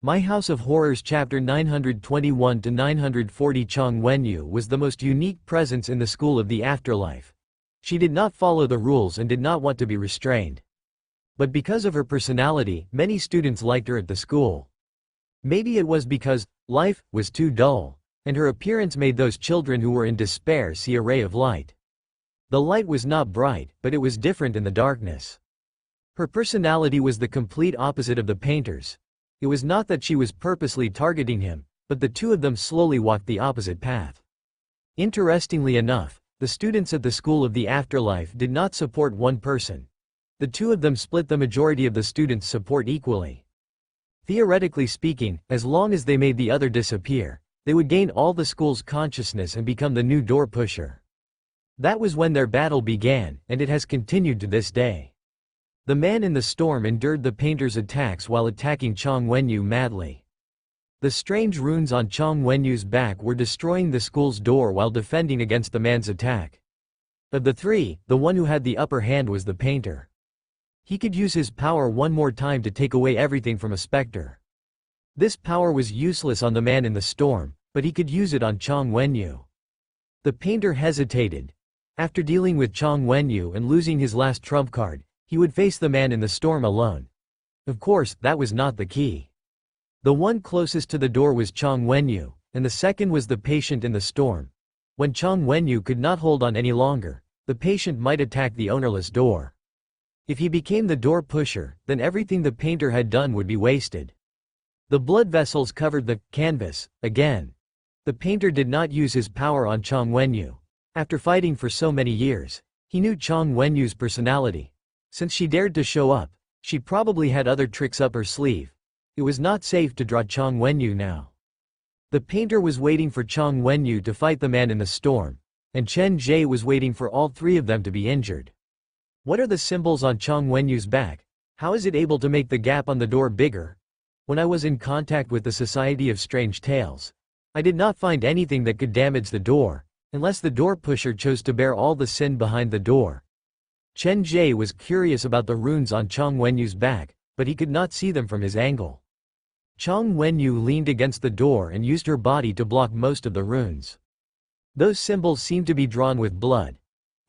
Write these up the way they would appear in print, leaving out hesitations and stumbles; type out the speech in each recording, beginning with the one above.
My House of Horrors Chapter 921-940. Chang Wenyu was the most unique presence in the school of the afterlife. She did not follow the rules and did not want to be restrained. But because of her personality, many students liked her at the school. Maybe it was because life was too dull, and her appearance made those children who were in despair see a ray of light. The light was not bright, but it was different in the darkness. Her personality was the complete opposite of the painter's. It was not that she was purposely targeting him, but the two of them slowly walked the opposite path. Interestingly enough, the students at the School of the Afterlife did not support one person. The two of them split the majority of the students' support equally. Theoretically speaking, as long as they made the other disappear, they would gain all the school's consciousness and become the new door pusher. That was when their battle began, and it has continued to this day. The man in the storm endured the painter's attacks while attacking Chang Wenyu madly. The strange runes on Chang Wenyu's back were destroying the school's door while defending against the man's attack. Of the three, the one who had the upper hand was the painter. He could use his power one more time to take away everything from a specter. This power was useless on the man in the storm, but he could use it on Chang Wenyu. The painter hesitated. After dealing with Chang Wenyu and losing his last trump card, he would face the man in the storm alone. Of course, that was not the key. The one closest to the door was Chang Wenyu, and the second was the patient in the storm. When Chang Wenyu could not hold on any longer, the patient might attack the ownerless door. If he became the door pusher, then everything the painter had done would be wasted. The blood vessels covered the canvas again. The painter did not use his power on Chang Wenyu. After fighting for so many years, he knew Chang Wenyu's personality. Since she dared to show up, she probably had other tricks up her sleeve. It was not safe to draw Chang Wenyu now. The painter was waiting for Chang Wenyu to fight the man in the storm, and Chen Ge was waiting for all three of them to be injured. What are the symbols on Chang Wenyu's back? How is it able to make the gap on the door bigger? When I was in contact with the Society of Strange Tales, I did not find anything that could damage the door, unless the door pusher chose to bear all the sin behind the door. Chen Ge was curious about the runes on Chang Wenyu's back, but he could not see them from his angle. Chang Wenyu leaned against the door and used her body to block most of the runes. Those symbols seem to be drawn with blood.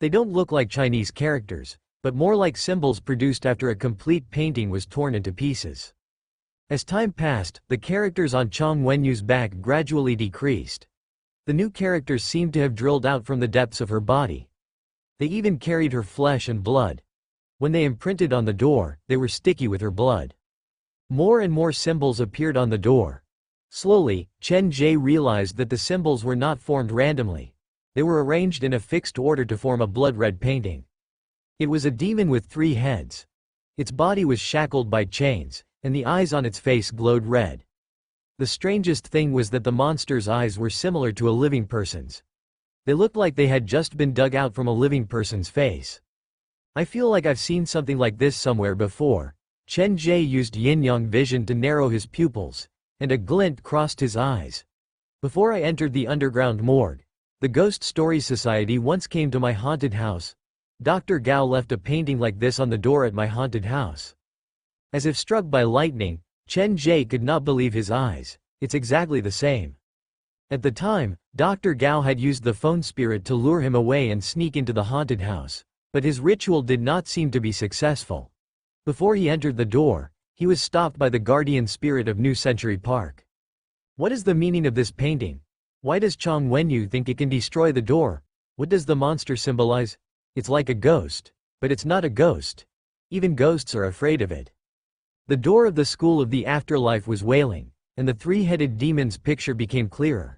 They don't look like Chinese characters, but more like symbols produced after a complete painting was torn into pieces. As time passed, the characters on Chang Wenyu's back gradually decreased. The new characters seemed to have drilled out from the depths of her body. They even carried her flesh and blood. When they imprinted on the door, they were sticky with her blood. More and more symbols appeared on the door. Slowly, Chen Ge realized that the symbols were not formed randomly. They were arranged in a fixed order to form a blood-red painting. It was a demon with 3 heads. Its body was shackled by chains, and the eyes on its face glowed red. The strangest thing was that the monster's eyes were similar to a living person's. They looked like they had just been dug out from a living person's face. I feel like I've seen something like this somewhere before. Chen Ge used yin-yang vision to narrow his pupils, and a glint crossed his eyes. Before I entered the underground morgue, the Ghost Story Society once came to my haunted house. Dr. Gao left a painting like this on the door at my haunted house. As if struck by lightning, Chen Ge could not believe his eyes. It's exactly the same. At the time, Dr. Gao had used the phone spirit to lure him away and sneak into the haunted house, but his ritual did not seem to be successful. Before he entered the door, he was stopped by the guardian spirit of New Century Park. What is the meaning of this painting? Why does Chang Wenyu think it can destroy the door? What does the monster symbolize? It's like a ghost, but it's not a ghost. Even ghosts are afraid of it. The door of the School of the Afterlife was wailing, and the 3-headed demon's picture became clearer.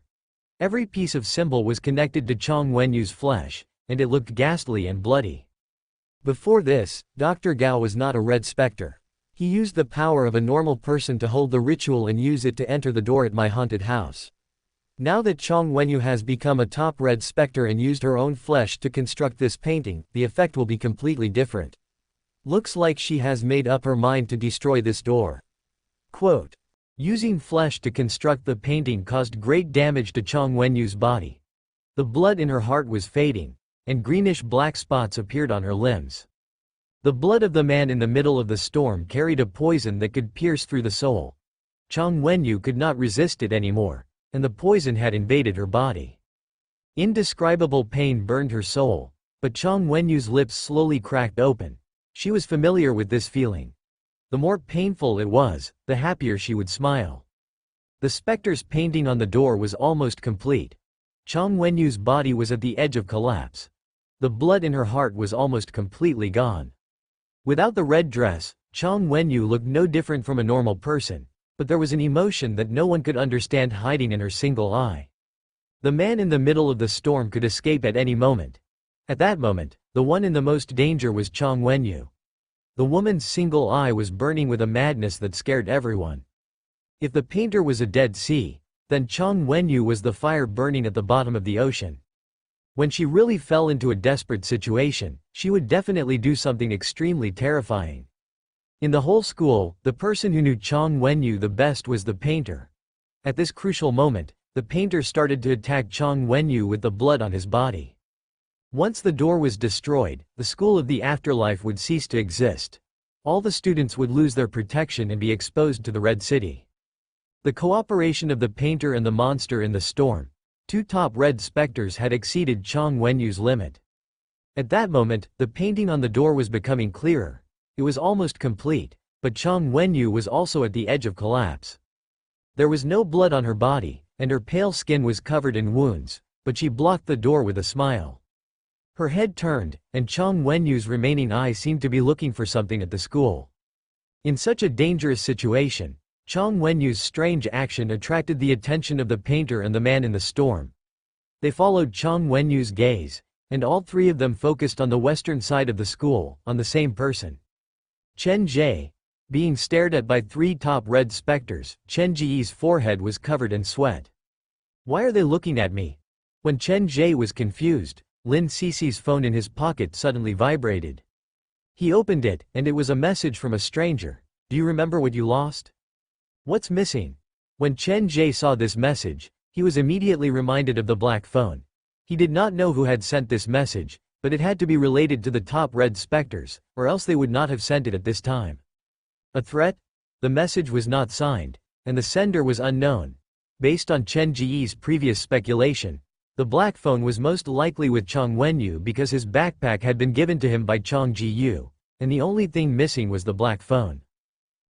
Every piece of symbol was connected to Chang Wenyu's flesh, and it looked ghastly and bloody. Before this, Dr. Gao was not a red specter. He used the power of a normal person to hold the ritual and use it to enter the door at my haunted house. Now that Chang Wenyu has become a top red specter and used her own flesh to construct this painting, the effect will be completely different. Looks like she has made up her mind to destroy this door. Quote, using flesh to construct the painting caused great damage to Chang Wenyu's body. The blood in her heart was fading, and greenish-black spots appeared on her limbs. The blood of the man in the middle of the storm carried a poison that could pierce through the soul. Chang Wenyu could not resist it anymore, and the poison had invaded her body. Indescribable pain burned her soul, but Chang Wenyu's lips slowly cracked open. She was familiar with this feeling. The more painful it was, the happier she would smile. The specter's painting on the door was almost complete. Chang Wenyu's body was at the edge of collapse. The blood in her heart was almost completely gone. Without the red dress, Chang Wenyu looked no different from a normal person, but there was an emotion that no one could understand hiding in her single eye. The man in the middle of the storm could escape at any moment. At that moment, the one in the most danger was Chang Wenyu. The woman's single eye was burning with a madness that scared everyone. If the painter was a dead sea, then Chang Wenyu was the fire burning at the bottom of the ocean. When she really fell into a desperate situation, she would definitely do something extremely terrifying. In the whole school, the person who knew Chang Wenyu the best was the painter. At this crucial moment, the painter started to attack Chang Wenyu with the blood on his body. Once the door was destroyed, the school of the afterlife would cease to exist. All the students would lose their protection and be exposed to the Red City. The cooperation of the painter and the monster in the storm, two top red specters, had exceeded Chang Wenyu's limit. At that moment, the painting on the door was becoming clearer. It was almost complete, but Chang Wenyu was also at the edge of collapse. There was no blood on her body, and her pale skin was covered in wounds, but she blocked the door with a smile. Her head turned, and Chang Wenyu's remaining eye seemed to be looking for something at the school. In such a dangerous situation, Chang Wenyu's strange action attracted the attention of the painter and the man in the storm. They followed Chang Wenyu's gaze, and all three of them focused on the western side of the school, on the same person. Chen Ge. Being stared at by three top red specters, Chen Ge's forehead was covered in sweat. Why are they looking at me? When Chen Ge was confused, Lin Cici's phone in his pocket suddenly vibrated. He opened it, and it was a message from a stranger. Do you remember what you lost? What's missing? When Chen Ge saw this message, he was immediately reminded of the black phone. He did not know who had sent this message, but it had to be related to the top red specters, or else they would not have sent it at this time. A threat? The message was not signed, and the sender was unknown. Based on Chen Ge's previous speculation, the black phone was most likely with Chang Wenyu because his backpack had been given to him by Chang Ji-yu, and the only thing missing was the black phone.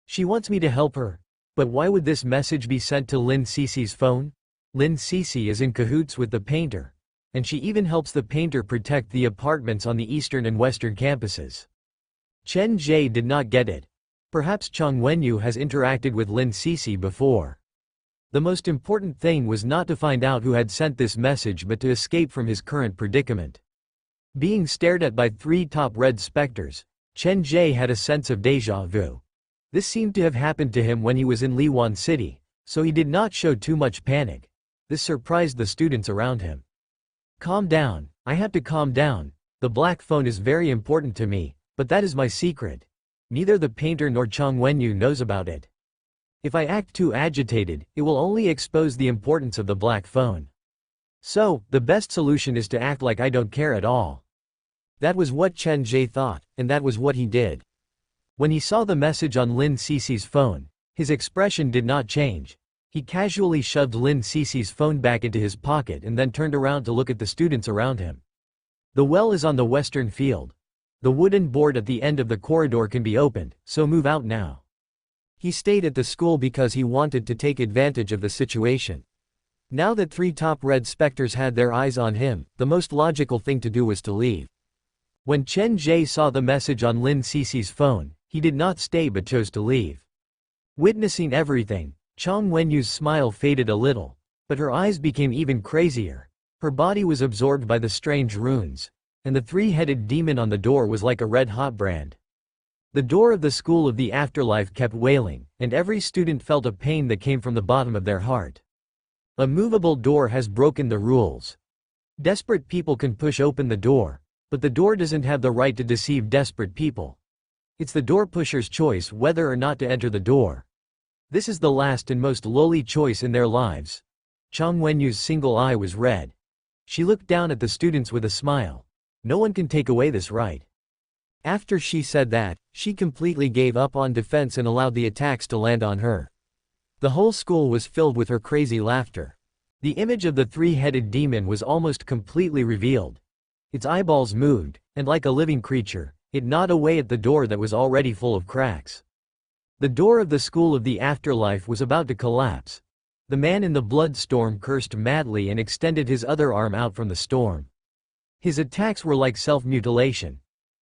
She wants me to help her. But why would this message be sent to Lin Cici's phone? Lin Cici is in cahoots with the painter, and she even helps the painter protect the apartments on the eastern and western campuses. Chen Ge did not get it. Perhaps Chang Wenyu has interacted with Lin Cici before. The most important thing was not to find out who had sent this message but to escape from his current predicament. Being stared at by three top red specters, Chen Ge had a sense of déjà vu. This seemed to have happened to him when he was in Liwan City, so he did not show too much panic. This surprised the students around him. Calm down, I have to calm down. The black phone is very important to me, but that is my secret. Neither the painter nor Chang Wenyu knows about it. If I act too agitated, it will only expose the importance of the black phone. So, the best solution is to act like I don't care at all. That was what Chen Ge thought, and that was what he did. When he saw the message on Lin Cici's phone, his expression did not change. He casually shoved Lin Cici's phone back into his pocket and then turned around to look at the students around him. The well is on the western field. The wooden board at the end of the corridor can be opened, so move out now. He stayed at the school because he wanted to take advantage of the situation. Now that three top red specters had their eyes on him, the most logical thing to do was to leave. When Chen Ge saw the message on Lin Cici's phone, he did not stay but chose to leave. Witnessing everything, Chang Wenyu's smile faded a little, but her eyes became even crazier. Her body was absorbed by the strange runes, and the three-headed demon on the door was like a red-hot brand. The door of the school of the afterlife kept wailing, and every student felt a pain that came from the bottom of their heart. A movable door has broken the rules. Desperate people can push open the door, but the door doesn't have the right to deceive desperate people. It's the door pusher's choice whether or not to enter the door. This is the last and most lowly choice in their lives. Chang Wenyu's single eye was red. She looked down at the students with a smile. No one can take away this right. After she said that, she completely gave up on defense and allowed the attacks to land on her. The whole school was filled with her crazy laughter. The image of the three-headed demon was almost completely revealed. Its eyeballs moved, and like a living creature, it gnawed away at the door that was already full of cracks. The door of the school of the afterlife was about to collapse. The man in the blood storm cursed madly and extended his other arm out from the storm. His attacks were like self-mutilation.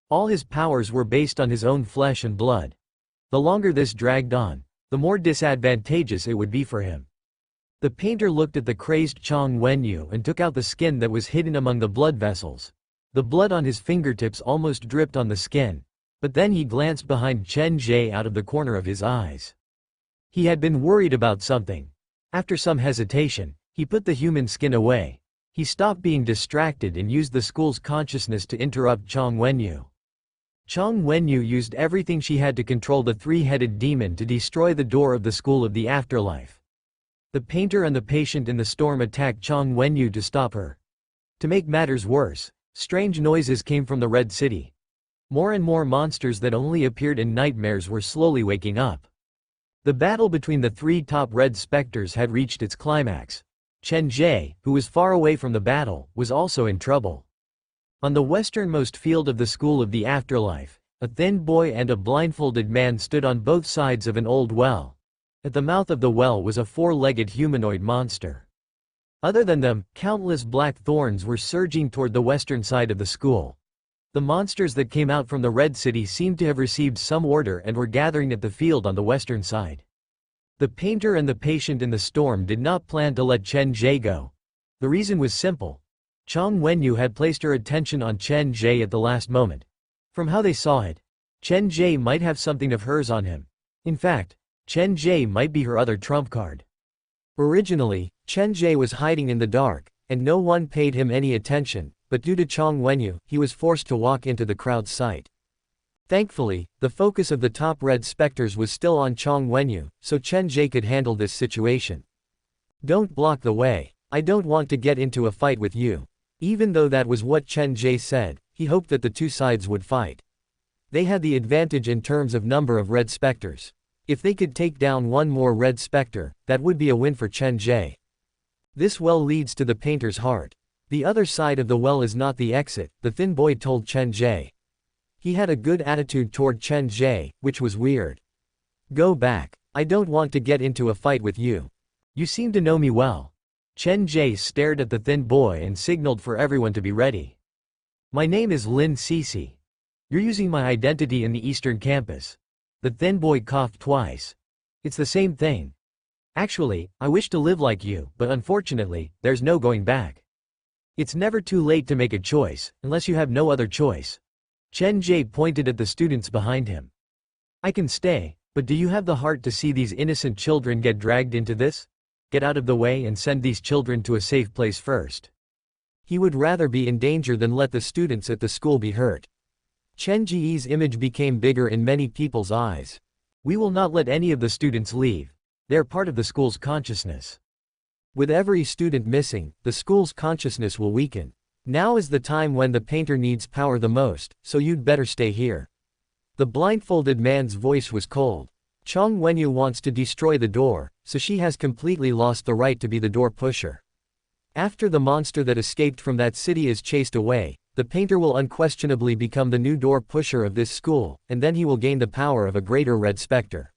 All his powers were based on his own flesh and blood. The longer this dragged on, the more disadvantageous it would be for him. The painter looked at the crazed Chang Wenyu and took out the skin that was hidden among the blood vessels. The blood on his fingertips almost dripped on the skin, but then he glanced behind Chen Ge out of the corner of his eyes. He had been worried about something. After some hesitation, he put the human skin away. He stopped being distracted and used the school's consciousness to interrupt Chang Wenyu. Chang Wenyu used everything she had to control the three-headed demon to destroy the door of the school of the afterlife. The painter and the patient in the storm attacked Chang Wenyu to stop her. To make matters worse, strange noises came from the Red City. More and more monsters that only appeared in nightmares were slowly waking up. The battle between the three top red specters had reached its climax. Chen Ge, who was far away from the battle, was also in trouble. On the westernmost field of the school of the afterlife, a thin boy and a blindfolded man stood on both sides of an old well. At the mouth of the well was a four-legged humanoid monster. Other than them, countless black thorns were surging toward the western side of the school. The monsters that came out from the Red City seemed to have received some order and were gathering at the field on the western side. The painter and the patient in the storm did not plan to let Chen Ge go. The reason was simple. Chang Wenyu had placed her attention on Chen Ge at the last moment. From how they saw it, Chen Ge might have something of hers on him. In fact, Chen Ge might be her other trump card. Originally, Chen Ge was hiding in the dark, and no one paid him any attention, but due to Chang Wenyu, he was forced to walk into the crowd's sight. Thankfully, the focus of the top red specters was still on Chang Wenyu, so Chen Ge could handle this situation. "Don't block the way. I don't want to get into a fight with you." Even though that was what Chen Ge said, he hoped that the two sides would fight. They had the advantage in terms of number of red specters. If they could take down one more red specter, that would be a win for Chen Ge. This well leads to the painter's heart. The other side of the well is not the exit, the thin boy told Chen Ge. He had a good attitude toward Chen Ge, which was weird. "Go back. I don't want to get into a fight with you. You seem to know me well." Chen Ge stared at the thin boy and signaled for everyone to be ready. "My name is Lin Cece. You're using my identity in the Eastern Campus." The thin boy coughed twice. "It's the same thing. Actually, I wish to live like you, but unfortunately, there's no going back. It's never too late to make a choice, unless you have no other choice." Chen Ge pointed at the students behind him. "I can stay, but do you have the heart to see these innocent children get dragged into this? Get out of the way and send these children to a safe place first." He would rather be in danger than let the students at the school be hurt. Chen Ge's image became bigger in many people's eyes. "We will not let any of the students leave. They are part of the school's consciousness. With every student missing, the school's consciousness will weaken. Now is the time when the painter needs power the most, so you'd better stay here." The blindfolded man's voice was cold. Chang Wenyu wants to destroy the door, so she has completely lost the right to be the door pusher. After the monster that escaped from that city is chased away, the painter will unquestionably become the new door pusher of this school, and then he will gain the power of a greater red specter.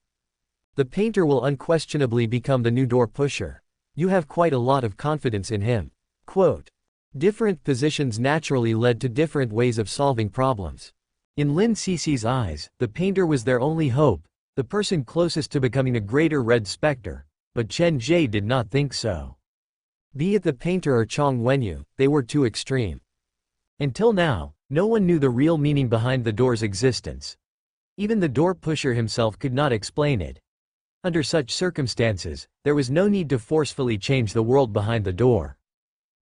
The painter will unquestionably become the new door pusher. You have quite a lot of confidence in him. Quote. Different positions naturally led to different ways of solving problems. In Lin Cece's eyes, the painter was their only hope, the person closest to becoming a greater red specter, but Chen Ge did not think so. Be it the painter or Chang Wenyu, they were too extreme. Until now, no one knew the real meaning behind the door's existence. Even the door pusher himself could not explain it. Under such circumstances, there was no need to forcefully change the world behind the door.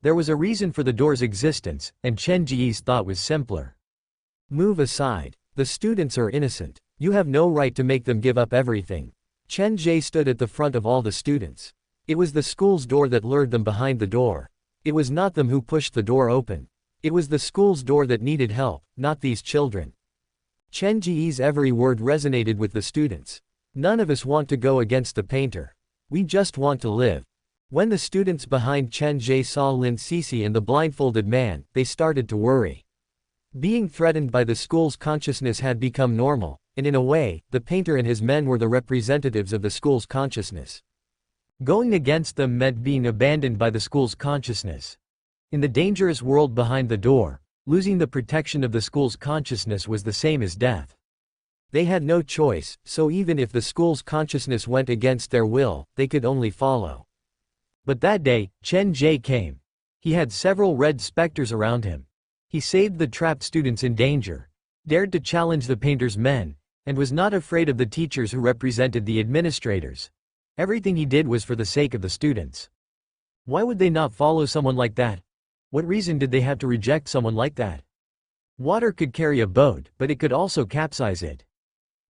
There was a reason for the door's existence, and Chen Ge's thought was simpler. Move aside. The students are innocent. You have no right to make them give up everything. Chen Ge stood at the front of all the students. It was the school's door that lured them behind the door. It was not them who pushed the door open. It was the school's door that needed help, not these children. Chen Ge's every word resonated with the students. None of us want to go against the painter. We just want to live. When the students behind Chen Ge saw Lin Sisi and the blindfolded man, they started to worry. Being threatened by the school's consciousness had become normal, and in a way, the painter and his men were the representatives of the school's consciousness. Going against them meant being abandoned by the school's consciousness. In the dangerous world behind the door, losing the protection of the school's consciousness was the same as death. They had no choice, so even if the school's consciousness went against their will, they could only follow. But that day, Chen Ge came. He had several red specters around him. He saved the trapped students in danger, dared to challenge the painter's men, and was not afraid of the teachers who represented the administrators. Everything he did was for the sake of the students. Why would they not follow someone like that? What reason did they have to reject someone like that? Water could carry a boat, but it could also capsize it.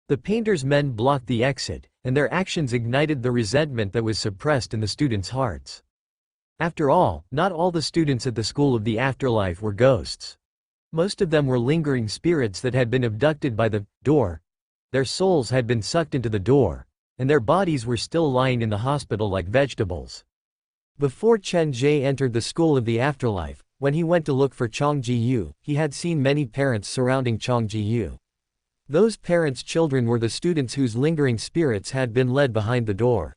The painter's men blocked the exit, and their actions ignited the resentment that was suppressed in the students' hearts. After all, not all the students at the School of the Afterlife were ghosts. Most of them were lingering spirits that had been abducted by the door. Their souls had been sucked into the door, and their bodies were still lying in the hospital like vegetables. Before Chen Ge entered the School of the Afterlife, when he went to look for Chang Ji-yu, he had seen many parents surrounding Chang Ji-yu. Those parents' children were the students whose lingering spirits had been led behind the door.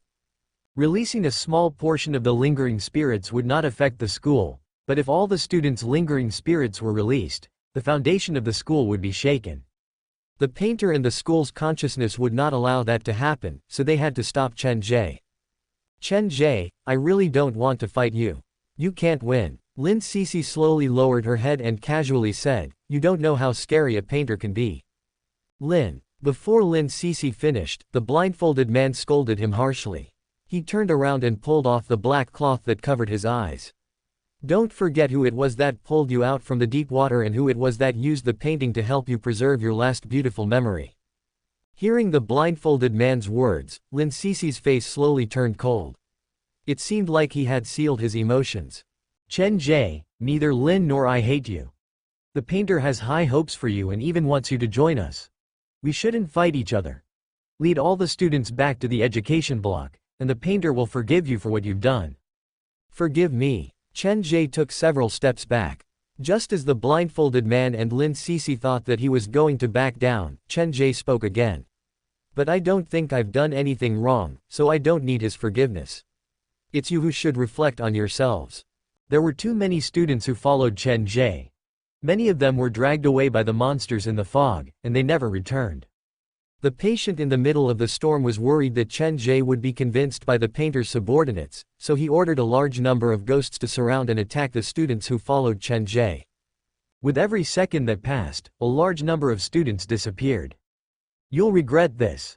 Releasing a small portion of the lingering spirits would not affect the school, but if all the students' lingering spirits were released, the foundation of the school would be shaken. The painter and the school's consciousness would not allow that to happen, so they had to stop Chen Ge. Chen Ge, I really don't want to fight you. You can't win. Lin Sisi slowly lowered her head and casually said, you don't know how scary a painter can be. Lin. Before Lin Sisi finished, the blindfolded man scolded him harshly. He turned around and pulled off the black cloth that covered his eyes. Don't forget who it was that pulled you out from the deep water and who it was that used the painting to help you preserve your last beautiful memory. Hearing the blindfolded man's words, Lin Sisi's face slowly turned cold. It seemed like he had sealed his emotions. Chen Ge, neither Lin nor I hate you. The painter has high hopes for you and even wants you to join us. We shouldn't fight each other. Lead all the students back to the education block, and the painter will forgive you for what you've done. Forgive me. Chen Ge took several steps back. Just as the blindfolded man and Lin Sisi thought that he was going to back down, Chen Ge spoke again. But I don't think I've done anything wrong, so I don't need his forgiveness. It's you who should reflect on yourselves. There were too many students who followed Chen Ge. Many of them were dragged away by the monsters in the fog, and they never returned. The patient in the middle of the storm was worried that Chen Ge would be convinced by the painter's subordinates, so he ordered a large number of ghosts to surround and attack the students who followed Chen Ge. With every second that passed, a large number of students disappeared. You'll regret this.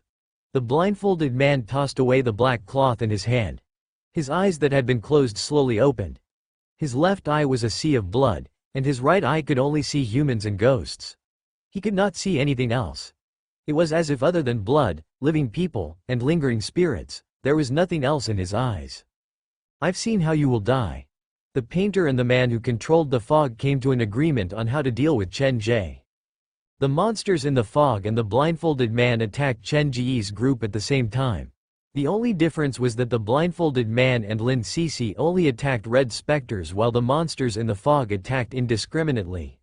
The blindfolded man tossed away the black cloth in his hand. His eyes that had been closed slowly opened. His left eye was a sea of blood, and his right eye could only see humans and ghosts. He could not see anything else. It was as if other than blood, living people, and lingering spirits, there was nothing else in his eyes. I've seen how you will die. The painter and the man who controlled the fog came to an agreement on how to deal with Chen Ge. The monsters in the fog and the blindfolded man attacked Chen Ge's group at the same time. The only difference was that the blindfolded man and Lin Sisi only attacked red specters while the monsters in the fog attacked indiscriminately.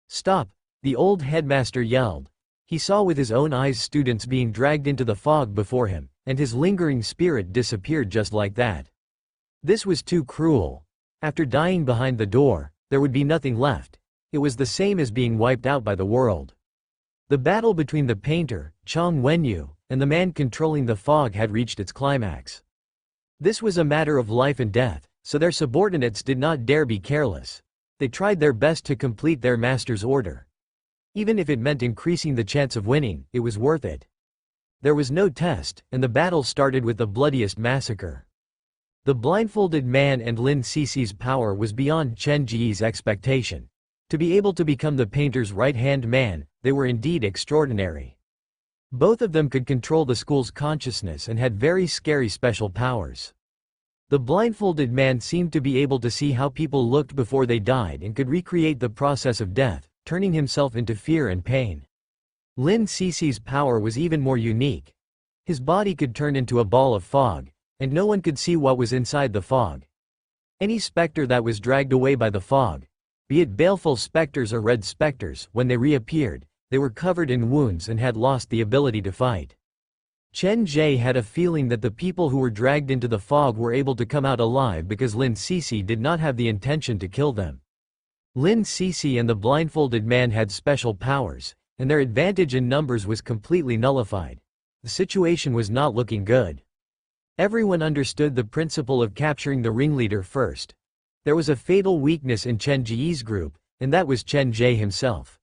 Stop! The old headmaster yelled. He saw with his own eyes students being dragged into the fog before him, and his lingering spirit disappeared just like that. This was too cruel. After dying behind the door, there would be nothing left. It was the same as being wiped out by the world. The battle between the painter, Chang Wenyu, and the man controlling the fog had reached its climax. This was a matter of life and death, so their subordinates did not dare be careless. They tried their best to complete their master's order. Even if it meant increasing the chance of winning, it was worth it. There was no test, and the battle started with the bloodiest massacre. The blindfolded man and Lin Sisi's power was beyond Chen Ge's expectation. To be able to become the painter's right-hand man, they were indeed extraordinary. Both of them could control the school's consciousness and had very scary special powers. The blindfolded man seemed to be able to see how people looked before they died and could recreate the process of death, turning himself into fear and pain. Lin Sisi's power was even more unique. His body could turn into a ball of fog, and no one could see what was inside the fog. Any specter that was dragged away by the fog, be it baleful specters or red specters, when they reappeared, they were covered in wounds and had lost the ability to fight. Chen Ge had a feeling that the people who were dragged into the fog were able to come out alive because Lin Sisi did not have the intention to kill them. Lin Sisi and the blindfolded man had special powers, and their advantage in numbers was completely nullified. The situation was not looking good. Everyone understood the principle of capturing the ringleader first. There was a fatal weakness in Chen Ge's group, and that was Chen Ge himself.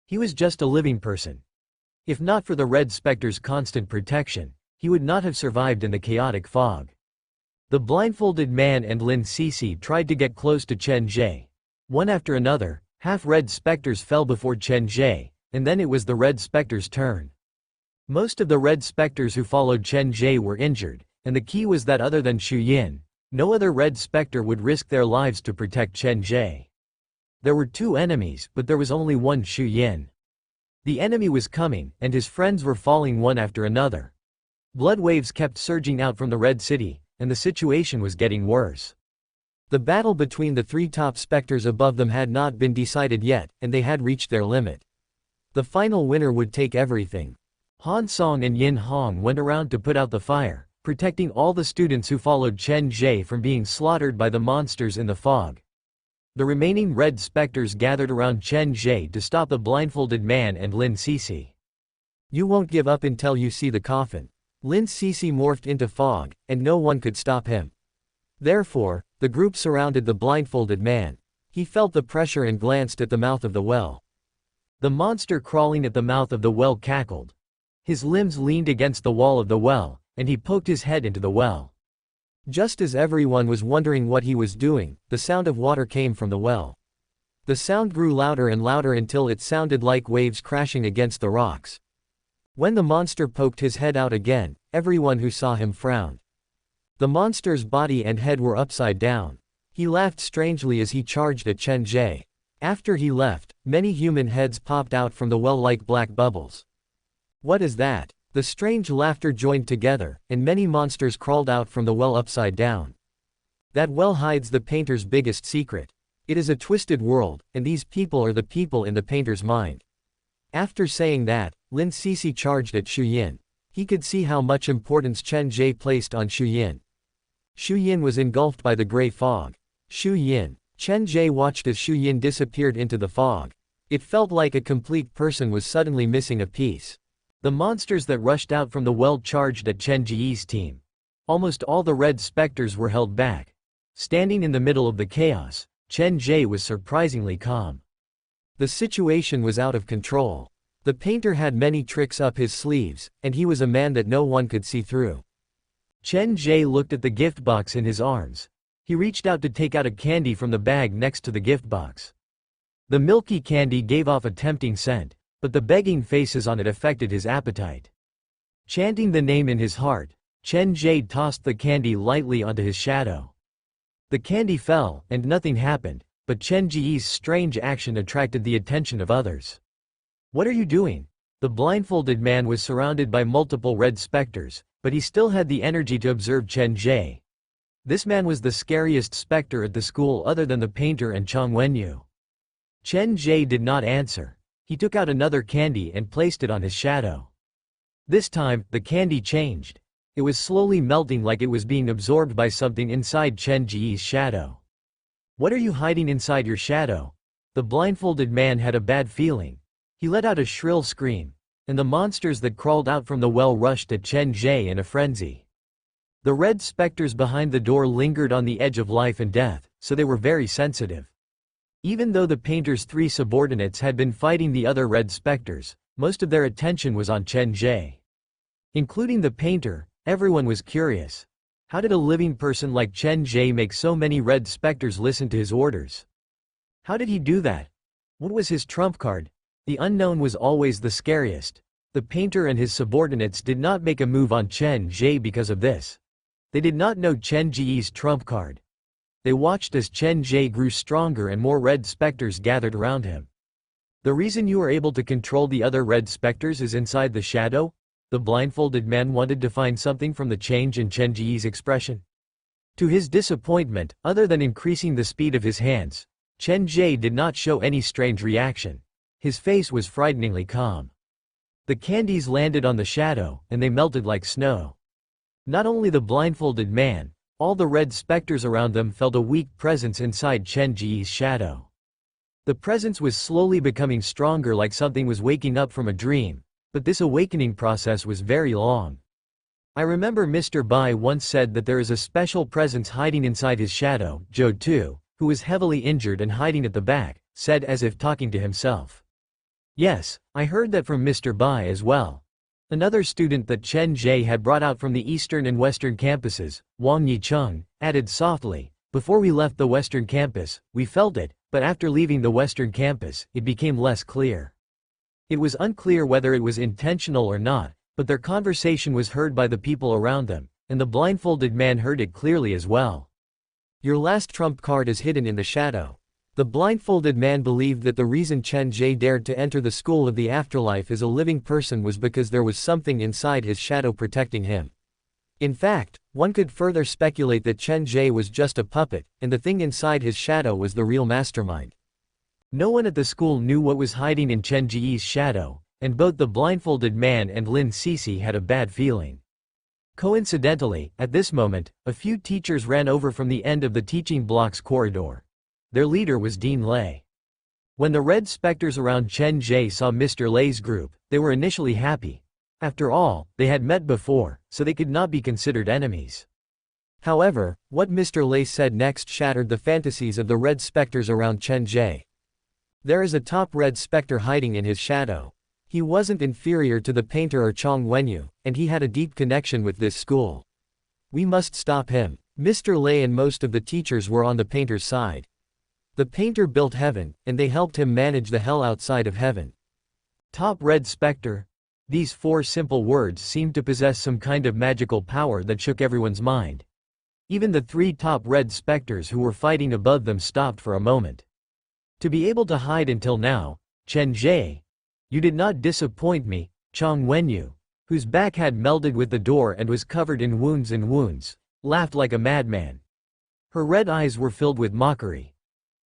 He was just a living person. If not for the Red Spectre's constant protection, he would not have survived in the chaotic fog. The blindfolded man and Lin Sisi tried to get close to Chen Ge. One after another, half-red specters fell before Chen Ge, and then it was the Red Spectre's turn. Most of the Red Specters who followed Chen Ge were injured, and the key was that other than Xu Yin, no other Red Spectre would risk their lives to protect Chen Ge. There were two enemies, but there was only one Xu Yin. The enemy was coming, and his friends were falling one after another. Blood waves kept surging out from the Red City, and the situation was getting worse. The battle between the three top specters above them had not been decided yet, and they had reached their limit. The final winner would take everything. Han Song and Yin Hong went around to put out the fire, protecting all the students who followed Chen Ge from being slaughtered by the monsters in the fog. The remaining Red Specters gathered around Chen Ge to stop the blindfolded man and Lin Sisi. You won't give up until you see the coffin. Lin Sisi morphed into fog, and no one could stop him. Therefore, the group surrounded the blindfolded man. He felt the pressure and glanced at the mouth of the well. The monster crawling at the mouth of the well cackled. His limbs leaned against the wall of the well, and he poked his head into the well. Just as everyone was wondering what he was doing, the sound of water came from the well. The sound grew louder and louder until it sounded like waves crashing against the rocks. When the monster poked his head out again, everyone who saw him frowned. The monster's body and head were upside down. He laughed strangely as he charged at Chen Ge. After he left, many human heads popped out from the well like black bubbles. What is that? The strange laughter joined together, and many monsters crawled out from the well upside down. That well hides the painter's biggest secret. It is a twisted world, and these people are the people in the painter's mind. After saying that, Lin Sisi charged at Xu Yin. He could see how much importance Chen Ge placed on Xu Yin. Xu Yin was engulfed by the gray fog. Xu Yin. Chen Ge watched as Xu Yin disappeared into the fog. It felt like a complete person was suddenly missing a piece. The monsters that rushed out from the well charged at Chen Ge's team. Almost all the Red Specters were held back. Standing in the middle of the chaos, Chen Ge was surprisingly calm. The situation was out of control. The painter had many tricks up his sleeves, and he was a man that no one could see through. Chen Ge looked at the gift box in his arms. He reached out to take out a candy from the bag next to the gift box. The milky candy gave off a tempting scent, but the begging faces on it affected his appetite. Chanting the name in his heart, Chen Ge tossed the candy lightly onto his shadow. The candy fell, and nothing happened, but Chen Ge's strange action attracted the attention of others. What are you doing? The blindfolded man was surrounded by multiple Red Specters, but he still had the energy to observe Chen Ge. This man was the scariest specter at the school other than the painter and Chang Wenyu. Chen Ge did not answer. He took out another candy and placed it on his shadow. This time, the candy changed. It was slowly melting like it was being absorbed by something inside Chen Ge's shadow. What are you hiding inside your shadow? The blindfolded man had a bad feeling. He let out a shrill scream, and the monsters that crawled out from the well rushed at Chen Ge in a frenzy. The Red Specters behind the door lingered on the edge of life and death, so they were very sensitive. Even though the painter's three subordinates had been fighting the other Red Specters, most of their attention was on Chen Ge. Including the painter, everyone was curious. How did a living person like Chen Ge make so many Red Specters listen to his orders? How did he do that? What was his trump card? The unknown was always the scariest. The painter and his subordinates did not make a move on Chen Ge because of this. They did not know Chen Ge's trump card. They watched as Chen Ge grew stronger and more Red Specters gathered around him. The reason you are able to control the other Red Specters is inside the shadow? The blindfolded man wanted to find something from the change in Chen Ge's expression. To his disappointment, other than increasing the speed of his hands, Chen Ge did not show any strange reaction. His face was frighteningly calm. The candies landed on the shadow, and they melted like snow. Not only the blindfolded man, all the red specters around them felt a weak presence inside Chen Ge's shadow. The presence was slowly becoming stronger, like something was waking up from a dream, but this awakening process was very long. I remember Mr. Bai once said that there is a special presence hiding inside his shadow. Zhou Tu, who was heavily injured and hiding at the back, said as if talking to himself. Yes, I heard that from Mr. Bai as well. Another student that Chen Ge had brought out from the eastern and western campuses, Wang Yicheng, added softly, "Before we left the western campus, we felt it, but after leaving the western campus, it became less clear." It was unclear whether it was intentional or not, but their conversation was heard by the people around them, and the blindfolded man heard it clearly as well. "Your last trump card is hidden in the shadow." The blindfolded man believed that the reason Chen Ge dared to enter the school of the afterlife as a living person was because there was something inside his shadow protecting him. In fact, one could further speculate that Chen Ge was just a puppet, and the thing inside his shadow was the real mastermind. No one at the school knew what was hiding in Chen Ge's shadow, and both the blindfolded man and Lin Sisi had a bad feeling. Coincidentally, at this moment, a few teachers ran over from the end of the teaching block's corridor. Their leader was Dean Lei. When the red specters around Chen Ge saw Mr. Lei's group, they were initially happy. After all, they had met before, so they could not be considered enemies. However, what Mr. Lei said next shattered the fantasies of the red specters around Chen Ge. "There is a top red specter hiding in his shadow. He wasn't inferior to the painter or Chong Wenyu, and he had a deep connection with this school. We must stop him." Mr. Lei and most of the teachers were on the painter's side. The painter built heaven, and they helped him manage the hell outside of heaven. Top red specter. These four simple words seemed to possess some kind of magical power that shook everyone's mind. Even the three top red specters who were fighting above them stopped for a moment. To be able to hide until now, Chen Ge. You did not disappoint me, Chong Wenyu, whose back had melded with the door and was covered in wounds, laughed like a madman. Her red eyes were filled with mockery.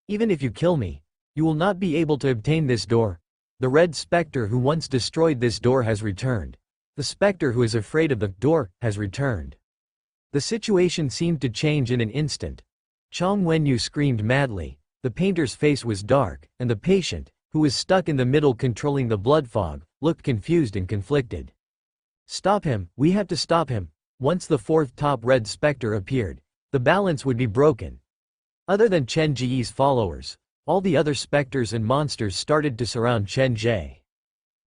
"Even if you kill me, you will not be able to obtain this door. The red specter who once destroyed this door has returned. The specter who is afraid of the door has returned." The situation seemed to change in an instant. Chong Wenyu screamed madly, the painter's face was dark, and the patient, who was stuck in the middle controlling the blood fog, looked confused and conflicted. "Stop him, we have to stop him." Once the fourth top red specter appeared, the balance would be broken. Other than Chen Ge's followers, all the other specters and monsters started to surround Chen Ge.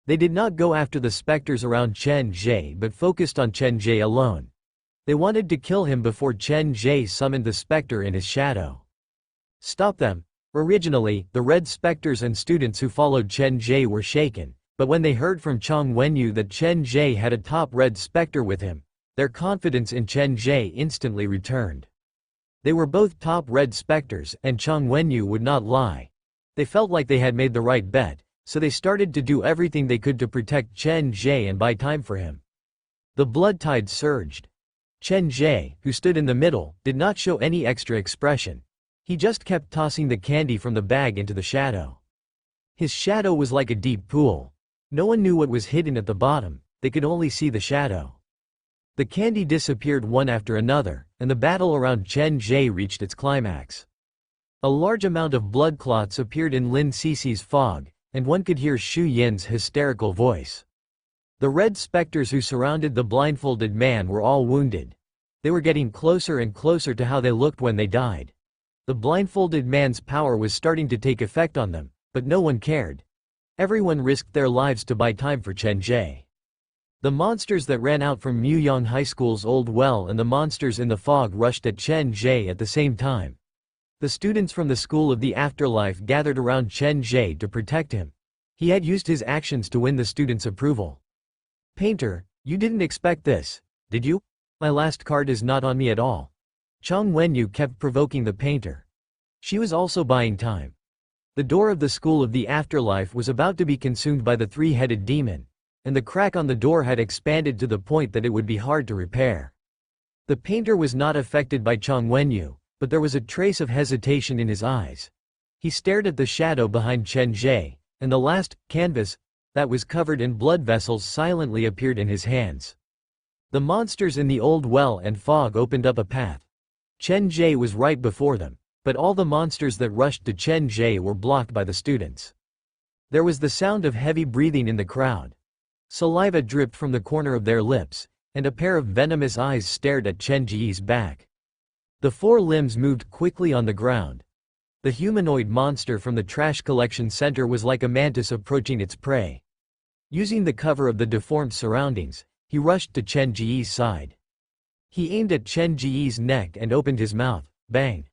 They did not go after the specters around Chen Ge but focused on Chen Ge alone. They wanted to kill him before Chen Ge summoned the specter in his shadow. "Stop them." Originally, the red specters and students who followed Chen Ge were shaken, but when they heard from Chong Wenyu that Chen Ge had a top red specter with him, their confidence in Chen Ge instantly returned. They were both top red specters, and Chong Wenyu would not lie. They felt like they had made the right bet, so they started to do everything they could to protect Chen Ge and buy time for him. The blood tide surged. Chen Ge, who stood in the middle, did not show any extra expression. He just kept tossing the candy from the bag into the shadow. His shadow was like a deep pool. No one knew what was hidden at the bottom, they could only see the shadow. The candy disappeared one after another, and the battle around Chen Ge reached its climax. A large amount of blood clots appeared in Lin Sisi's fog, and one could hear Xu Yin's hysterical voice. The red specters who surrounded the blindfolded man were all wounded. They were getting closer and closer to how they looked when they died. The blindfolded man's power was starting to take effect on them, but no one cared. Everyone risked their lives to buy time for Chen Ge. The monsters that ran out from Muyang High School's old well and the monsters in the fog rushed at Chen Ge at the same time. The students from the school of the afterlife gathered around Chen Ge to protect him. He had used his actions to win the students' approval. "Painter, you didn't expect this, did you? My last card is not on me at all." Chong Wenyu kept provoking the painter. She was also buying time. The door of the school of the afterlife was about to be consumed by the three-headed demon, and the crack on the door had expanded to the point that it would be hard to repair. The painter was not affected by Chang Wenyu, but there was a trace of hesitation in his eyes. He stared at the shadow behind Chen Ge, and the last canvas that was covered in blood vessels silently appeared in his hands. The monsters in the old well and fog opened up a path. Chen Ge was right before them, but all the monsters that rushed to Chen Ge were blocked by the students. There was the sound of heavy breathing in the crowd. Saliva dripped from the corner of their lips, and a pair of venomous eyes stared at Chen Ge's back. The four limbs moved quickly on the ground. The humanoid monster from the trash collection center was like a mantis approaching its prey. Using the cover of the deformed surroundings, he rushed to Chen Ge's side. He aimed at Chen Ge's neck and opened his mouth. Bang!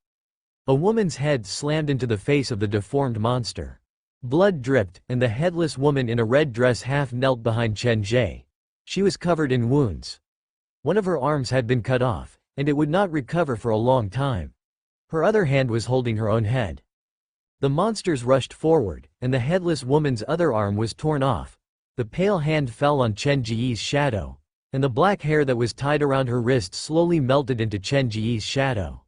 A woman's head slammed into the face of the deformed monster. Blood dripped, and the headless woman in a red dress half knelt behind Chen Ge. She was covered in wounds. One of her arms had been cut off, and it would not recover for a long time. Her other hand was holding her own head. The monsters rushed forward, and the headless woman's other arm was torn off. The pale hand fell on Chen Ge's shadow, and the black hair that was tied around her wrist slowly melted into Chen Ge's shadow.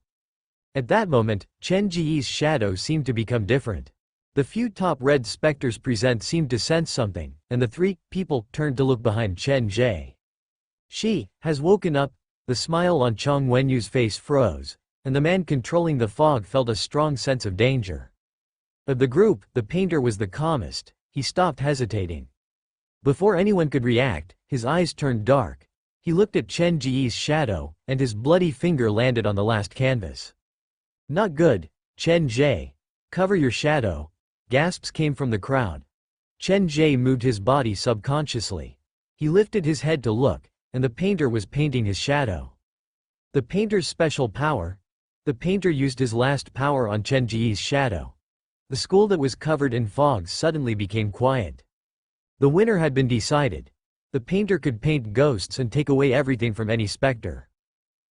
At that moment, Chen Ge's shadow seemed to become different. The few top red specters present seemed to sense something, and the three people turned to look behind Chen Ge. She has woken up. The smile on Chang Wenyu's face froze, and the man controlling the fog felt a strong sense of danger. Of the group, the painter was the calmest. He stopped hesitating. Before anyone could react, his eyes turned dark. He looked at Chen Ge's shadow, and his bloody finger landed on the last canvas. Not good, Chen Ge. Cover your shadow. Gasps came from the crowd. Chen Ge moved his body subconsciously. He lifted his head to look, and the painter was painting his shadow. The painter's special power? The painter used his last power on Chen Ge's shadow. The school that was covered in fog suddenly became quiet. The winner had been decided. The painter could paint ghosts and take away everything from any specter.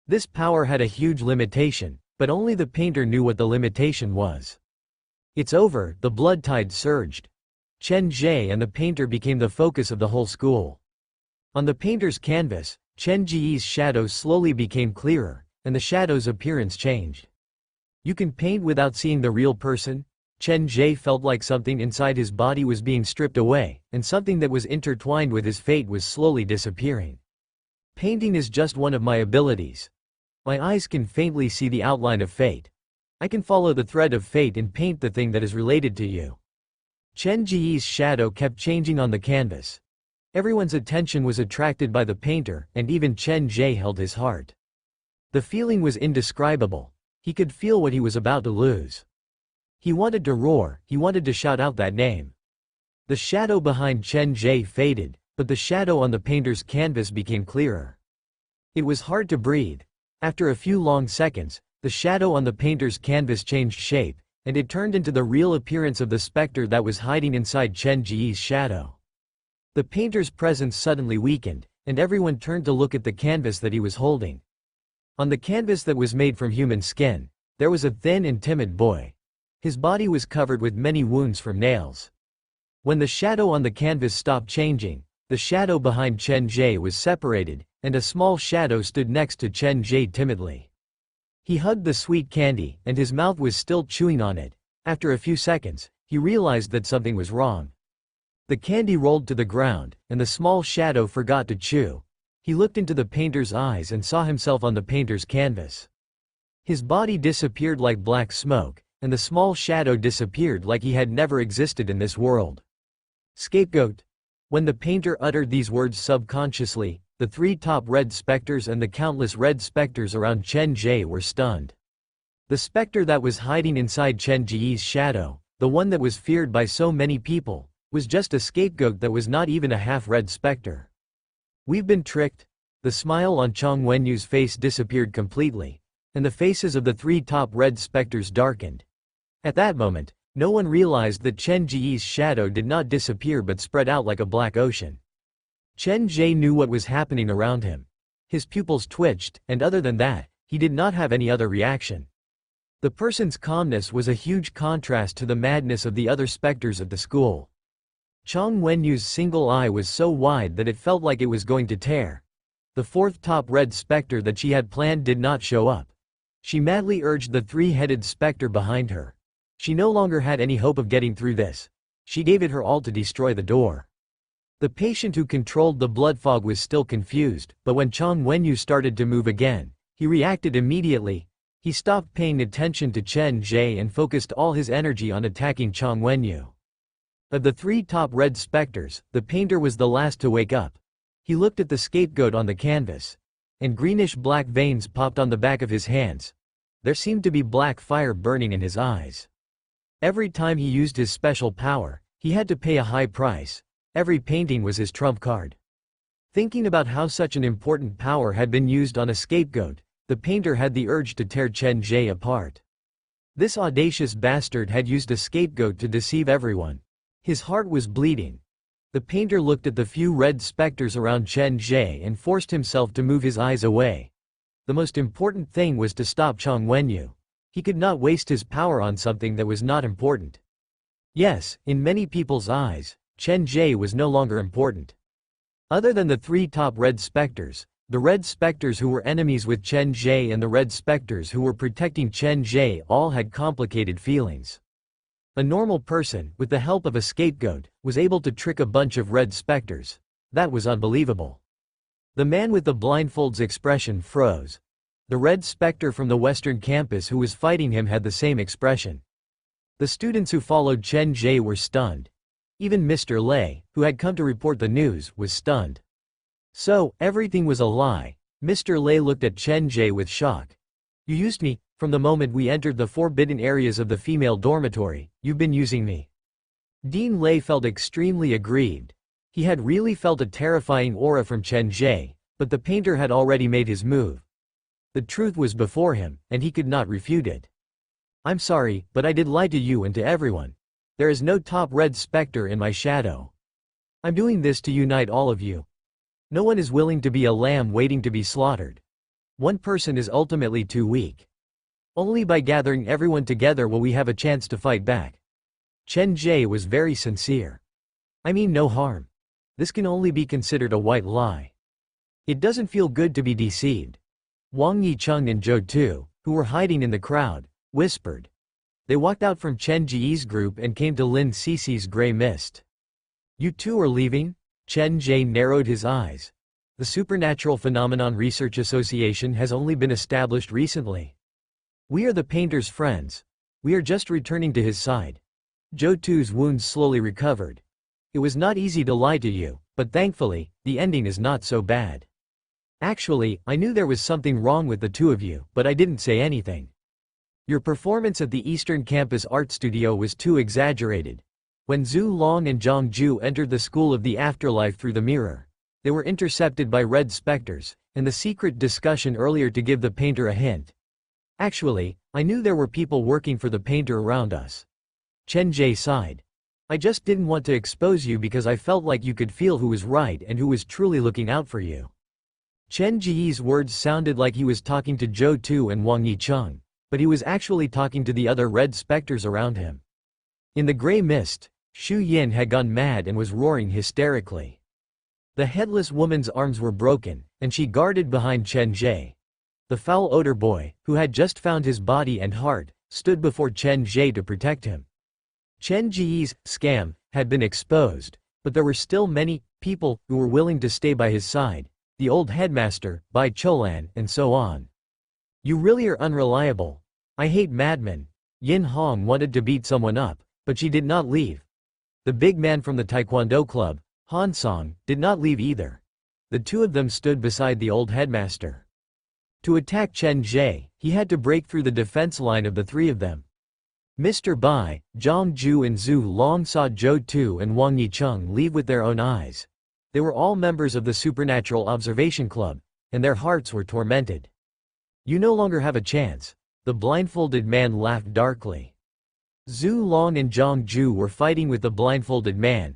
This power had a huge limitation, but only the painter knew what the limitation was. It's over, the blood tide surged. Chen Ge and the painter became the focus of the whole school. On the painter's canvas, Chen Ge's shadow slowly became clearer, and the shadow's appearance changed. You can paint without seeing the real person? Chen Ge felt like something inside his body was being stripped away, and something that was intertwined with his fate was slowly disappearing. Painting is just one of my abilities. My eyes can faintly see the outline of fate. I can follow the thread of fate and paint the thing that is related to you. Chen Ge's shadow kept changing on the canvas. Everyone's attention was attracted by the painter, and even Chen Ge held his heart. The feeling was indescribable. He could feel what he was about to lose. He wanted to roar, he wanted to shout out that name. The shadow behind Chen Ge faded, but the shadow on the painter's canvas became clearer. It was hard to breathe. After a few long seconds, the shadow on the painter's canvas changed shape, and it turned into the real appearance of the specter that was hiding inside Chen Ge's shadow. The painter's presence suddenly weakened, and everyone turned to look at the canvas that he was holding. On the canvas that was made from human skin, there was a thin and timid boy. His body was covered with many wounds from nails. When the shadow on the canvas stopped changing, the shadow behind Chen Ge was separated, and a small shadow stood next to Chen Ge timidly. He hugged the sweet candy, and his mouth was still chewing on it. After a few seconds, he realized that something was wrong. The candy rolled to the ground, and the small shadow forgot to chew. He looked into the painter's eyes and saw himself on the painter's canvas. His body disappeared like black smoke, and the small shadow disappeared like he had never existed in this world. Scapegoat. When the painter uttered these words subconsciously, the three top red specters and the countless red specters around Chen Ge were stunned. The specter that was hiding inside Chen Ge's shadow, the one that was feared by so many people, was just a scapegoat that was not even a half-red specter. We've been tricked. The smile on Chang Wenyu's face disappeared completely, and the faces of the three top red specters darkened. At that moment, no one realized that Chen Ge's shadow did not disappear but spread out like a black ocean. Chen Ge knew what was happening around him. His pupils twitched, and other than that, he did not have any other reaction. The person's calmness was a huge contrast to the madness of the other specters of the school. Chang Wenyu's single eye was so wide that it felt like it was going to tear. The fourth top red specter that she had planned did not show up. She madly urged the three-headed specter behind her. She no longer had any hope of getting through this. She gave it her all to destroy the door. The patient who controlled the blood fog was still confused, but when Chang Wenyu started to move again, he reacted immediately. He stopped paying attention to Chen Ge and focused all his energy on attacking Chang Wenyu. Of the three top red specters, the painter was the last to wake up. He looked at the scapegoat on the canvas, and greenish-black veins popped on the back of his hands. There seemed to be black fire burning in his eyes. Every time he used his special power, he had to pay a high price. Every painting was his trump card. Thinking about how such an important power had been used on a scapegoat, the painter had the urge to tear Chen Ge apart. This audacious bastard had used a scapegoat to deceive everyone. His heart was bleeding. The painter looked at the few red specters around Chen Ge and forced himself to move his eyes away. The most important thing was to stop Chang Wenyu. He could not waste his power on something that was not important. Yes, in many people's eyes, Chen Ge was no longer important. Other than the three top red specters, the red specters who were enemies with Chen Ge and the red specters who were protecting Chen Ge all had complicated feelings. A normal person, with the help of a scapegoat, was able to trick a bunch of red specters. That was unbelievable. The man with the blindfold's expression froze. The red specter from the western campus who was fighting him had the same expression. The students who followed Chen Ge were stunned. Even Mr. Lei, who had come to report the news, was stunned. So, everything was a lie. Mr. Lei looked at Chen Ge with shock. You used me, from the moment we entered the forbidden areas of the female dormitory, you've been using me. Dean Lei felt extremely aggrieved. He had really felt a terrifying aura from Chen Ge, but the painter had already made his move. The truth was before him, and he could not refute it. I'm sorry, but I did lie to you and to everyone. There is no top red specter in my shadow. I'm doing this to unite all of you. No one is willing to be a lamb waiting to be slaughtered. One person is ultimately too weak. Only by gathering everyone together will we have a chance to fight back. Chen Ge was very sincere. I mean no harm. This can only be considered a white lie. It doesn't feel good to be deceived. Wang Yicheng and Zhou Tu, who were hiding in the crowd, whispered. They walked out from Chen Ge's group and came to Lin Cici's gray mist. You two are leaving? Chen Ge narrowed his eyes. The Supernatural Phenomenon Research Association has only been established recently. We are the painter's friends. We are just returning to his side. Zhou Tu's wounds slowly recovered. It was not easy to lie to you, but thankfully, the ending is not so bad. Actually, I knew there was something wrong with the two of you, but I didn't say anything. Your performance at the Eastern Campus Art Studio was too exaggerated. When Zhu Long and Zhang Ju entered the School of the Afterlife through the mirror, they were intercepted by red specters, and the secret discussion earlier to give the painter a hint. Actually, I knew there were people working for the painter around us. Chen Ge sighed. I just didn't want to expose you because I felt like you could feel who was right and who was truly looking out for you. Chen Ge's words sounded like he was talking to Zhou Tu and Wang Yicheng, but he was actually talking to the other red specters around him. In the gray mist, Xu Yin had gone mad and was roaring hysterically. The headless woman's arms were broken, and she guarded behind Chen Ge. The foul odor boy, who had just found his body and heart, stood before Chen Ge to protect him. Chen Ge's scam had been exposed, but there were still many people who were willing to stay by his side, the old headmaster, Bai Cholan, and so on. You really are unreliable. I hate madmen. Yin Hong wanted to beat someone up, but she did not leave. The big man from the Taekwondo club, Han Song, did not leave either. The two of them stood beside the old headmaster. To attack Chen Ge, he had to break through the defense line of the three of them. Mr. Bai, Zhang Ju and Zhu Long saw Zhou Tu and Wang Yicheng leave with their own eyes. They were all members of the Supernatural Observation Club, and their hearts were tormented. You no longer have a chance. The blindfolded man laughed darkly. Zhu Long and Zhang Ju were fighting with the blindfolded man.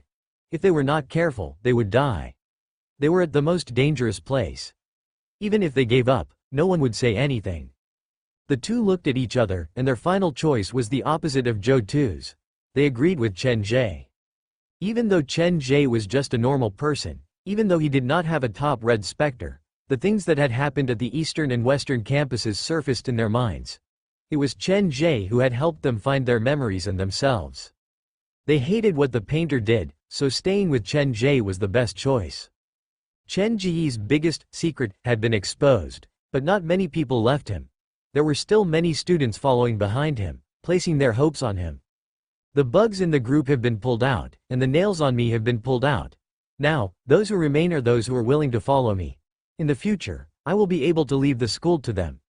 If they were not careful, they would die. They were at the most dangerous place. Even if they gave up, no one would say anything. The two looked at each other, and their final choice was the opposite of Zhou Tu's. They agreed with Chen Ge. Even though Chen Ge was just a normal person, even though he did not have a top red specter, the things that had happened at the eastern and western campuses surfaced in their minds. It was Chen Ge who had helped them find their memories and themselves. They hated what the painter did, so staying with Chen Ge was the best choice. Chen Ge's biggest secret had been exposed, but not many people left him. There were still many students following behind him, placing their hopes on him. The bugs in the group have been pulled out, and the nails on me have been pulled out. Now, those who remain are those who are willing to follow me. In the future, I will be able to leave the school to them.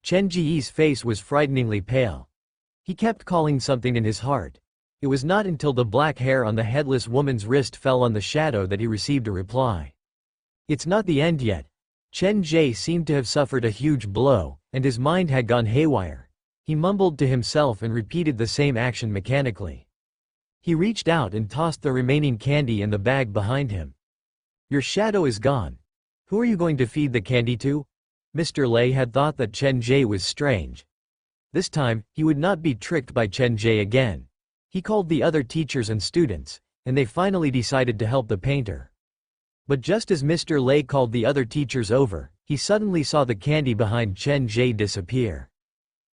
Chen Ge's face was frighteningly pale. He kept calling something in his heart. It was not until the black hair on the headless woman's wrist fell on the shadow that he received a reply. It's not the end yet. Chen Ge seemed to have suffered a huge blow, and his mind had gone haywire. He mumbled to himself and repeated the same action mechanically. He reached out and tossed the remaining candy in the bag behind him. Your shadow is gone. Who are you going to feed the candy to? Mr. Lei had thought that Chen Ge was strange. This time, he would not be tricked by Chen Ge again. He called the other teachers and students, and they finally decided to help the painter. But just as Mr. Lei called the other teachers over, he suddenly saw the candy behind Chen Ge disappear.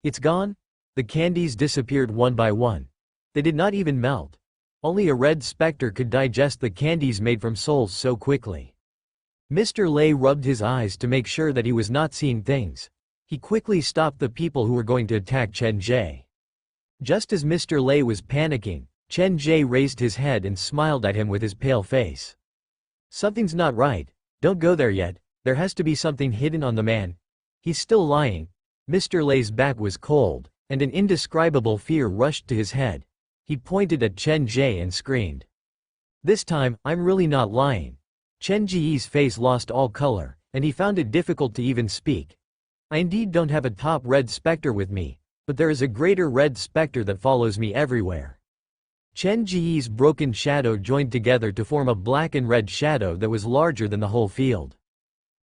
It's gone? The candies disappeared one by one. They did not even melt. Only a red specter could digest the candies made from souls so quickly. Mr. Lei rubbed his eyes to make sure that he was not seeing things. He quickly stopped the people who were going to attack Chen Ge. Just as Mr. Lei was panicking, Chen Ge raised his head and smiled at him with his pale face. Something's not right. Don't go there yet. There has to be something hidden on the man. He's still lying. Mr. Lei's back was cold, and an indescribable fear rushed to his head. He pointed at Chen Ge and screamed. This time, I'm really not lying. Chen Ge's face lost all color, and he found it difficult to even speak. I indeed don't have a top red specter with me, but there is a greater red specter that follows me everywhere. Chen Ge's broken shadow joined together to form a black and red shadow that was larger than the whole field.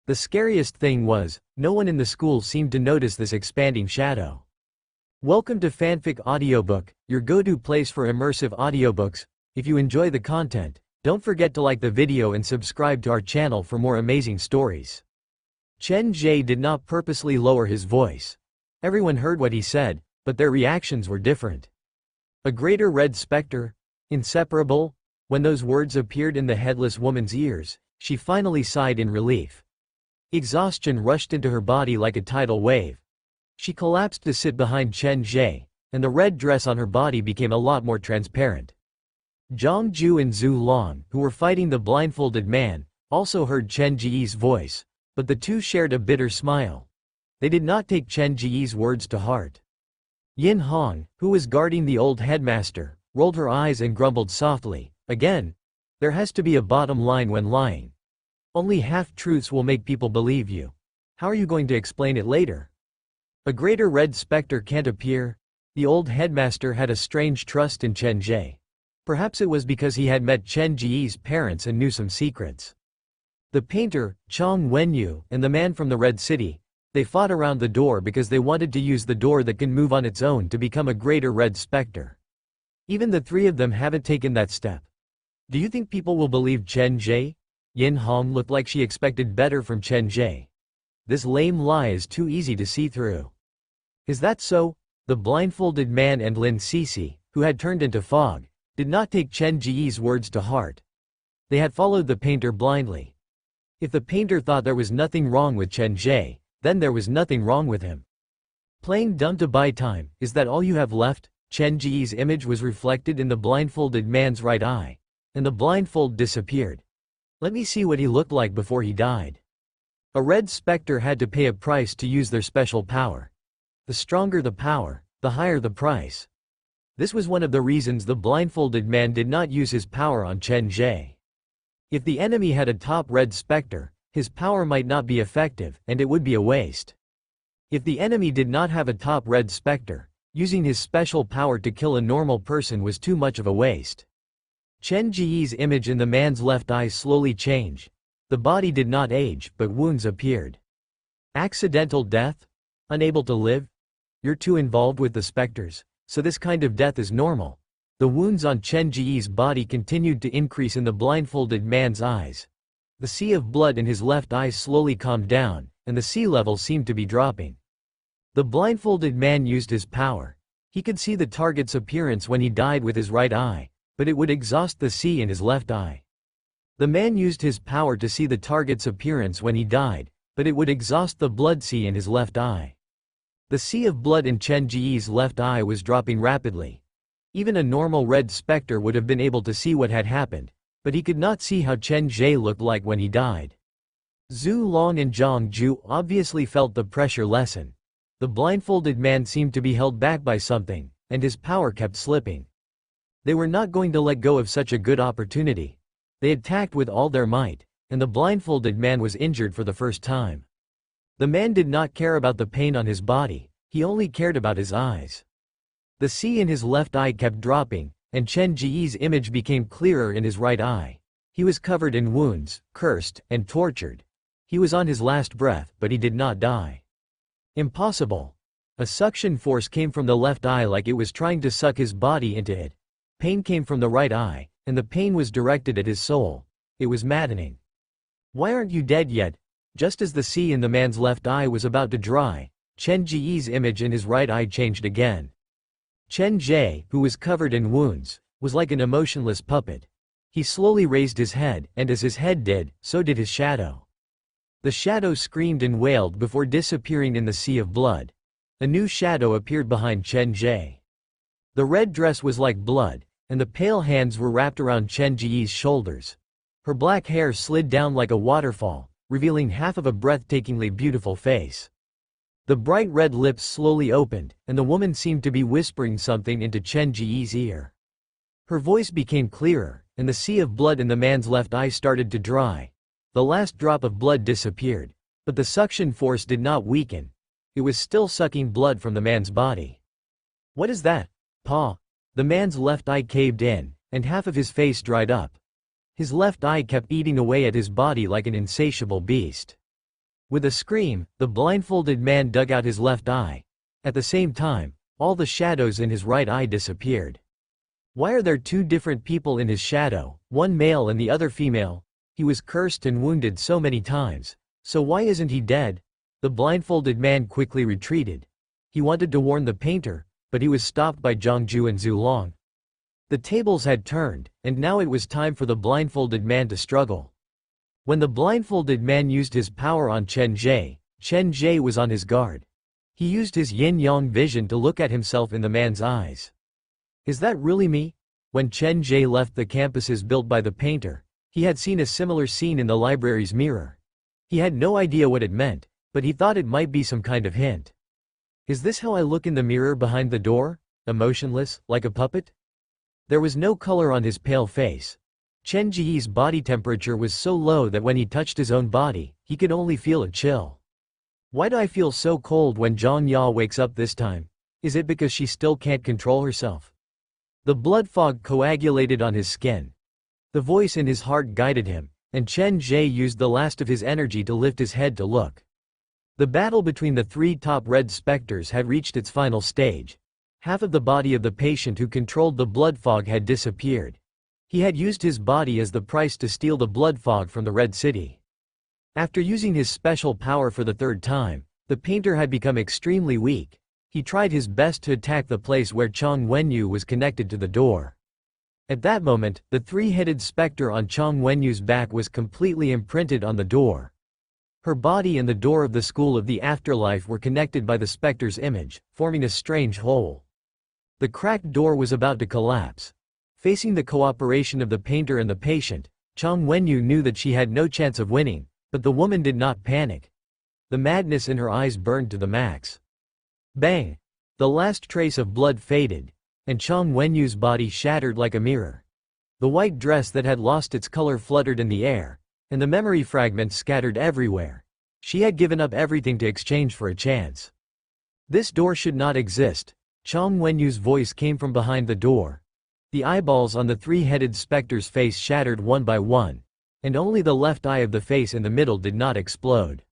The scariest thing was, no one in the school seemed to notice this expanding shadow. Welcome to Fanfic Audiobook, your go-to place for immersive audiobooks. If you enjoy the content, don't forget to like the video and subscribe to our channel for more amazing stories. Chen Ge did not purposely lower his voice. Everyone heard what he said, but their reactions were different. A greater red specter? Inseparable? When those words appeared in the headless woman's ears, she finally sighed in relief. Exhaustion rushed into her body like a tidal wave. She collapsed to sit behind Chen Ge, and the red dress on her body became a lot more transparent. Zhang Ju and Zhu Long, who were fighting the blindfolded man, also heard Chen Ge's voice, but the two shared a bitter smile. They did not take Chen Ge's words to heart. Yin Hong, who was guarding the old headmaster, rolled her eyes and grumbled softly, again. There has to be a bottom line when lying. Only half-truths will make people believe you. How are you going to explain it later? A greater red specter can't appear? The old headmaster had a strange trust in Chen Ge. Perhaps it was because he had met Chen Ge's parents and knew some secrets. The painter, Chong Wenyu, and the man from the Red City, they fought around the door because they wanted to use the door that can move on its own to become a greater red specter. Even the three of them haven't taken that step. Do you think people will believe Chen Ge? Yin Hong looked like she expected better from Chen Ge. This lame lie is too easy to see through. Is that so? The blindfolded man and Lin Cece, who had turned into fog, did not take Chen Ge's words to heart. They had followed the painter blindly. If the painter thought there was nothing wrong with Chen Ge, then there was nothing wrong with him. Playing dumb to buy time, is that all you have left? Chen Ge's image was reflected in the blindfolded man's right eye, and the blindfold disappeared. Let me see what he looked like before he died. A red specter had to pay a price to use their special power. The stronger the power, the higher the price. This was one of the reasons the blindfolded man did not use his power on Chen Ge. If the enemy had a top red specter, his power might not be effective, and it would be a waste. If the enemy did not have a top red specter, using his special power to kill a normal person was too much of a waste. Chen Ge's image in the man's left eye slowly changed. The body did not age, but wounds appeared. Accidental death? Unable to live? You're too involved with the specters, so this kind of death is normal. The wounds on Chen Ge's body continued to increase in the blindfolded man's eyes. The sea of blood in his left eye slowly calmed down, and the sea level seemed to be dropping. The blindfolded man used his power. He could see the target's appearance when he died with his right eye, but it would exhaust the sea in his left eye. The man used his power to see the target's appearance when he died, but it would exhaust the blood sea in his left eye. The sea of blood in Chen Ge's left eye was dropping rapidly. Even a normal red specter would have been able to see what had happened, but he could not see how Chen Ge looked like when he died. Zhu Long and Zhang Ju obviously felt the pressure lessen. The blindfolded man seemed to be held back by something, and his power kept slipping. They were not going to let go of such a good opportunity. They attacked with all their might, and the blindfolded man was injured for the first time. The man did not care about the pain on his body, he only cared about his eyes. The sea in his left eye kept dropping, and Chen Ge's image became clearer in his right eye. He was covered in wounds, cursed, and tortured. He was on his last breath, but he did not die. Impossible. A suction force came from the left eye like it was trying to suck his body into it. Pain came from the right eye, and the pain was directed at his soul. It was maddening. Why aren't you dead yet? Just as the sea in the man's left eye was about to dry, Chen Ge's image in his right eye changed again. Chen Ge, who was covered in wounds, was like an emotionless puppet. He slowly raised his head, and as his head did, so did his shadow. The shadow screamed and wailed before disappearing in the sea of blood. A new shadow appeared behind Chen Ge. The red dress was like blood, and the pale hands were wrapped around Chen Ge's shoulders. Her black hair slid down like a waterfall, revealing half of a breathtakingly beautiful face. The bright red lips slowly opened, and the woman seemed to be whispering something into Chen Ge's ear. Her voice became clearer, and the sea of blood in the man's left eye started to dry. The last drop of blood disappeared, but the suction force did not weaken. It was still sucking blood from the man's body. What is that? Pa? The man's left eye caved in, and half of his face dried up. His left eye kept eating away at his body like an insatiable beast. With a scream, the blindfolded man dug out his left eye. At the same time, all the shadows in his right eye disappeared. Why are there two different people in his shadow, one male and the other female? He was cursed and wounded so many times, so why isn't he dead? The blindfolded man quickly retreated. He wanted to warn the painter, but he was stopped by Zhang Ju and Zhu Long. The tables had turned, and now it was time for the blindfolded man to struggle. When the blindfolded man used his power on Chen Ge was on his guard. He used his yin-yang vision to look at himself in the man's eyes. Is that really me? When Chen Ge left the campuses built by the painter, he had seen a similar scene in the library's mirror. He had no idea what it meant, but he thought it might be some kind of hint. Is this how I look in the mirror behind the door? Emotionless, like a puppet? There was no color on his pale face. Chen Ge's body temperature was so low that when he touched his own body, he could only feel a chill. Why do I feel so cold when Zhang Ya wakes up this time? Is it because she still can't control herself? The blood fog coagulated on his skin. The voice in his heart guided him, and Chen Ge used the last of his energy to lift his head to look. The battle between the three top red specters had reached its final stage. Half of the body of the patient who controlled the blood fog had disappeared. He had used his body as the price to steal the blood fog from the Red City. After using his special power for the third time, the painter had become extremely weak. He tried his best to attack the place where Chang Wenyu was connected to the door. At that moment, the three-headed specter on Chang Wenyu's back was completely imprinted on the door. Her body and the door of the School of the Afterlife were connected by the specter's image, forming a strange hole. The cracked door was about to collapse. Facing the cooperation of the painter and the patient, Chang Wenyu knew that she had no chance of winning, but the woman did not panic. The madness in her eyes burned to the max. Bang! The last trace of blood faded, and Chang Wenyu's body shattered like a mirror. The white dress that had lost its color fluttered in the air, and the memory fragments scattered everywhere. She had given up everything to exchange for a chance. This door should not exist. Chang Wenyu's voice came from behind the door. The eyeballs on the three-headed specter's face shattered one by one, and only the left eye of the face in the middle did not explode.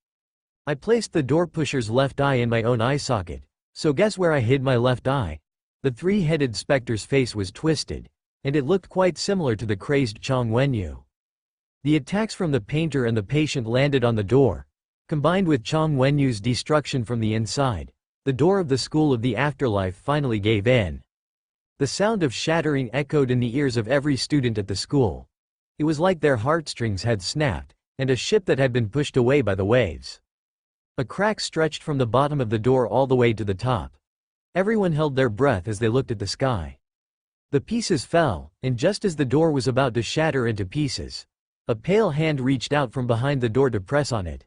I placed the door pusher's left eye in my own eye socket, so guess where I hid my left eye? The three-headed specter's face was twisted, and it looked quite similar to the crazed Chong Wenyu. The attacks from the painter and the patient landed on the door. Combined with Chong Wenyu's destruction from the inside, the door of the school of the afterlife finally gave in. The sound of shattering echoed in the ears of every student at the school. It was like their heartstrings had snapped, and a ship that had been pushed away by the waves. A crack stretched from the bottom of the door all the way to the top. Everyone held their breath as they looked at the sky. The pieces fell, and just as the door was about to shatter into pieces, a pale hand reached out from behind the door to press on it.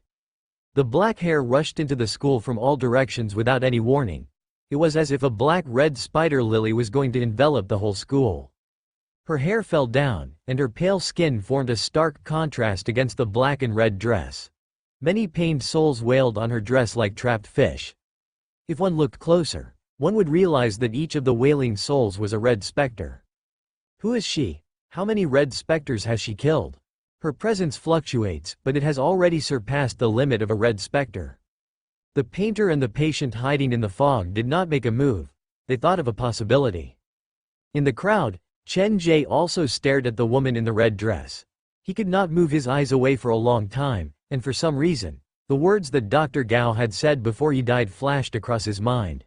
The black hair rushed into the school from all directions without any warning. It was as if a black-red spider lily was going to envelop the whole school. Her hair fell down, and her pale skin formed a stark contrast against the black and red dress. Many pained souls wailed on her dress like trapped fish. If one looked closer, one would realize that each of the wailing souls was a red specter. Who is she? How many red specters has she killed? Her presence fluctuates, but it has already surpassed the limit of a red specter. The painter and the patient hiding in the fog did not make a move. They thought of a possibility. In the crowd, Chen Ge also stared at the woman in the red dress. He could not move his eyes away for a long time, and for some reason, the words that Dr. Gao had said before he died flashed across his mind.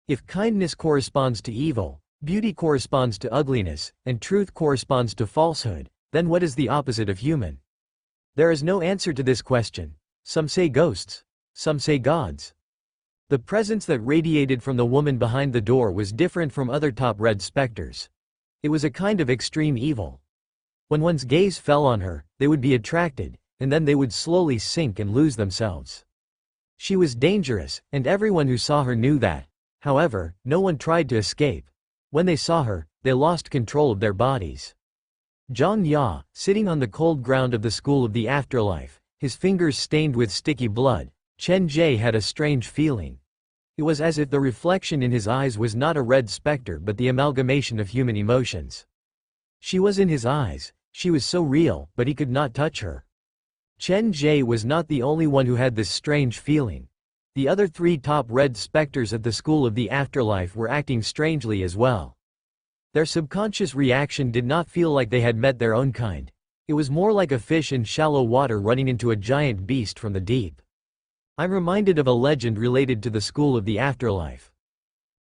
If kindness corresponds to evil, beauty corresponds to ugliness, and truth corresponds to falsehood, then what is the opposite of human? There is no answer to this question. Some say ghosts. Some say gods. The presence that radiated from the woman behind the door was different from other top red specters. It was a kind of extreme evil. When one's gaze fell on her, they would be attracted, and then they would slowly sink and lose themselves. She was dangerous, and everyone who saw her knew that. However, no one tried to escape. When they saw her, they lost control of their bodies. Zhang Ya, sitting on the cold ground of the school of the afterlife, his fingers stained with sticky blood, Chen Ge had a strange feeling. It was as if the reflection in his eyes was not a red specter but the amalgamation of human emotions. She was in his eyes, she was so real, but he could not touch her. Chen Ge was not the only one who had this strange feeling. The other three top red specters at the school of the afterlife were acting strangely as well. Their subconscious reaction did not feel like they had met their own kind. It was more like a fish in shallow water running into a giant beast from the deep. I'm reminded of a legend related to the school of the afterlife.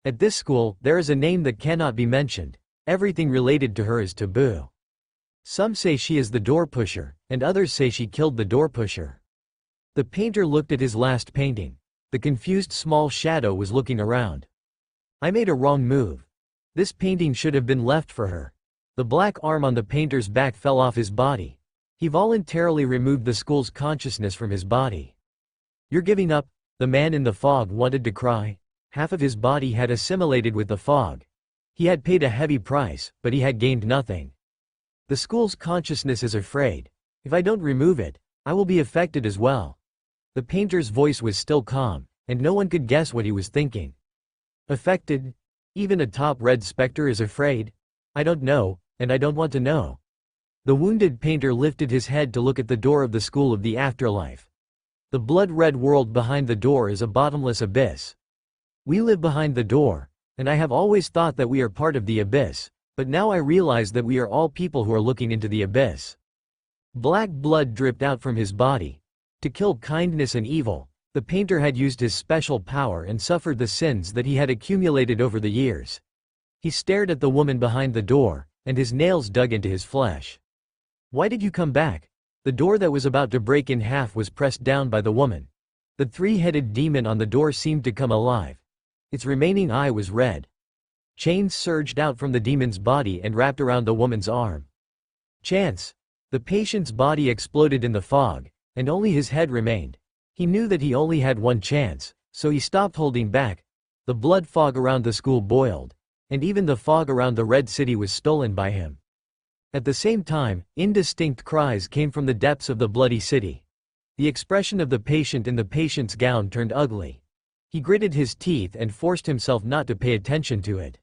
At this school, there is a name that cannot be mentioned. Everything related to her is taboo. Some say she is the door pusher, and others say she killed the door pusher. The painter looked at his last painting. The confused small shadow was looking around. I made a wrong move. This painting should have been left for her. The black arm on the painter's back fell off his body. He voluntarily removed the school's consciousness from his body. You're giving up? The man in the fog wanted to cry. Half of his body had assimilated with the fog. He had paid a heavy price, but he had gained nothing. The school's consciousness is afraid. If I don't remove it, I will be affected as well. The painter's voice was still calm, and no one could guess what he was thinking. Affected? Even a top red specter is afraid? I don't know, and I don't want to know. The wounded painter lifted his head to look at the door of the school of the afterlife. The blood-red world behind the door is a bottomless abyss. We live behind the door, and I have always thought that we are part of the abyss, but now I realize that we are all people who are looking into the abyss. Black blood dripped out from his body. To kill kindness and evil, the painter had used his special power and suffered the sins that he had accumulated over the years. He stared at the woman behind the door, and his nails dug into his flesh. Why did you come back? The door that was about to break in half was pressed down by the woman. The three-headed demon on the door seemed to come alive. Its remaining eye was red. Chains surged out from the demon's body and wrapped around the woman's arm. Chance! The patient's body exploded in the fog, and only his head remained. He knew that he only had one chance, so he stopped holding back. The blood fog around the school boiled, and even the fog around the Red City was stolen by him. At the same time, indistinct cries came from the depths of the bloody city. The expression of the patient in the patient's gown turned ugly. He gritted his teeth and forced himself not to pay attention to it.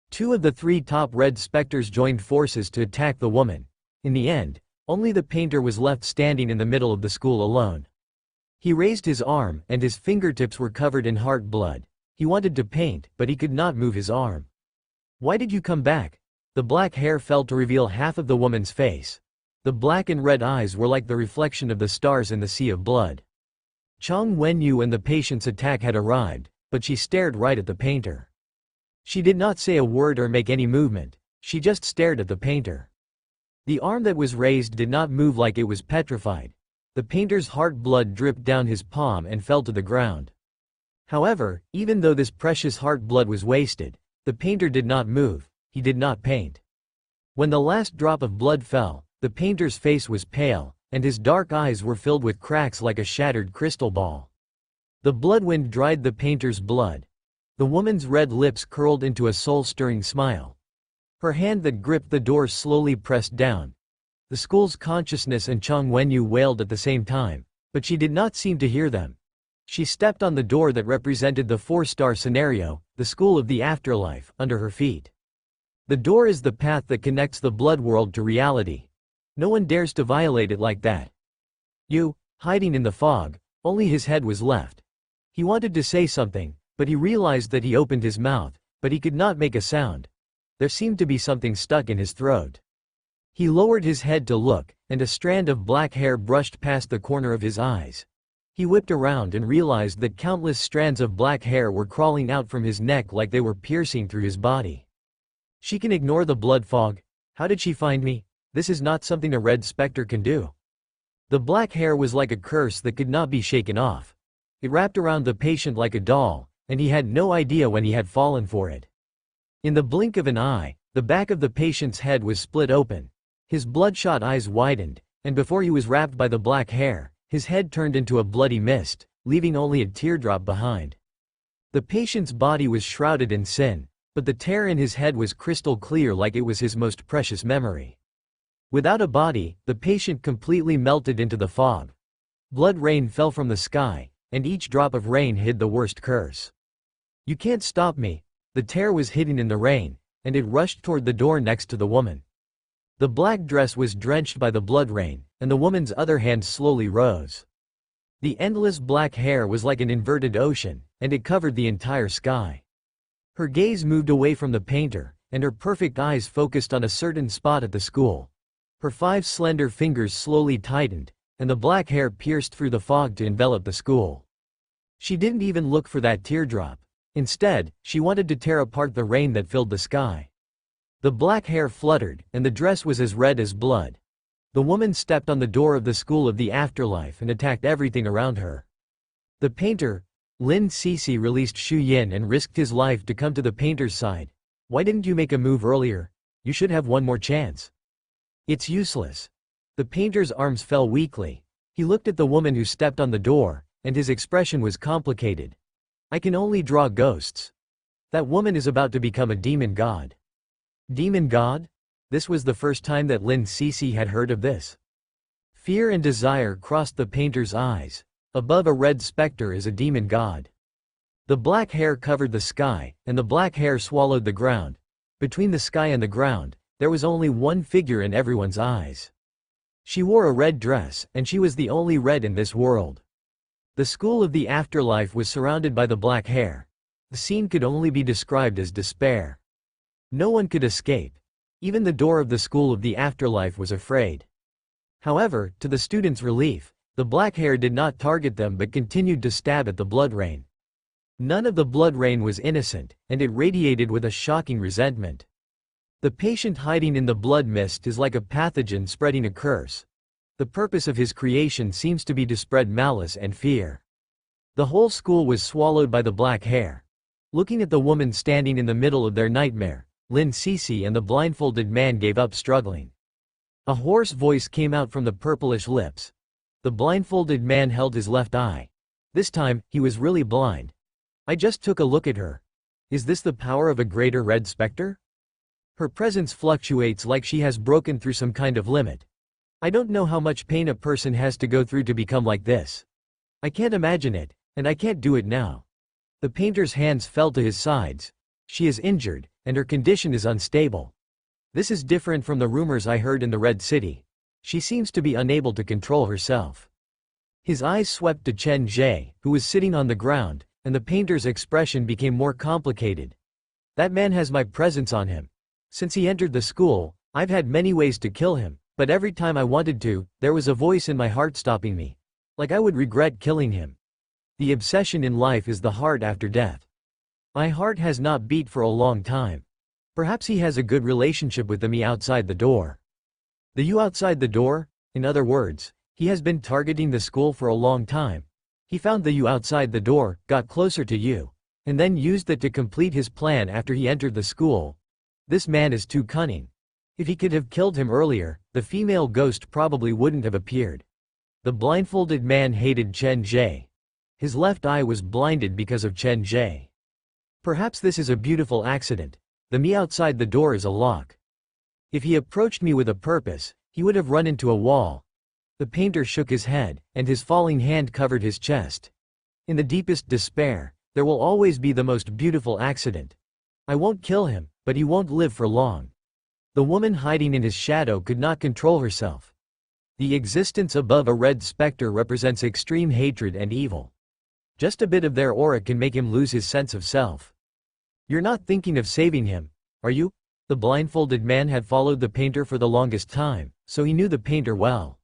Two of the three top red specters joined forces to attack the woman. In the end, only the painter was left standing in the middle of the school alone. He raised his arm, and his fingertips were covered in heart blood. He wanted to paint, but he could not move his arm. Why did you come back? The black hair fell to reveal half of the woman's face. The black and red eyes were like the reflection of the stars in the sea of blood. Chang Wenyu and the patient's attack had arrived, but she stared right at the painter. She did not say a word or make any movement, she just stared at the painter. The arm that was raised did not move, like it was petrified. The painter's heart blood dripped down his palm and fell to the ground. However, even though this precious heart blood was wasted, the painter did not move, he did not paint. When the last drop of blood fell, the painter's face was pale, and his dark eyes were filled with cracks like a shattered crystal ball. The blood wind dried the painter's blood. The woman's red lips curled into a soul-stirring smile. Her hand that gripped the door slowly pressed down. The school's consciousness and Chang Wenyu wailed at the same time, but she did not seem to hear them. She stepped on the door that represented the 4-star scenario, the school of the afterlife, under her feet. The door is the path that connects the blood world to reality. No one dares to violate it like that. You, hiding in the fog, only his head was left. He wanted to say something, but he realized that he opened his mouth, but he could not make a sound. There seemed to be something stuck in his throat. He lowered his head to look, and a strand of black hair brushed past the corner of his eyes. He whipped around and realized that countless strands of black hair were crawling out from his neck like they were piercing through his body. She can ignore the blood fog. How did she find me? This is not something a red specter can do. The black hair was like a curse that could not be shaken off. It wrapped around the patient like a doll, and he had no idea when he had fallen for it. In the blink of an eye, the back of the patient's head was split open. His bloodshot eyes widened, and before he was wrapped by the black hair, his head turned into a bloody mist, leaving only a teardrop behind. The patient's body was shrouded in sin, but the tear in his head was crystal clear, like it was his most precious memory. Without a body, the patient completely melted into the fog. Blood rain fell from the sky, and each drop of rain hid the worst curse. You can't stop me. The tear was hidden in the rain, and it rushed toward the door next to the woman. The black dress was drenched by the blood rain, and the woman's other hand slowly rose. The endless black hair was like an inverted ocean, and it covered the entire sky. Her gaze moved away from the painter, and her perfect eyes focused on a certain spot at the school. Her 5 slender fingers slowly tightened, and the black hair pierced through the fog to envelop the school. She didn't even look for that teardrop. Instead, she wanted to tear apart the rain that filled the sky. The black hair fluttered, and the dress was as red as blood. The woman stepped on the door of the school of the afterlife and attacked everything around her. The painter, Lin Cece, released Xu Yin and risked his life to come to the painter's side. Why didn't you make a move earlier? You should have one more chance. It's useless. The painter's arms fell weakly. He looked at the woman who stepped on the door, and his expression was complicated. I can only draw ghosts. That woman is about to become a demon god. Demon god? This was the first time that Lin Cece had heard of this. Fear and desire crossed the painter's eyes. Above a red specter is a demon god. The black hair covered the sky, and the black hair swallowed the ground. Between the sky and the ground, there was only one figure in everyone's eyes. She wore a red dress, and she was the only red in this world. The school of the afterlife was surrounded by the black hair. The scene could only be described as despair. No one could escape. Even the door of the school of the afterlife was afraid. However, to the students' relief, the black hair did not target them but continued to stab at the blood rain. None of the blood rain was innocent, and it radiated with a shocking resentment. The patient hiding in the blood mist is like a pathogen spreading a curse. The purpose of his creation seems to be to spread malice and fear. The whole school was swallowed by the black hair. Looking at the woman standing in the middle of their nightmare, Lin Cece and the blindfolded man gave up struggling. A hoarse voice came out from the purplish lips. The blindfolded man held his left eye. This time, he was really blind. I just took a look at her. Is this the power of a greater red specter? Her presence fluctuates like she has broken through some kind of limit. I don't know how much pain a person has to go through to become like this. I can't imagine it, and I can't do it now. The painter's hands fell to his sides. She is injured, and her condition is unstable. This is different from the rumors I heard in the Red City. She seems to be unable to control herself. His eyes swept to Chen Ge, who was sitting on the ground, and the painter's expression became more complicated. That man has my presence on him. Since he entered the school, I've had many ways to kill him, but every time I wanted to, there was a voice in my heart stopping me. Like I would regret killing him. The obsession in life is the heart after death. My heart has not beat for a long time. Perhaps he has a good relationship with the me outside the door. The you outside the door? In other words, he has been targeting the school for a long time. He found the you outside the door, got closer to you, and then used that to complete his plan after he entered the school. This man is too cunning. If he could have killed him earlier, the female ghost probably wouldn't have appeared. The blindfolded man hated Chen Ge. His left eye was blinded because of Chen Ge. Perhaps this is a beautiful accident. The me outside the door is a lock. If he approached me with a purpose, he would have run into a wall. The painter shook his head, and his falling hand covered his chest. In the deepest despair, there will always be the most beautiful accident. I won't kill him, but he won't live for long. The woman hiding in his shadow could not control herself. The existence above a red specter represents extreme hatred and evil. Just a bit of their aura can make him lose his sense of self. You're not thinking of saving him, are you? The blindfolded man had followed the painter for the longest time, so he knew the painter well.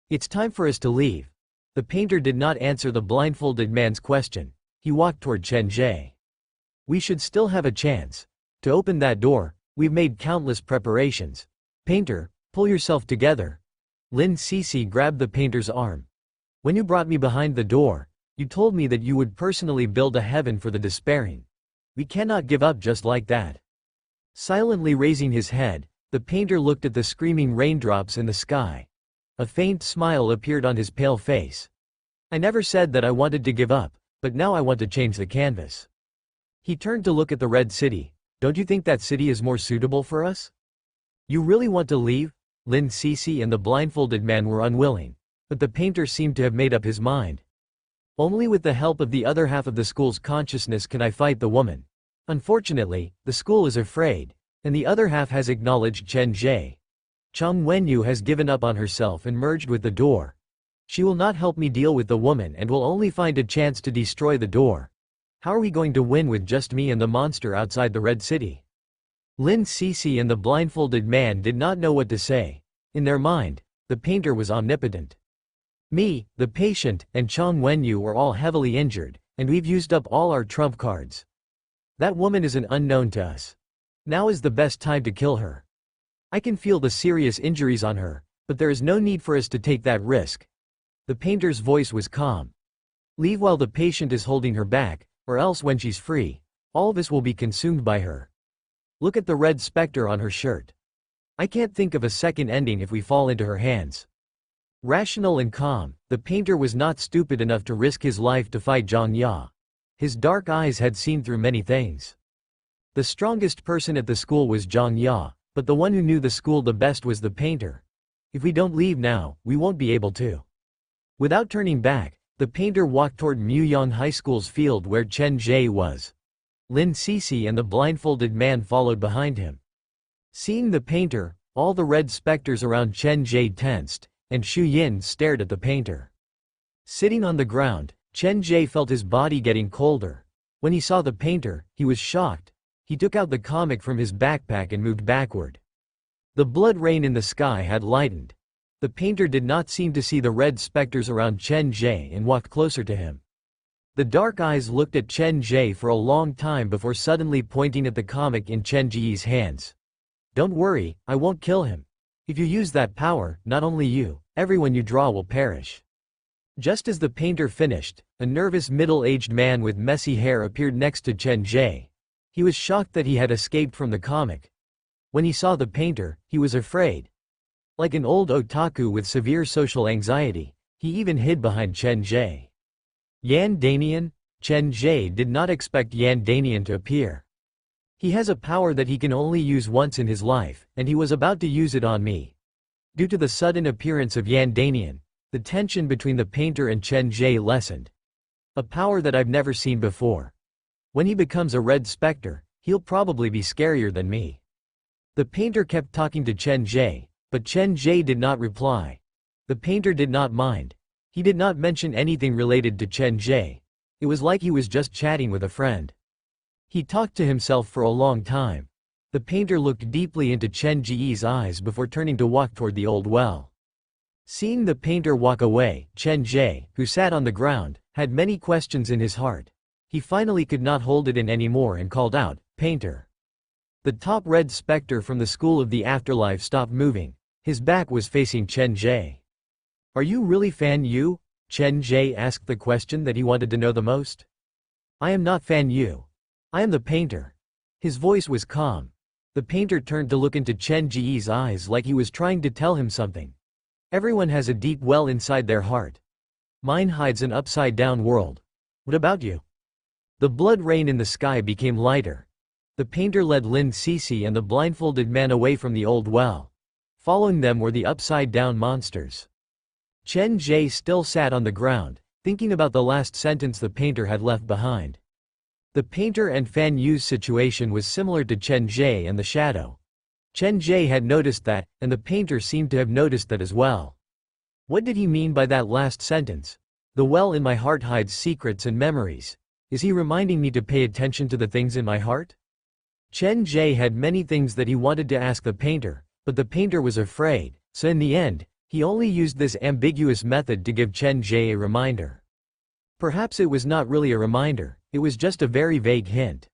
It's time for us to leave. The painter did not answer the blindfolded man's question. He walked toward Chen Ge. We should still have a chance. To open that door, we've made countless preparations. Painter, pull yourself together. Lin Cece grabbed the painter's arm. When you brought me behind the door, you told me that you would personally build a heaven for the despairing. We cannot give up just like that. Silently raising his head, the painter looked at the screaming raindrops in the sky. A faint smile appeared on his pale face. I never said that I wanted to give up, but now I want to change the canvas. He turned to look at the red city. Don't you think that city is more suitable for us? You really want to leave? Lin Cece and the blindfolded man were unwilling, but the painter seemed to have made up his mind. Only with the help of the other half of the school's consciousness can I fight the woman. Unfortunately, the school is afraid, and the other half has acknowledged Chen Ge. Chang Wenyu has given up on herself and merged with the door. She will not help me deal with the woman and will only find a chance to destroy the door. How are we going to win with just me and the monster outside the Red City? Lin Cece and the blindfolded man did not know what to say. In their mind, the painter was omnipotent. Me, the patient, and Chang Wenyu were all heavily injured, and we've used up all our trump cards. That woman is an unknown to us. Now is the best time to kill her. I can feel the serious injuries on her, but there is no need for us to take that risk. The painter's voice was calm. Leave while the patient is holding her back, or else when she's free, all of us will be consumed by her. Look at the red specter on her shirt. I can't think of a second ending if we fall into her hands. Rational and calm, the painter was not stupid enough to risk his life to fight Zhang Ya. His dark eyes had seen through many things. The strongest person at the school was Zhang Ya, but the one who knew the school the best was the painter. If we don't leave now, we won't be able to. Without turning back, the painter walked toward Muyang High School's field where Chen Ge was. Lin Cece and the blindfolded man followed behind him. Seeing the painter, all the red specters around Chen Ge tensed, and Xu Yin stared at the painter. Sitting on the ground, Chen Ge felt his body getting colder. When he saw the painter, he was shocked. He took out the comic from his backpack and moved backward. The blood rain in the sky had lightened. The painter did not seem to see the red specters around Chen Ge and walked closer to him. The dark eyes looked at Chen Ge for a long time before suddenly pointing at the comic in Chen Ge's hands. Don't worry, I won't kill him. If you use that power, not only you, everyone you draw will perish. Just as the painter finished, a nervous middle-aged man with messy hair appeared next to Chen Ge. He was shocked that he had escaped from the comic. When he saw the painter, he was afraid. Like an old otaku with severe social anxiety, he even hid behind Chen Ge. Yan Danian? Chen Ge did not expect Yan Danian to appear. He has a power that he can only use once in his life, and he was about to use it on me. Due to the sudden appearance of Yan Danian, the tension between the painter and Chen Ge lessened. A power that I've never seen before. When he becomes a red specter, he'll probably be scarier than me. The painter kept talking to Chen Ge, but Chen Ge did not reply. The painter did not mind. He did not mention anything related to Chen Ge. It was like he was just chatting with a friend. He talked to himself for a long time. The painter looked deeply into Chen Ge's eyes before turning to walk toward the old well. Seeing the painter walk away, Chen Ge, who sat on the ground, had many questions in his heart. He finally could not hold it in anymore and called out, "Painter." The top red specter from the school of the afterlife stopped moving. His back was facing Chen Ge. "Are you really Fan Yu?" Chen Ge asked the question that he wanted to know the most. "I am not Fan Yu. I am the painter." His voice was calm. The painter turned to look into Chen Ge's eyes like he was trying to tell him something. Everyone has a deep well inside their heart. Mine hides an upside-down world. What about you? The blood rain in the sky became lighter. The painter led Lin Cece and the blindfolded man away from the old well. Following them were the upside-down monsters. Chen Ge still sat on the ground, thinking about the last sentence the painter had left behind. The painter and Fan Yu's situation was similar to Chen Ge and the shadow. Chen Ge had noticed that, and the painter seemed to have noticed that as well. What did he mean by that last sentence? The well in my heart hides secrets and memories. Is he reminding me to pay attention to the things in my heart? Chen Ge had many things that he wanted to ask the painter, but the painter was afraid, so in the end, he only used this ambiguous method to give Chen Ge a reminder. Perhaps it was not really a reminder, it was just a very vague hint.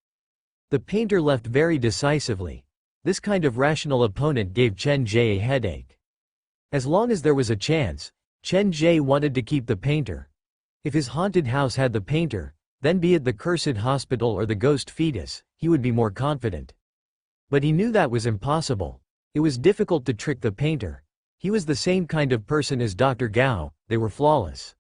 The painter left very decisively. This kind of rational opponent gave Chen Ge a headache. As long as there was a chance, Chen Ge wanted to keep the painter. If his haunted house had the painter, then be it the cursed hospital or the ghost fetus, he would be more confident. But he knew that was impossible. It was difficult to trick the painter. He was the same kind of person as Dr. Gao, they were flawless.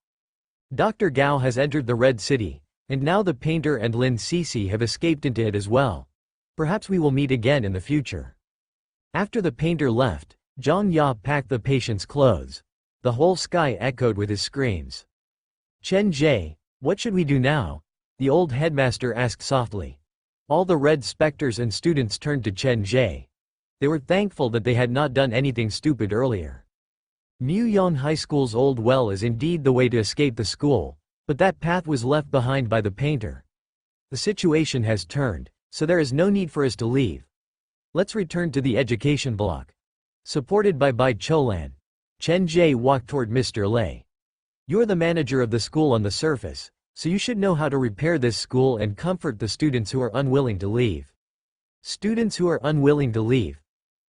Dr. Gao has entered the Red City, and now the painter and Lin Cece have escaped into it as well. Perhaps we will meet again in the future. After the painter left, Zhang Ya packed the patient's clothes. The whole sky echoed with his screams. "Chen Ge, what should we do now?" the old headmaster asked softly. All the red specters and students turned to Chen Ge. They were thankful that they had not done anything stupid earlier. Muyang High School's old well is indeed the way to escape the school, but that path was left behind by the painter. The situation has turned, so there is no need for us to leave. Let's return to the education block. Supported by Bai Cholan, Chen Ge walked toward Mr. Lei. "You're the manager of the school on the surface, so you should know how to repair this school and comfort the students who are unwilling to leave." Students who are unwilling to leave.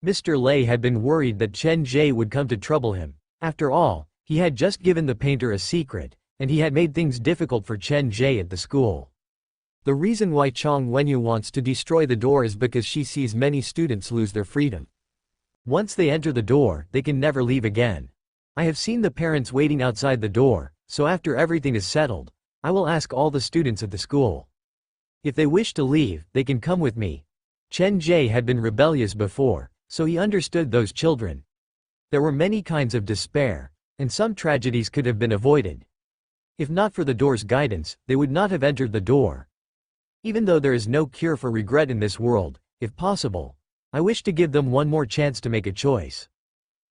Mr. Lei had been worried that Chen Ge would come to trouble him. After all, he had just given the painter a secret, and he had made things difficult for Chen Ge at the school. The reason why Chang Wenyu wants to destroy the door is because she sees many students lose their freedom. Once they enter the door, they can never leave again. I have seen the parents waiting outside the door, so after everything is settled, I will ask all the students at the school. If they wish to leave, they can come with me. Chen Ge had been rebellious before, so he understood those children. There were many kinds of despair, and some tragedies could have been avoided. If not for the door's guidance, they would not have entered the door. Even though there is no cure for regret in this world, if possible, I wish to give them one more chance to make a choice.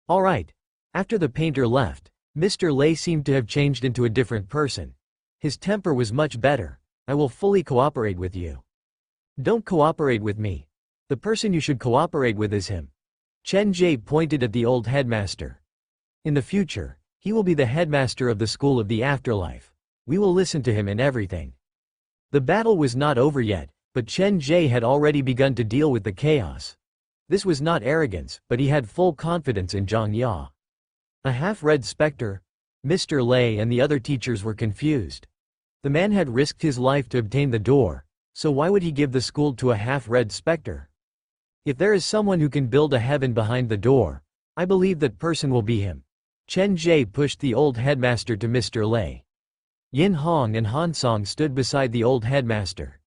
All right. After the painter left, Mr. Lei seemed to have changed into a different person. His temper was much better. "I will fully cooperate with you." "Don't cooperate with me. The person you should cooperate with is him." Chen Ge pointed at the old headmaster. "In the future, he will be the headmaster of the school of the afterlife. We will listen to him in everything." The battle was not over yet, but Chen Ge had already begun to deal with the chaos. This was not arrogance, but he had full confidence in Zhang Ya. A half-red specter? Mr. Lei and the other teachers were confused. The man had risked his life to obtain the door, so why would he give the school to a half-red specter? If there is someone who can build a heaven behind the door, I believe that person will be him. Chen Ge pushed the old headmaster to Mr. Lei. Yin Hong and Han Song stood beside the old headmaster.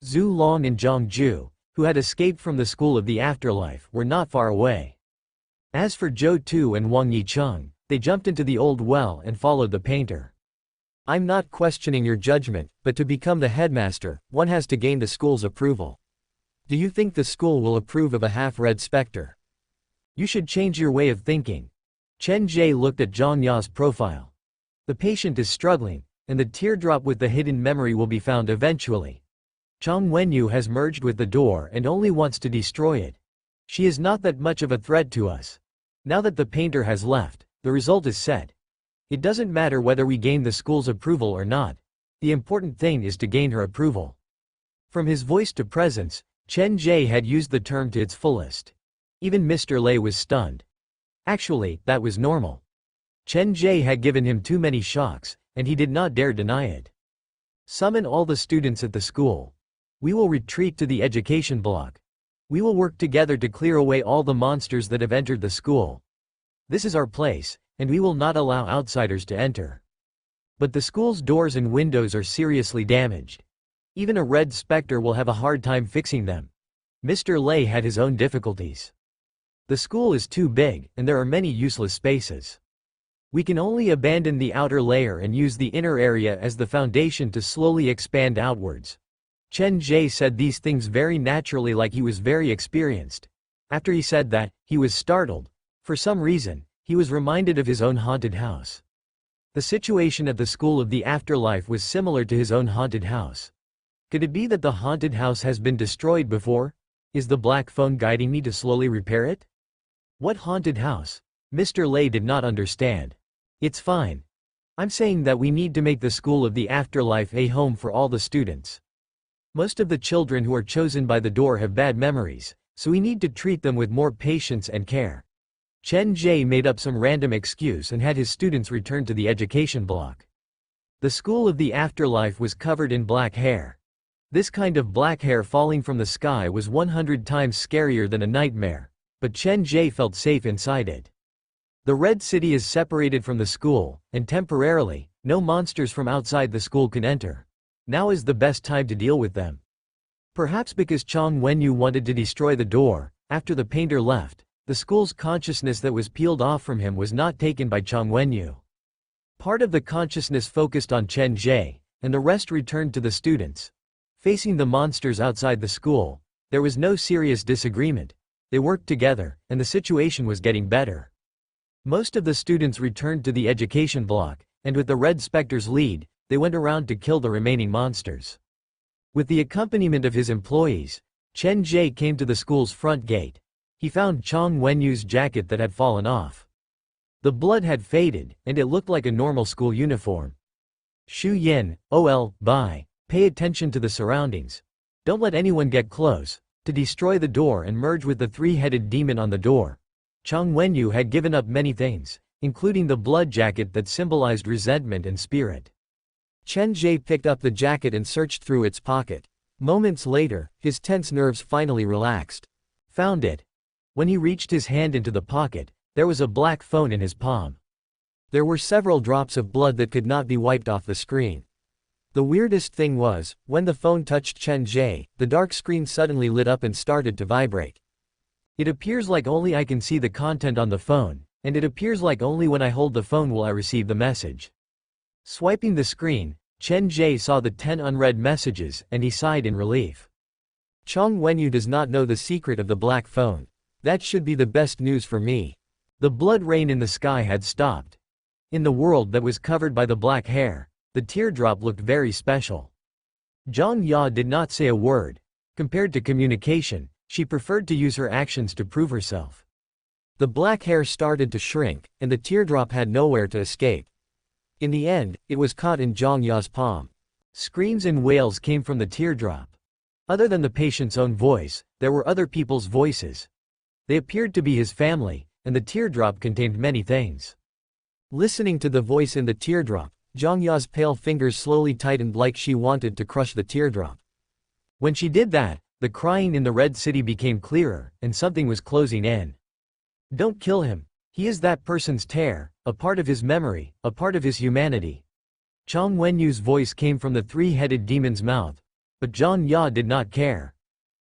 Zhu Long and Zhang Ju, who had escaped from the school of the afterlife, were not far away. As for Zhou Tu and Wang Yicheng, they jumped into the old well and followed the painter. "I'm not questioning your judgment, but to become the headmaster, one has to gain the school's approval. Do you think the school will approve of a half-red specter? You should change your way of thinking." Chen Ge looked at Zhang Ya's profile. The patient is struggling, and the teardrop with the hidden memory will be found eventually. Chang Wenyu has merged with the door and only wants to destroy it. She is not that much of a threat to us. Now that the painter has left, the result is set. It doesn't matter whether we gain the school's approval or not. The important thing is to gain her approval. From his voice to presence, Chen Ge had used the term to its fullest. Even Mr. Lei was stunned. Actually, that was normal. Chen Ge had given him too many shocks, and he did not dare deny it. Summon all the students at the school. We will retreat to the education block. We will work together to clear away all the monsters that have entered the school. This is our place, and we will not allow outsiders to enter. But the school's doors and windows are seriously damaged. Even a red specter will have a hard time fixing them. Mr. Lei had his own difficulties. The school is too big, and there are many useless spaces. We can only abandon the outer layer and use the inner area as the foundation to slowly expand outwards. Chen Ge said these things very naturally, like he was very experienced. After he said that, he was startled. For some reason, he was reminded of his own haunted house. The situation at the school of the afterlife was similar to his own haunted house. Could it be that the haunted house has been destroyed before? Is the black phone guiding me to slowly repair it? What haunted house? Mr. Lei did not understand. It's fine. I'm saying that we need to make the school of the afterlife a home for all the students. Most of the children who are chosen by the door have bad memories, so we need to treat them with more patience and care. Chen Ge made up some random excuse and had his students return to the education block. The school of the afterlife was covered in black hair. This kind of black hair falling from the sky was 100 times scarier than a nightmare, but Chen Ge felt safe inside it. The Red City is separated from the school, and temporarily, no monsters from outside the school can enter. Now is the best time to deal with them. Perhaps because Chang Wenyu wanted to destroy the door, after the painter left, the school's consciousness that was peeled off from him was not taken by Chang Wenyu. Part of the consciousness focused on Chen Ge, and the rest returned to the students. Facing the monsters outside the school, there was no serious disagreement. They worked together, and the situation was getting better. Most of the students returned to the education block, and with the Red Spectre's lead, they went around to kill the remaining monsters. With the accompaniment of his employees, Chen Ge came to the school's front gate. He found Chang Wenyu's jacket that had fallen off. The blood had faded, and it looked like a normal school uniform. Shu Yin, bye. Pay attention to the surroundings. Don't let anyone get close. To destroy the door and merge with the three-headed demon on the door. Chang Wenyu had given up many things, including the blood jacket that symbolized resentment and spirit. Chen Ge picked up the jacket and searched through its pocket. Moments later, his tense nerves finally relaxed. Found it. When he reached his hand into the pocket, there was a black phone in his palm. There were several drops of blood that could not be wiped off the screen. The weirdest thing was, when the phone touched Chen Ge, the dark screen suddenly lit up and started to vibrate. It appears like only I can see the content on the phone, and it appears like only when I hold the phone will I receive the message. Swiping the screen, Chen Ge saw the 10 unread messages, and he sighed in relief. Chang Wenyu does not know the secret of the black phone. That should be the best news for me. The blood rain in the sky had stopped. In the world that was covered by the black hair, the teardrop looked very special. Zhang Ya did not say a word. Compared to communication, she preferred to use her actions to prove herself. The black hair started to shrink, and the teardrop had nowhere to escape. In the end, it was caught in Zhang Ya's palm. Screams and wails came from the teardrop. Other than the patient's own voice, there were other people's voices. They appeared to be his family, and the teardrop contained many things. Listening to the voice in the teardrop, Zhang Ya's pale fingers slowly tightened like she wanted to crush the teardrop. When she did that, the crying in the Red City became clearer, and something was closing in. Don't kill him. He is that person's tear, a part of his memory, a part of his humanity. Chang Wenyu's voice came from the three-headed demon's mouth, but Zhang Ya did not care.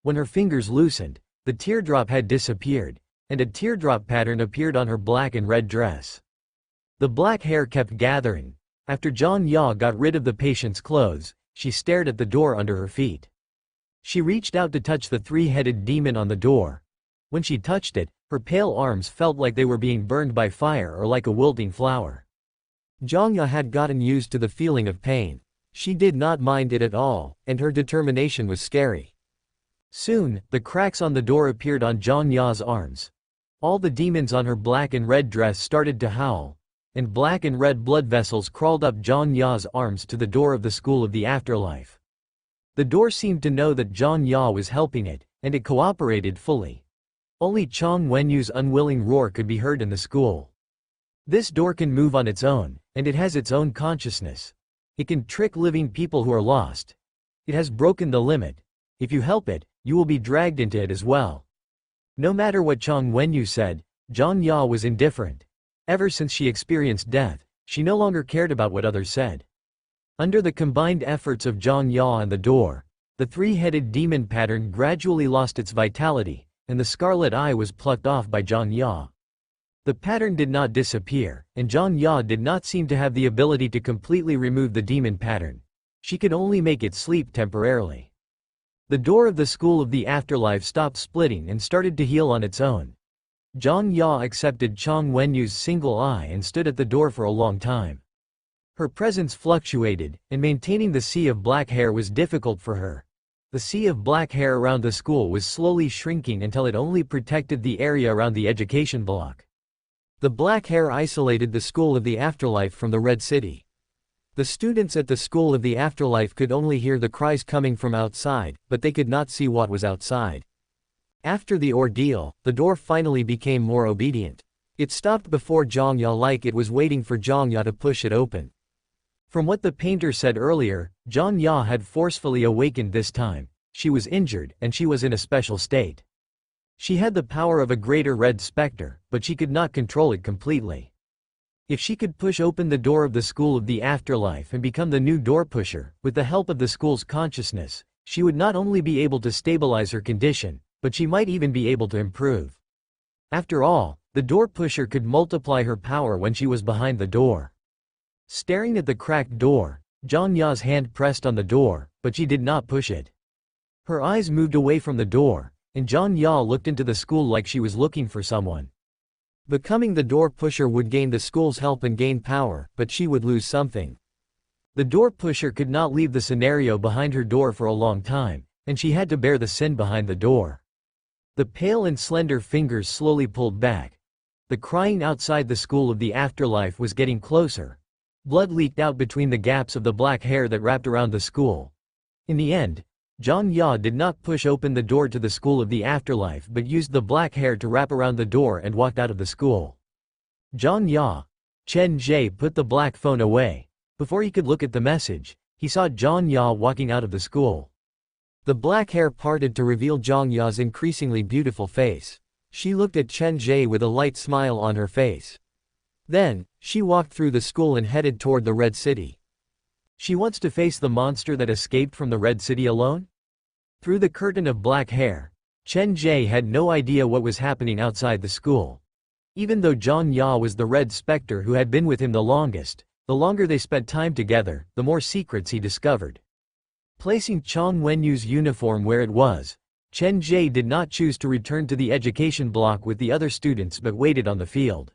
When her fingers loosened, the teardrop had disappeared, and a teardrop pattern appeared on her black and red dress. The black hair kept gathering. After Zhang Ya got rid of the patient's clothes, she stared at the door under her feet. She reached out to touch the three-headed demon on the door. When she touched it, her pale arms felt like they were being burned by fire or like a wilting flower. Zhang had gotten used to the feeling of pain. She did not mind it at all, and her determination was scary. Soon, the cracks on the door appeared on Zhang Ya's arms. All the demons on her black and red dress started to howl, and black and red blood vessels crawled up Zhang Ya's arms to the door of the school of the afterlife. The door seemed to know that Zhang Ya was helping it, and it cooperated fully. Only Chang Wenyu's unwilling roar could be heard in the school. This door can move on its own, and it has its own consciousness. It can trick living people who are lost. It has broken the limit. If you help it, you will be dragged into it as well. No matter what Chang Wenyu said, Zhang Ya was indifferent. Ever since she experienced death, she no longer cared about what others said. Under the combined efforts of Zhang Ya and the door, the three-headed demon pattern gradually lost its vitality, and the scarlet eye was plucked off by Zhang Ya. The pattern did not disappear, and Zhang Ya did not seem to have the ability to completely remove the demon pattern. She could only make it sleep temporarily. The door of the school of the afterlife stopped splitting and started to heal on its own. Zhang Ya accepted Chang Wenyu's single eye and stood at the door for a long time. Her presence fluctuated, and maintaining the sea of black hair was difficult for her. The sea of black hair around the school was slowly shrinking until it only protected the area around the education block. The black hair isolated the school of the afterlife from the Red City. The students at the school of the afterlife could only hear the cries coming from outside, but they could not see what was outside. After the ordeal, the door finally became more obedient. It stopped before Zhang Ya like it was waiting for Zhang Ya to push it open. From what the painter said earlier, Zhang Ya had forcefully awakened this time. She was injured, and she was in a special state. She had the power of a greater red specter, but she could not control it completely. If she could push open the door of the school of the afterlife and become the new door pusher, with the help of the school's consciousness, she would not only be able to stabilize her condition, but she might even be able to improve. After all, the door pusher could multiply her power when she was behind the door. Staring at the cracked door, Zhang Ya's hand pressed on the door, but she did not push it. Her eyes moved away from the door, and Zhang Ya looked into the school like she was looking for someone. Becoming the door pusher would gain the school's help and gain power, but she would lose something. The door pusher could not leave the scenario behind her door for a long time, and she had to bear the sin behind the door. The pale and slender fingers slowly pulled back. The crying outside the school of the afterlife was getting closer. Blood leaked out between the gaps of the black hair that wrapped around the school. In the end, Zhang Ya did not push open the door to the school of the afterlife but used the black hair to wrap around the door and walked out of the school. Zhang Ya. Chen Ge put the black phone away. Before he could look at the message, he saw Zhang Ya walking out of the school. The black hair parted to reveal Zhang Ya's increasingly beautiful face. She looked at Chen Ge with a light smile on her face. Then, she walked through the school and headed toward the Red City. She wants to face the monster that escaped from the Red City alone? Through the curtain of black hair, Chen Ge had no idea what was happening outside the school. Even though Zhang Ya was the red specter who had been with him the longest, the longer they spent time together, the more secrets he discovered. Placing Chang Wenyu's uniform where it was, Chen Ge did not choose to return to the education block with the other students but waited on the field.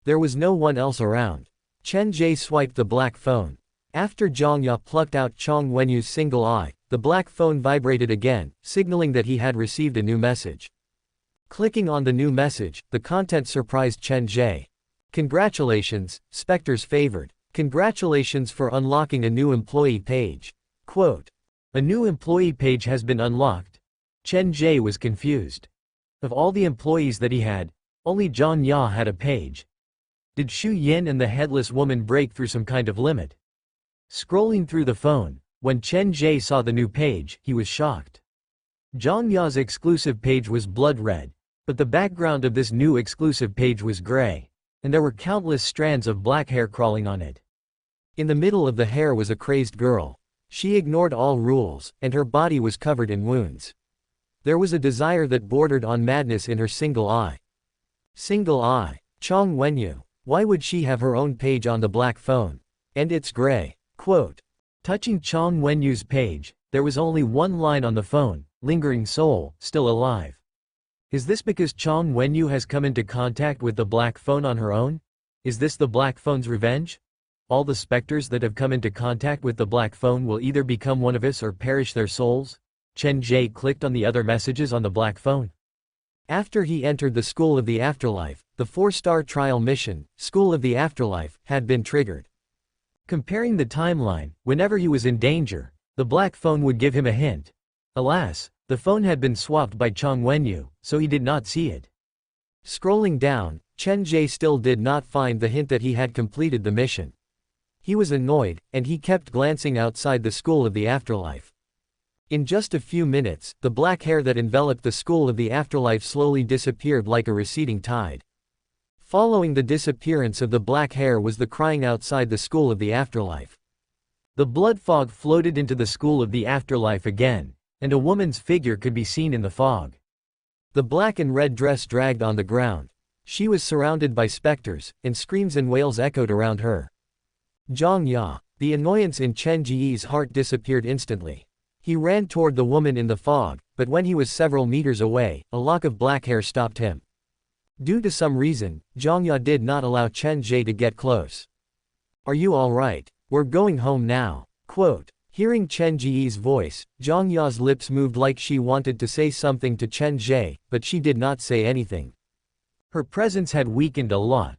There was no one else around. Chen Ge swiped the black phone. After Zhang Ya plucked out Chang Wenyu's single eye, the black phone vibrated again, signaling that he had received a new message. Clicking on the new message, the content surprised Chen Ge. Congratulations, Spectre's favored. Congratulations for unlocking a new employee page. Quote. A new employee page has been unlocked. Chen Ge was confused. Of all the employees that he had, only Zhang Ya had a page. Did Xu Yin and the headless woman break through some kind of limit? Scrolling through the phone, when Chen Ge saw the new page, he was shocked. Zhang Ya's exclusive page was blood red, but the background of this new exclusive page was gray, and there were countless strands of black hair crawling on it. In the middle of the hair was a crazed girl. She ignored all rules, and her body was covered in wounds. There was a desire that bordered on madness in her single eye. Single eye. Chang Wenyu. Why would she have her own page on the black phone? And it's gray. Quote. Touching Chang Wenyu's page, there was only one line on the phone, lingering soul, still alive. Is this because Chang Wenyu has come into contact with the black phone on her own? Is this the black phone's revenge? all the specters that have come into contact with the black phone will either become one of us or perish their souls? Chen Ge clicked on the other messages on the black phone. After he entered the School of the Afterlife, the 4-star trial mission, School of the Afterlife, had been triggered. Comparing the timeline, whenever he was in danger, the black phone would give him a hint. Alas, the phone had been swapped by Chang Wenyu, so he did not see it. Scrolling down, Chen Ge still did not find the hint that he had completed the mission. He was annoyed, and he kept glancing outside the School of the Afterlife. In just a few minutes, the black hair that enveloped the School of the Afterlife slowly disappeared like a receding tide. Following the disappearance of the black hair was the crying outside the School of the Afterlife. The blood fog floated into the School of the Afterlife again, and a woman's figure could be seen in the fog. The black and red dress dragged on the ground. She was surrounded by specters, and screams and wails echoed around her. Zhang Ya. The annoyance in Chen Ge's heart disappeared instantly. He ran toward the woman in the fog, but when he was several meters away, a lock of black hair stopped him. Due to some reason, Zhang Ya did not allow Chen Ge to get close. "Are you alright? We're going home now." Quote. Hearing Chen Ge's voice, Zhang Ya's lips moved like she wanted to say something to Chen Ge, but she did not say anything. Her presence had weakened a lot.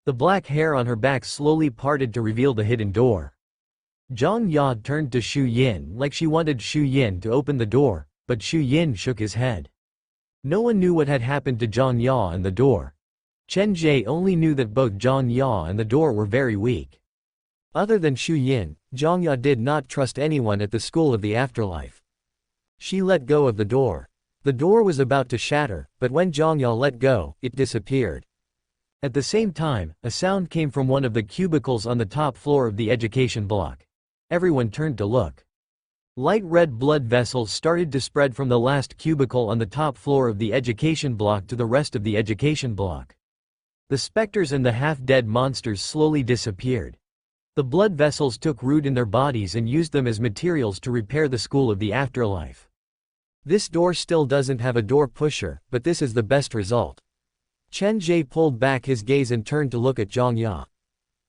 The black hair on her back slowly parted to reveal the hidden door. Zhang Ya turned to Xu Yin like she wanted Xu Yin to open the door, but Xu Yin shook his head. No one knew what had happened to Zhang Ya and the door. Chen Ge only knew that both Zhang Ya and the door were very weak. Other than Xu Yin, Zhang Ya did not trust anyone at the School of the Afterlife. She let go of the door. The door was about to shatter, but when Zhang Ya let go, it disappeared. At the same time, a sound came from one of the cubicles on the top floor of the education block. Everyone turned to look. Light red blood vessels started to spread from the last cubicle on the top floor of the education block to the rest of the education block. The specters and the half-dead monsters slowly disappeared. The blood vessels took root in their bodies and used them as materials to repair the School of the Afterlife. This door still doesn't have a door pusher, but this is the best result. Chen Ge pulled back his gaze and turned to look at Zhang Ya.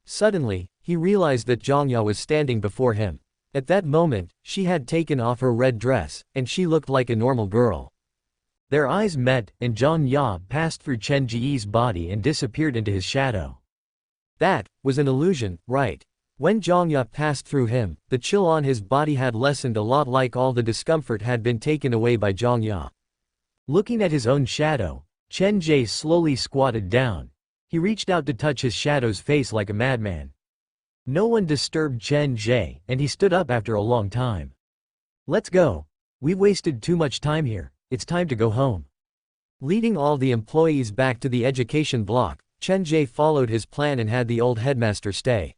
Suddenly, he realized that Zhang Ya was standing before him. At that moment, she had taken off her red dress, and she looked like a normal girl. Their eyes met, and Zhang Ya passed through Chen Ge's body and disappeared into his shadow. That was an illusion, right? When Zhang Ya passed through him, the chill on his body had lessened a lot, like all the discomfort had been taken away by Zhang Ya. Looking at his own shadow, Chen Ge slowly squatted down. He reached out to touch his shadow's face like a madman. No one disturbed Chen Ge, and he stood up after a long time. "Let's go. We've wasted too much time here, it's time to go home." Leading all the employees back to the education block, Chen Ge followed his plan and had the old headmaster stay.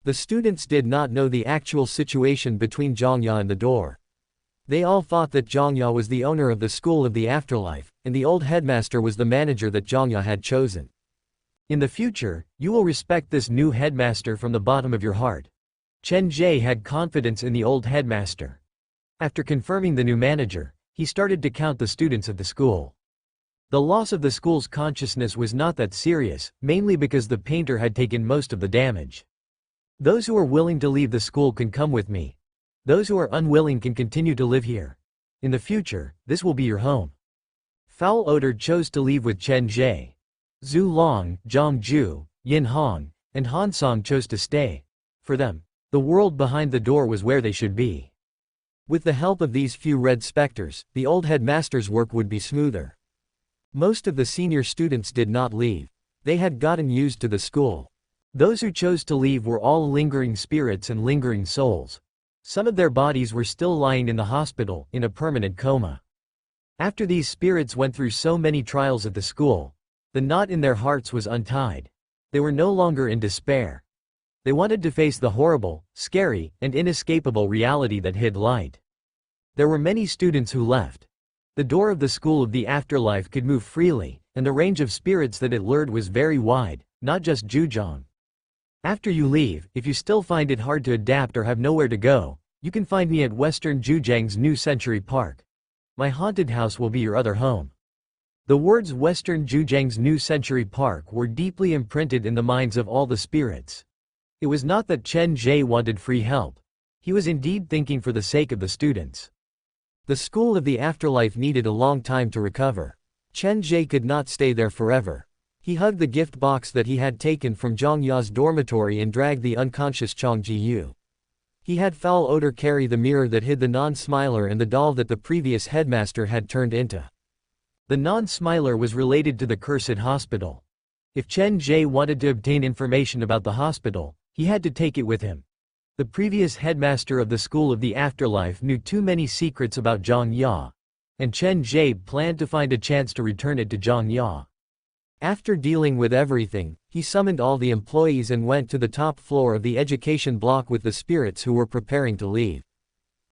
The students did not know the actual situation between Zhang Ya and the door. They all thought that Zhang Ya was the owner of the School of the Afterlife, and the old headmaster was the manager that Zhang Ya had chosen. "In the future, you will respect this new headmaster from the bottom of your heart." Chen Ge had confidence in the old headmaster. After confirming the new manager, he started to count the students of the school. The loss of the school's consciousness was not that serious, mainly because the painter had taken most of the damage. "Those who are willing to leave the school can come with me. Those who are unwilling can continue to live here. In the future, this will be your home." Foul Odor chose to leave with Chen Ge. Zhu Long, Zhang Ju, Yin Hong, and Han Song chose to stay. For them, the world behind the door was where they should be. With the help of these few red specters, the old headmaster's work would be smoother. Most of the senior students did not leave. They had gotten used to the school. Those who chose to leave were all lingering spirits and lingering souls. Some of their bodies were still lying in the hospital, in a permanent coma. After these spirits went through so many trials at the school, the knot in their hearts was untied. They were no longer in despair. They wanted to face the horrible, scary, and inescapable reality that hid light. There were many students who left. The door of the School of the Afterlife could move freely, and the range of spirits that it lured was very wide, not just Zhujiang. After you leave, if you still find it hard to adapt or have nowhere to go, you can find me at Western Zhujiang's New Century Park. My haunted house will be your other home. The words Western Zhujiang's New Century Park were deeply imprinted in the minds of all the spirits. It was not that Chen Ge wanted free help. He was indeed thinking for the sake of the students. The school of the afterlife needed a long time to recover. Chen Ge could not stay there forever. He hugged the gift box that he had taken from Zhang Ya's dormitory and dragged the unconscious Chang Ji-yu. He had foul odor carry the mirror that hid the non-smiler and the doll that the previous headmaster had turned into. The non-smiler was related to the cursed hospital. If Chen Ge wanted to obtain information about the hospital, he had to take it with him. The previous headmaster of the School of the Afterlife knew too many secrets about Zhang Ya, and Chen Ge planned to find a chance to return it to Zhang Ya. After dealing with everything, he summoned all the employees and went to the top floor of the education block with the spirits who were preparing to leave.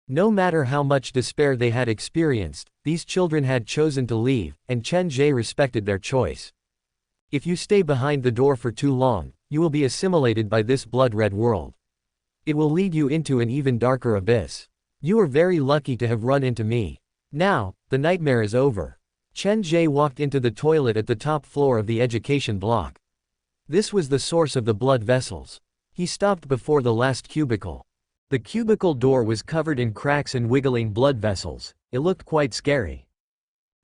No matter how much despair they had experienced, these children had chosen to leave, and Chen Ge respected their choice. If you stay behind the door for too long, you will be assimilated by this blood-red world. It will lead you into an even darker abyss. You are very lucky to have run into me. Now, the nightmare is over. Chen Ge walked into the toilet at the top floor of the education block. This was the source of the blood vessels. He stopped before the last cubicle. The cubicle door was covered in cracks and wiggling blood vessels. It looked quite scary.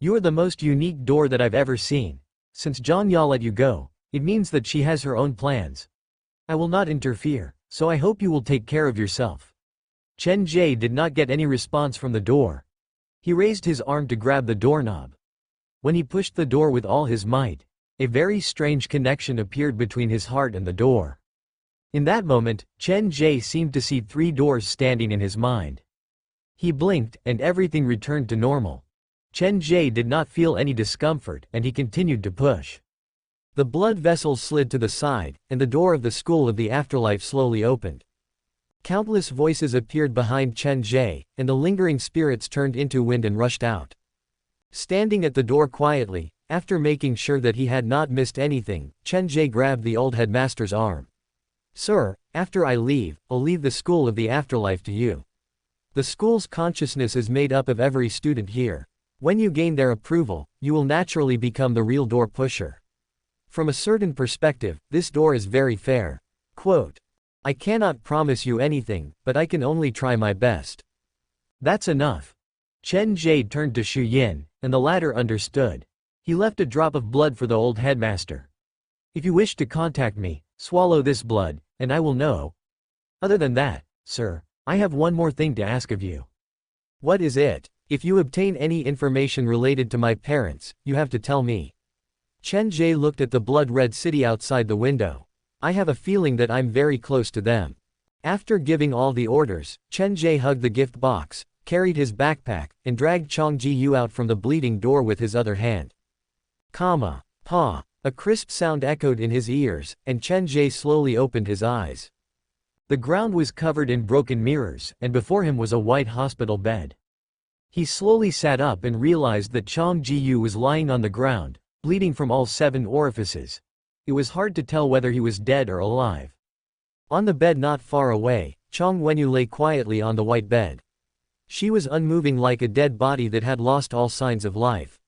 You are the most unique door that I've ever seen. Since Zhang Ya let you go, it means that she has her own plans. I will not interfere, so I hope you will take care of yourself. Chen Ge did not get any response from the door. He raised his arm to grab the doorknob. When he pushed the door with all his might, a very strange connection appeared between his heart and the door. In that moment, Chen Ge seemed to see 3 doors standing in his mind. He blinked, and everything returned to normal. Chen Ge did not feel any discomfort, and he continued to push. The blood vessels slid to the side, and the door of the School of the Afterlife slowly opened. Countless voices appeared behind Chen Ge, and the lingering spirits turned into wind and rushed out. Standing at the door quietly, after making sure that he had not missed anything, Chen Ge grabbed the old headmaster's arm. Sir, after I leave, I'll leave the School of the Afterlife to you. The school's consciousness is made up of every student here. When you gain their approval, you will naturally become the real door pusher. From a certain perspective, this door is very fair. Quote, I cannot promise you anything, but I can only try my best. That's enough. Chen Ge turned to Xu Yin, and the latter understood. He left a drop of blood for the old headmaster. If you wish to contact me, swallow this blood, and I will know. Other than that, sir, I have one more thing to ask of you. What is it? If you obtain any information related to my parents, you have to tell me. Chen Ge looked at the blood-red city outside the window. I have a feeling that I'm very close to them. After giving all the orders, Chen Ge hugged the gift box, carried his backpack, and dragged Chang Ji-yu out from the bleeding door with his other hand. Pa. A crisp sound echoed in his ears, and Chen Ge slowly opened his eyes. The ground was covered in broken mirrors, and before him was a white hospital bed. He slowly sat up and realized that Chang Ji-yu was lying on the ground, bleeding from all 7 orifices. It was hard to tell whether he was dead or alive. On the bed not far away, Chang Wenyu lay quietly on the white bed. She was unmoving like a dead body that had lost all signs of life.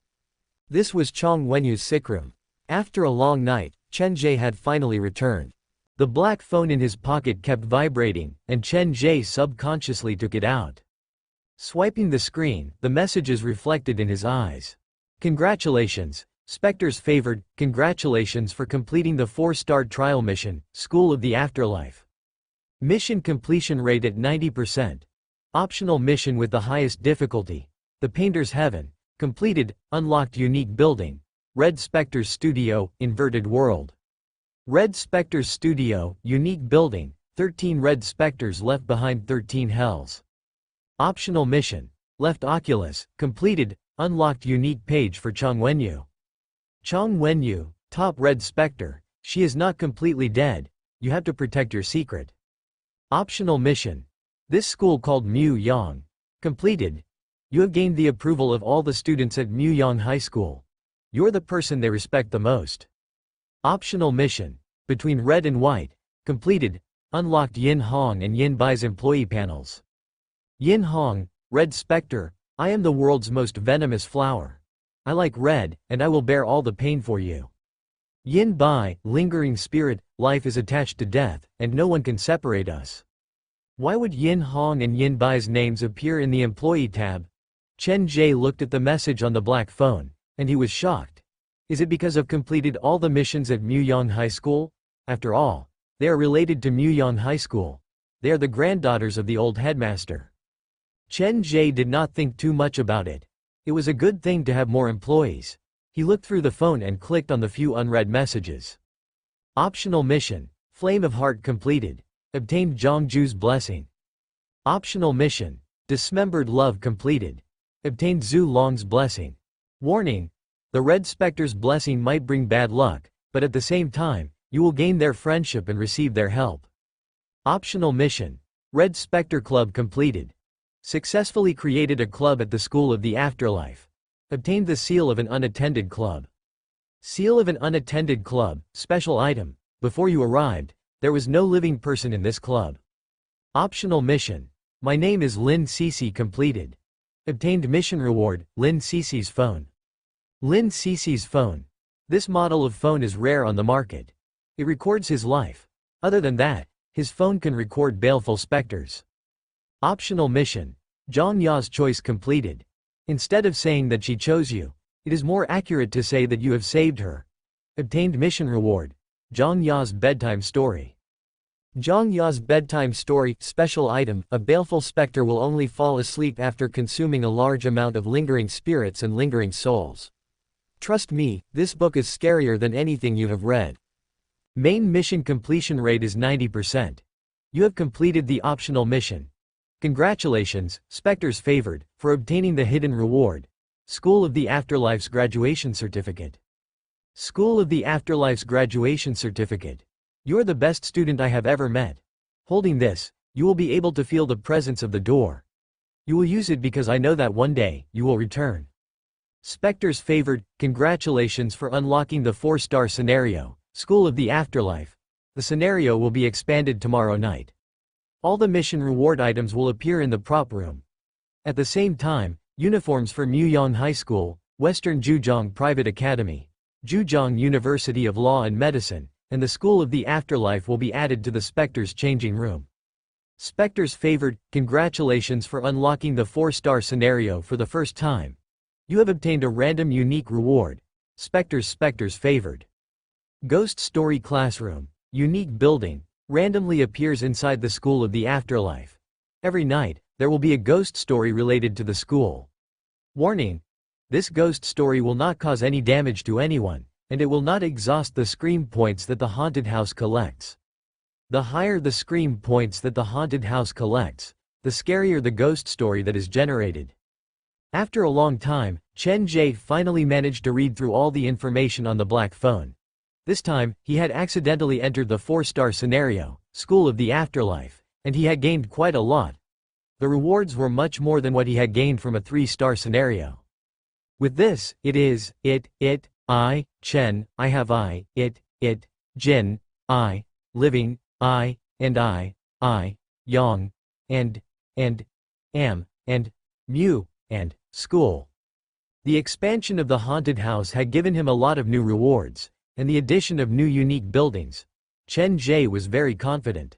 This was Chang Wenyu's sick room. After a long night, Chen Ge had finally returned. The black phone in his pocket kept vibrating, and Chen Ge subconsciously took it out. Swiping the screen, the messages reflected in his eyes. Congratulations, Spectre's favored, congratulations for completing the 4-star trial mission, School of the Afterlife. Mission completion rate at 90%. Optional mission with the highest difficulty. The Painter's Heaven. Completed, unlocked unique building. Red Spectre's Studio, inverted world. Red Spectre's Studio, unique building, 13 Red Spectres left behind 13 hells. Optional mission. Left Oculus, completed, unlocked unique page for Chang Wenyu. Chang Wenyu, top Red Spectre, she is not completely dead, you have to protect your secret. Optional mission. This school called Mu Yang. Completed. You have gained the approval of all the students at Mu Yang High School. You're the person they respect the most. Optional mission. Between red and white. Completed. Unlocked Yin Hong and Yin Bai's employee panels. Yin Hong, Red Spectre, I am the world's most venomous flower. I like red, and I will bear all the pain for you. Yin Bai, lingering spirit, life is attached to death, and no one can separate us. Why would Yin Hong and Yin Bai's names appear in the employee tab? Chen Ge looked at the message on the black phone, and he was shocked. Is it because I've completed all the missions at Muyang High School? After all, they are related to Muyang High School. They are the granddaughters of the old headmaster. Chen Ge did not think too much about it. It was a good thing to have more employees. He looked through the phone and clicked on the few unread messages. Optional mission. Flame of Heart completed. Obtained Zhongju's blessing. Optional mission. Dismembered Love completed. Obtained Zhu Long's blessing. Warning. The Red Spectre's blessing might bring bad luck, but at the same time, you will gain their friendship and receive their help. Optional mission. Red Spectre Club completed. Successfully created a club at the School of the Afterlife. Obtained the Seal of an Unattended Club. Seal of an Unattended Club, special item. Before you arrived, there was no living person in this club. Optional mission. My name is Lin Cece completed. Obtained mission reward, Lin Cece's phone. Lin Cece's phone. This model of phone is rare on the market. It records his life. Other than that, his phone can record baleful specters. Optional mission. Zhang Ya's choice completed. Instead of saying that she chose you, it is more accurate to say that you have saved her. Obtained mission reward. Zhang Ya's bedtime story. Zhang Ya's bedtime story, special item. A baleful specter will only fall asleep after consuming a large amount of lingering spirits and lingering souls. Trust me, this book is scarier than anything you have read. Main mission completion rate is 90%. You have completed the optional mission. Congratulations, Spectres favored, for obtaining the hidden reward. School of the Afterlife's graduation certificate. School of the Afterlife's graduation certificate. You're the best student I have ever met. Holding this, you will be able to feel the presence of the door. You will use it because I know that one day, you will return. Spectres favored, congratulations for unlocking the 4-star scenario, School of the Afterlife. The scenario will be expanded tomorrow night. All the mission reward items will appear in the prop room. At the same time, uniforms for Muyang High School, Western Zhujiang Private Academy, Zhujiang University of Law and Medicine, and the School of the Afterlife will be added to the Spectres changing room. Spectres favored, congratulations for unlocking the 4-star scenario for the first time. You have obtained a random unique reward. Spectres favored. Ghost Story Classroom, unique building, randomly appears inside the School of the Afterlife. Every night, there will be a ghost story related to the school. Warning. This ghost story will not cause any damage to anyone, and it will not exhaust the scream points that the haunted house collects. The higher the scream points that the haunted house collects, the scarier the ghost story that is generated. After a long time, Chen Ge finally managed to read through all the information on the black phone. This time, he had accidentally entered the 4-star scenario, School of the Afterlife, and he had gained quite a lot. The rewards were much more than what he had gained from a 3-star scenario. With this, I, Chen, I have I, it, Jin, I, living, I, Yang, and, am, and, mu, and, school. The expansion of the haunted house had given him a lot of new rewards, and the addition of new unique buildings. Chen Ge was very confident.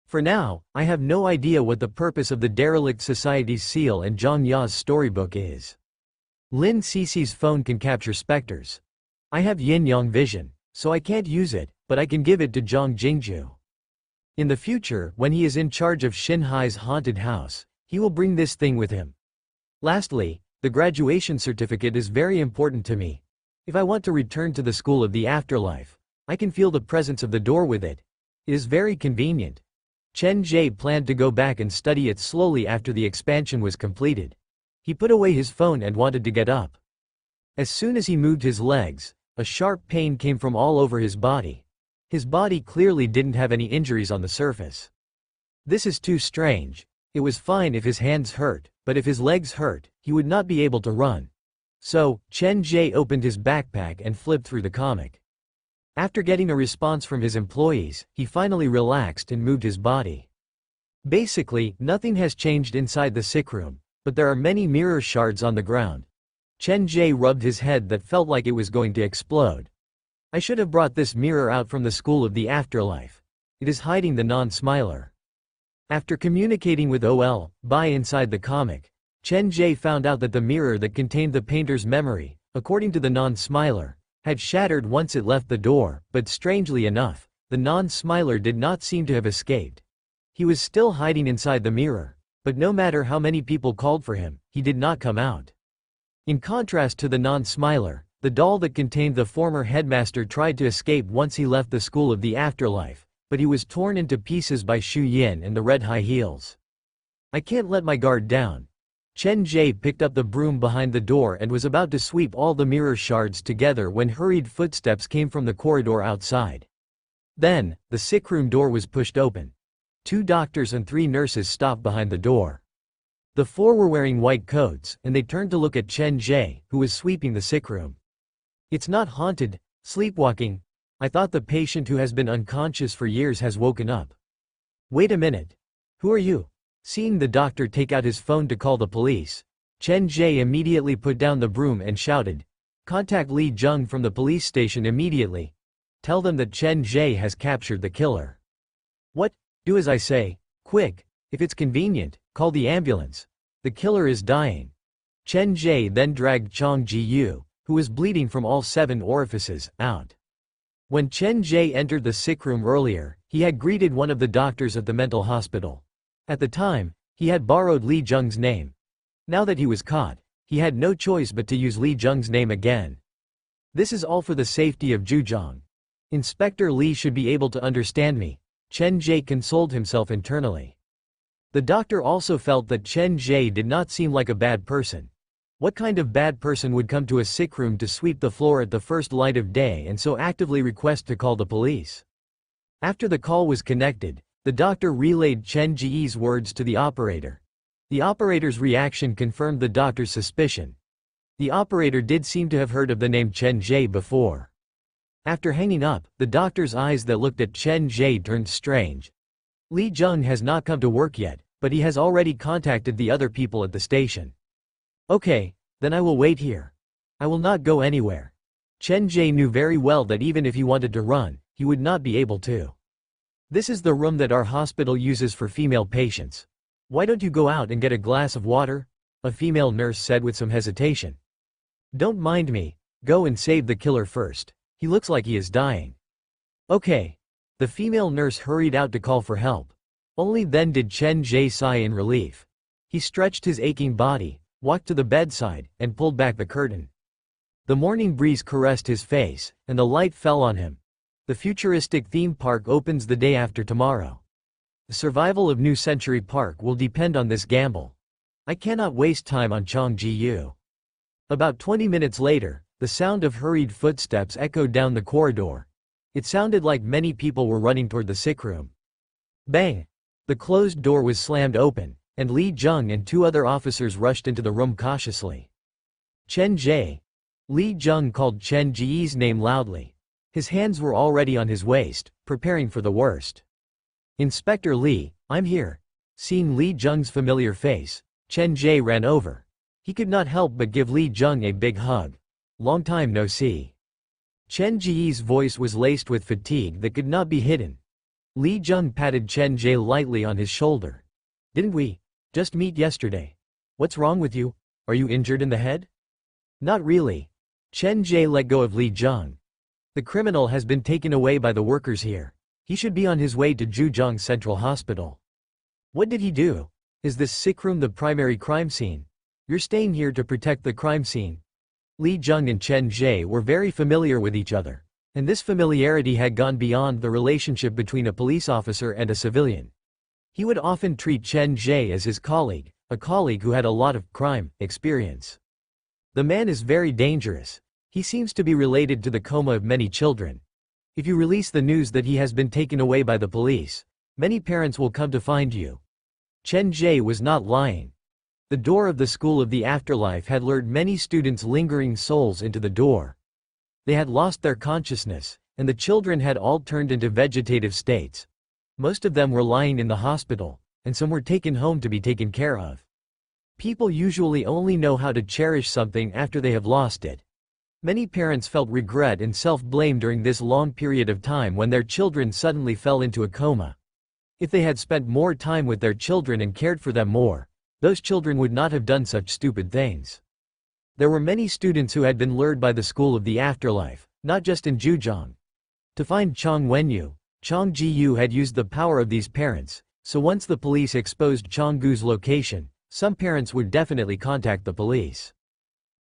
For now, I have no idea what the purpose of the Derelict Society's seal and Zhang Ya's storybook is. Lin Cece's phone can capture specters. I have yin-yang vision, so I can't use it, but I can give it to Zhang Jingju. In the future, when he is in charge of Xinhai's haunted house, he will bring this thing with him. Lastly, the graduation certificate is very important to me. If I want to return to the School of the Afterlife, I can feel the presence of the door with it. It is very convenient. Chen Ge planned to go back and study it slowly after the expansion was completed. He put away his phone and wanted to get up. As soon as he moved his legs, a sharp pain came from all over his body. His body clearly didn't have any injuries on the surface. This is too strange. It was fine if his hands hurt, but if his legs hurt, he would not be able to run. So, Chen Ge opened his backpack and flipped through the comic. After getting a response from his employees, he finally relaxed and moved his body. Basically, nothing has changed inside the sick room, but there are many mirror shards on the ground. Chen Ge rubbed his head that felt like it was going to explode. I should have brought this mirror out from the school of the afterlife. It is hiding the non-smiler. After communicating with Bai inside the comic, Chen Ge found out that the mirror that contained the painter's memory, according to the non-smiler, had shattered once it left the door, but strangely enough, the non-smiler did not seem to have escaped. He was still hiding inside the mirror, but no matter how many people called for him, he did not come out. In contrast to the non-smiler, the doll that contained the former headmaster tried to escape once he left the school of the afterlife, but he was torn into pieces by Xu Yin and the red high heels. I can't let my guard down. Chen Ge picked up the broom behind the door and was about to sweep all the mirror shards together when hurried footsteps came from the corridor outside. Then, the sickroom door was pushed open. 2 doctors and 3 nurses stopped behind the door. The 4 were wearing white coats, and they turned to look at Chen Ge, who was sweeping the sickroom. It's not haunted, sleepwalking. I thought the patient who has been unconscious for years has woken up. Wait a minute. Who are you? Seeing the doctor take out his phone to call the police, Chen Ge immediately put down the broom and shouted, "Contact Li Jung from the police station immediately. Tell them that Chen Ge has captured the killer." What? Do as I say. Quick. If it's convenient, call the ambulance. The killer is dying. Chen Ge then dragged Chang Ji, who was bleeding from all 7 orifices, out. When Chen Ge entered the sickroom earlier, he had greeted one of the doctors at the mental hospital. At the time, he had borrowed Li Jung's name. Now that he was caught, he had no choice but to use Li Jung's name again. This is all for the safety of Zhujiang. Inspector Li should be able to understand me, Chen Ge consoled himself internally. The doctor also felt that Chen Ge did not seem like a bad person. What kind of bad person would come to a sickroom to sweep the floor at the first light of day and so actively request to call the police? After the call was connected, the doctor relayed Chen Ge's words to the operator. The operator's reaction confirmed the doctor's suspicion. The operator did seem to have heard of the name Chen Ge before. After hanging up, the doctor's eyes that looked at Chen Ge turned strange. Li Jung has not come to work yet, but he has already contacted the other people at the station. Okay, then I will wait here. I will not go anywhere. Chen Ge knew very well that even if he wanted to run, he would not be able to. This is the room that our hospital uses for female patients. Why don't you go out and get a glass of water? A female nurse said with some hesitation. Don't mind me, go and save the killer first. He looks like he is dying. Okay. The female nurse hurried out to call for help. Only then did Chen Ge sigh in relief. He stretched his aching body, walked to the bedside, and pulled back the curtain. The morning breeze caressed his face, and the light fell on him. The futuristic theme park opens the day after tomorrow. The survival of New Century Park will depend on this gamble. I cannot waste time on Chang Ji. About 20 minutes later, the sound of hurried footsteps echoed down the corridor. It sounded like many people were running toward the sickroom. Bang! The closed door was slammed open, and Li Jung and 2 other officers rushed into the room cautiously. Chen Ge. Li Jung called Chen Ge's name loudly. His hands were already on his waist, preparing for the worst. Inspector Li, I'm here. Seeing Li Jung's familiar face, Chen Ge ran over. He could not help but give Li Jung a big hug. Long time no see. Chen Ge's voice was laced with fatigue that could not be hidden. Li Jung patted Chen Ge lightly on his shoulder. Didn't we just meet yesterday? What's wrong with you? Are you injured in the head? Not really. Chen Ge let go of Li Jung. The criminal has been taken away by the workers here. He should be on his way to Zhujiang Central Hospital. What did he do? Is this sickroom the primary crime scene? You're staying here to protect the crime scene. Li Jung and Chen Ge were very familiar with each other, and this familiarity had gone beyond the relationship between a police officer and a civilian. He would often treat Chen Ge as his colleague, a colleague who had a lot of crime experience. The man is very dangerous. He seems to be related to the coma of many children. If you release the news that he has been taken away by the police, many parents will come to find you. Chen Ge was not lying. The door of the school of the afterlife had lured many students' lingering souls into the door. They had lost their consciousness, and the children had all turned into vegetative states. Most of them were lying in the hospital, and some were taken home to be taken care of. People usually only know how to cherish something after they have lost it. Many parents felt regret and self-blame during this long period of time when their children suddenly fell into a coma. If they had spent more time with their children and cared for them more, those children would not have done such stupid things. There were many students who had been lured by the school of the afterlife, not just in Zhejiang. To find Chang Wenyu, Chen Ge had used the power of these parents, so once the police exposed Changgu's location, some parents would definitely contact the police.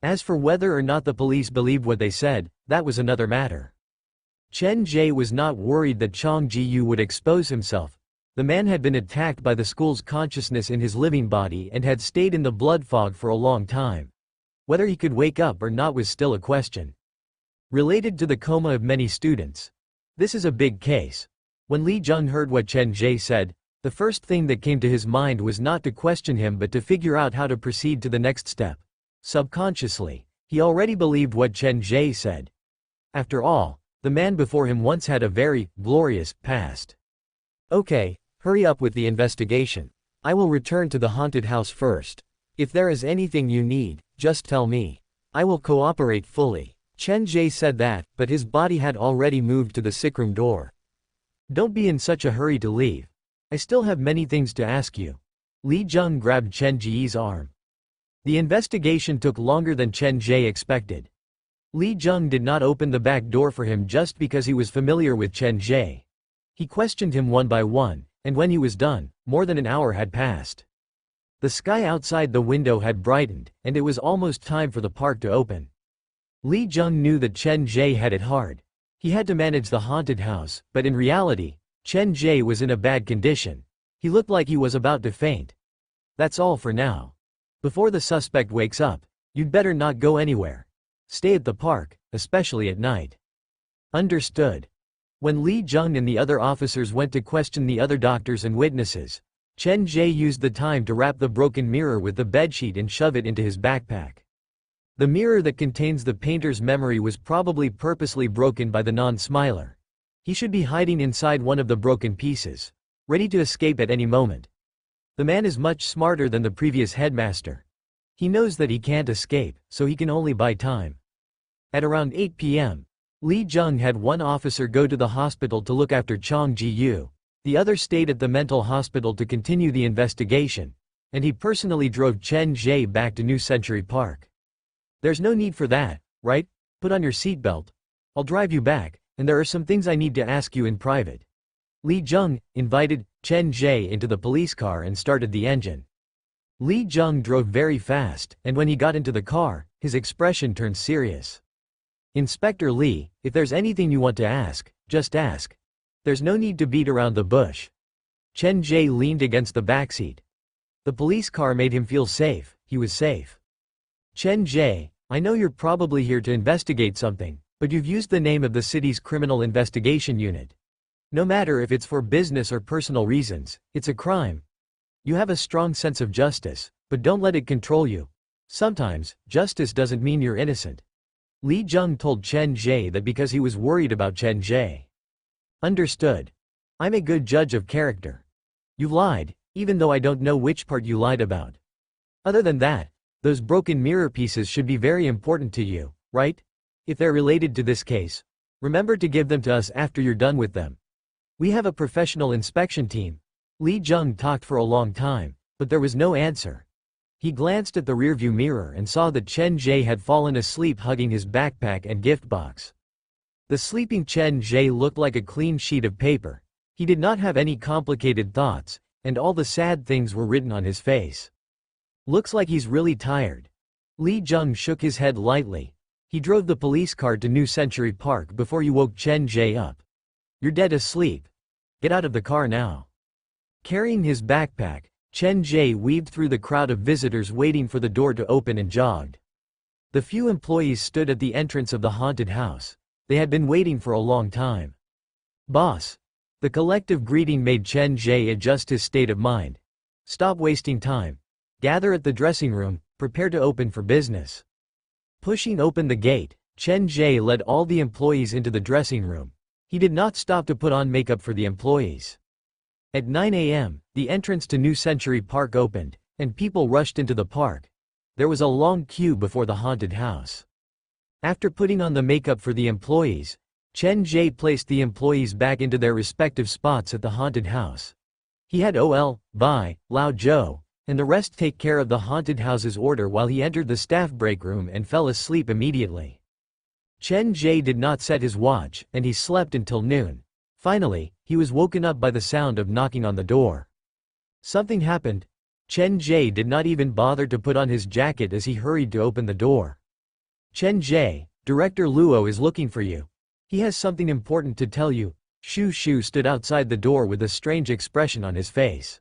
As for whether or not the police believed what they said, that was another matter. Chen Ge was not worried that Chang Ge would expose himself. The man had been attacked by the school's consciousness in his living body and had stayed in the blood fog for a long time. Whether he could wake up or not was still a question. Related to the coma of many students. This is a big case. When Li Jung heard what Chen Ge said, the first thing that came to his mind was not to question him but to figure out how to proceed to the next step. Subconsciously, he already believed what Chen Ge said. After all, the man before him once had a very glorious past. Okay, hurry up with the investigation. I will return to the haunted house first. If there is anything you need, just tell me. I will cooperate fully. Chen Ge said that, but his body had already moved to the sickroom door. Don't be in such a hurry to leave. I still have many things to ask you. Li Jung grabbed Chen Ge's arm. The investigation took longer than Chen Ge expected. Li Jung did not open the back door for him just because he was familiar with Chen Ge. He questioned him one by one, and when he was done, more than an hour had passed. The sky outside the window had brightened, and it was almost time for the park to open. Li Jung knew that Chen Ge had it hard. He had to manage the haunted house, but in reality, Chen Ge was in a bad condition. He looked like he was about to faint. That's all for now. Before the suspect wakes up, you'd better not go anywhere. Stay at the park, especially at night. Understood. When Li Jung and the other officers went to question the other doctors and witnesses, Chen Ge used the time to wrap the broken mirror with the bedsheet and shove it into his backpack. The mirror that contains the painter's memory was probably purposely broken by the non-smiler. He should be hiding inside one of the broken pieces, ready to escape at any moment. The man is much smarter than the previous headmaster. He knows that he can't escape, so he can only buy time. At around 8 p.m., Li Jung had one officer go to the hospital to look after Chang Ge. The other stayed at the mental hospital to continue the investigation, and he personally drove Chen Ge back to New Century Park. There's no need for that, right? Put on your seatbelt. I'll drive you back, and there are some things I need to ask you in private. Li Jung invited Chen Ge into the police car and started the engine. Li Jung drove very fast, and when he got into the car, his expression turned serious. Inspector Li, if there's anything you want to ask, just ask. There's no need to beat around the bush. Chen Ge leaned against the backseat. The police car made him feel safe. He was safe. Chen Ge, I know you're probably here to investigate something, but you've used the name of the city's criminal investigation unit. No matter if it's for business or personal reasons, it's a crime. You have a strong sense of justice, but don't let it control you. Sometimes, justice doesn't mean you're innocent. Li Jung told Chen Ge that because he was worried about Chen Ge. Understood. I'm a good judge of character. You lied, even though I don't know which part you lied about. Other than that, those broken mirror pieces should be very important to you, right? If they're related to this case, remember to give them to us after you're done with them. We have a professional inspection team. Li Jung talked for a long time, but there was no answer. He glanced at the rearview mirror and saw that Chen Ge had fallen asleep hugging his backpack and gift box. The sleeping Chen Ge looked like a clean sheet of paper. He did not have any complicated thoughts, and all the sad things were written on his face. Looks like he's really tired. Li Jung shook his head lightly. He drove the police car to New Century Park before you woke Chen Ge up. You're dead asleep. Get out of the car now. Carrying his backpack, Chen Ge weaved through the crowd of visitors waiting for the door to open and jogged. The few employees stood at the entrance of the haunted house. They had been waiting for a long time. Boss. The collective greeting made Chen Ge adjust his state of mind. Stop wasting time. Gather at the dressing room, prepare to open for business. Pushing open the gate, Chen Ge led all the employees into the dressing room. He did not stop to put on makeup for the employees. At 9 a.m., the entrance to New Century Park opened, and people rushed into the park. There was a long queue before the haunted house. After putting on the makeup for the employees, Chen Ge placed the employees back into their respective spots at the haunted house. He had Ol, Bai, Lao Zhou, and the rest take care of the haunted house's order while he entered the staff break room and fell asleep immediately. Chen Ge did not set his watch, and he slept until noon. Finally, he was woken up by the sound of knocking on the door. Something happened. Chen Ge did not even bother to put on his jacket as he hurried to open the door. Chen Ge, Director Luo is looking for you. He has something important to tell you. Shu Shu stood outside the door with a strange expression on his face.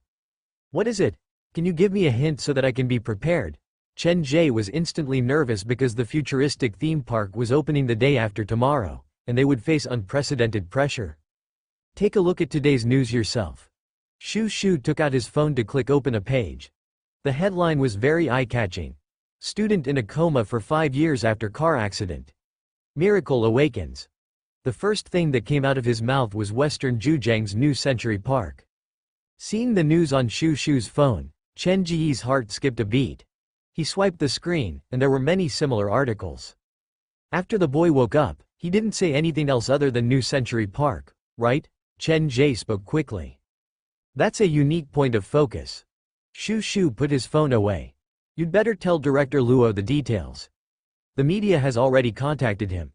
What is it? Can you give me a hint so that I can be prepared? Chen Ge was instantly nervous because the futuristic theme park was opening the day after tomorrow, and they would face unprecedented pressure. Take a look at today's news yourself. Shu Shu took out his phone to click open a page. The headline was very eye-catching. Student in a coma for 5 years after car accident. Miracle awakens. The first thing that came out of his mouth was Western Zhujiang's new Century Park. Seeing the news on Shu Shu's phone, Chen Ge's heart skipped a beat. He swiped the screen, and there were many similar articles. After the boy woke up, he didn't say anything else other than New Century Park, right? Chen Ge spoke quickly. That's a unique point of focus. Shu Shu put his phone away. You'd better tell Director Luo the details. The media has already contacted him.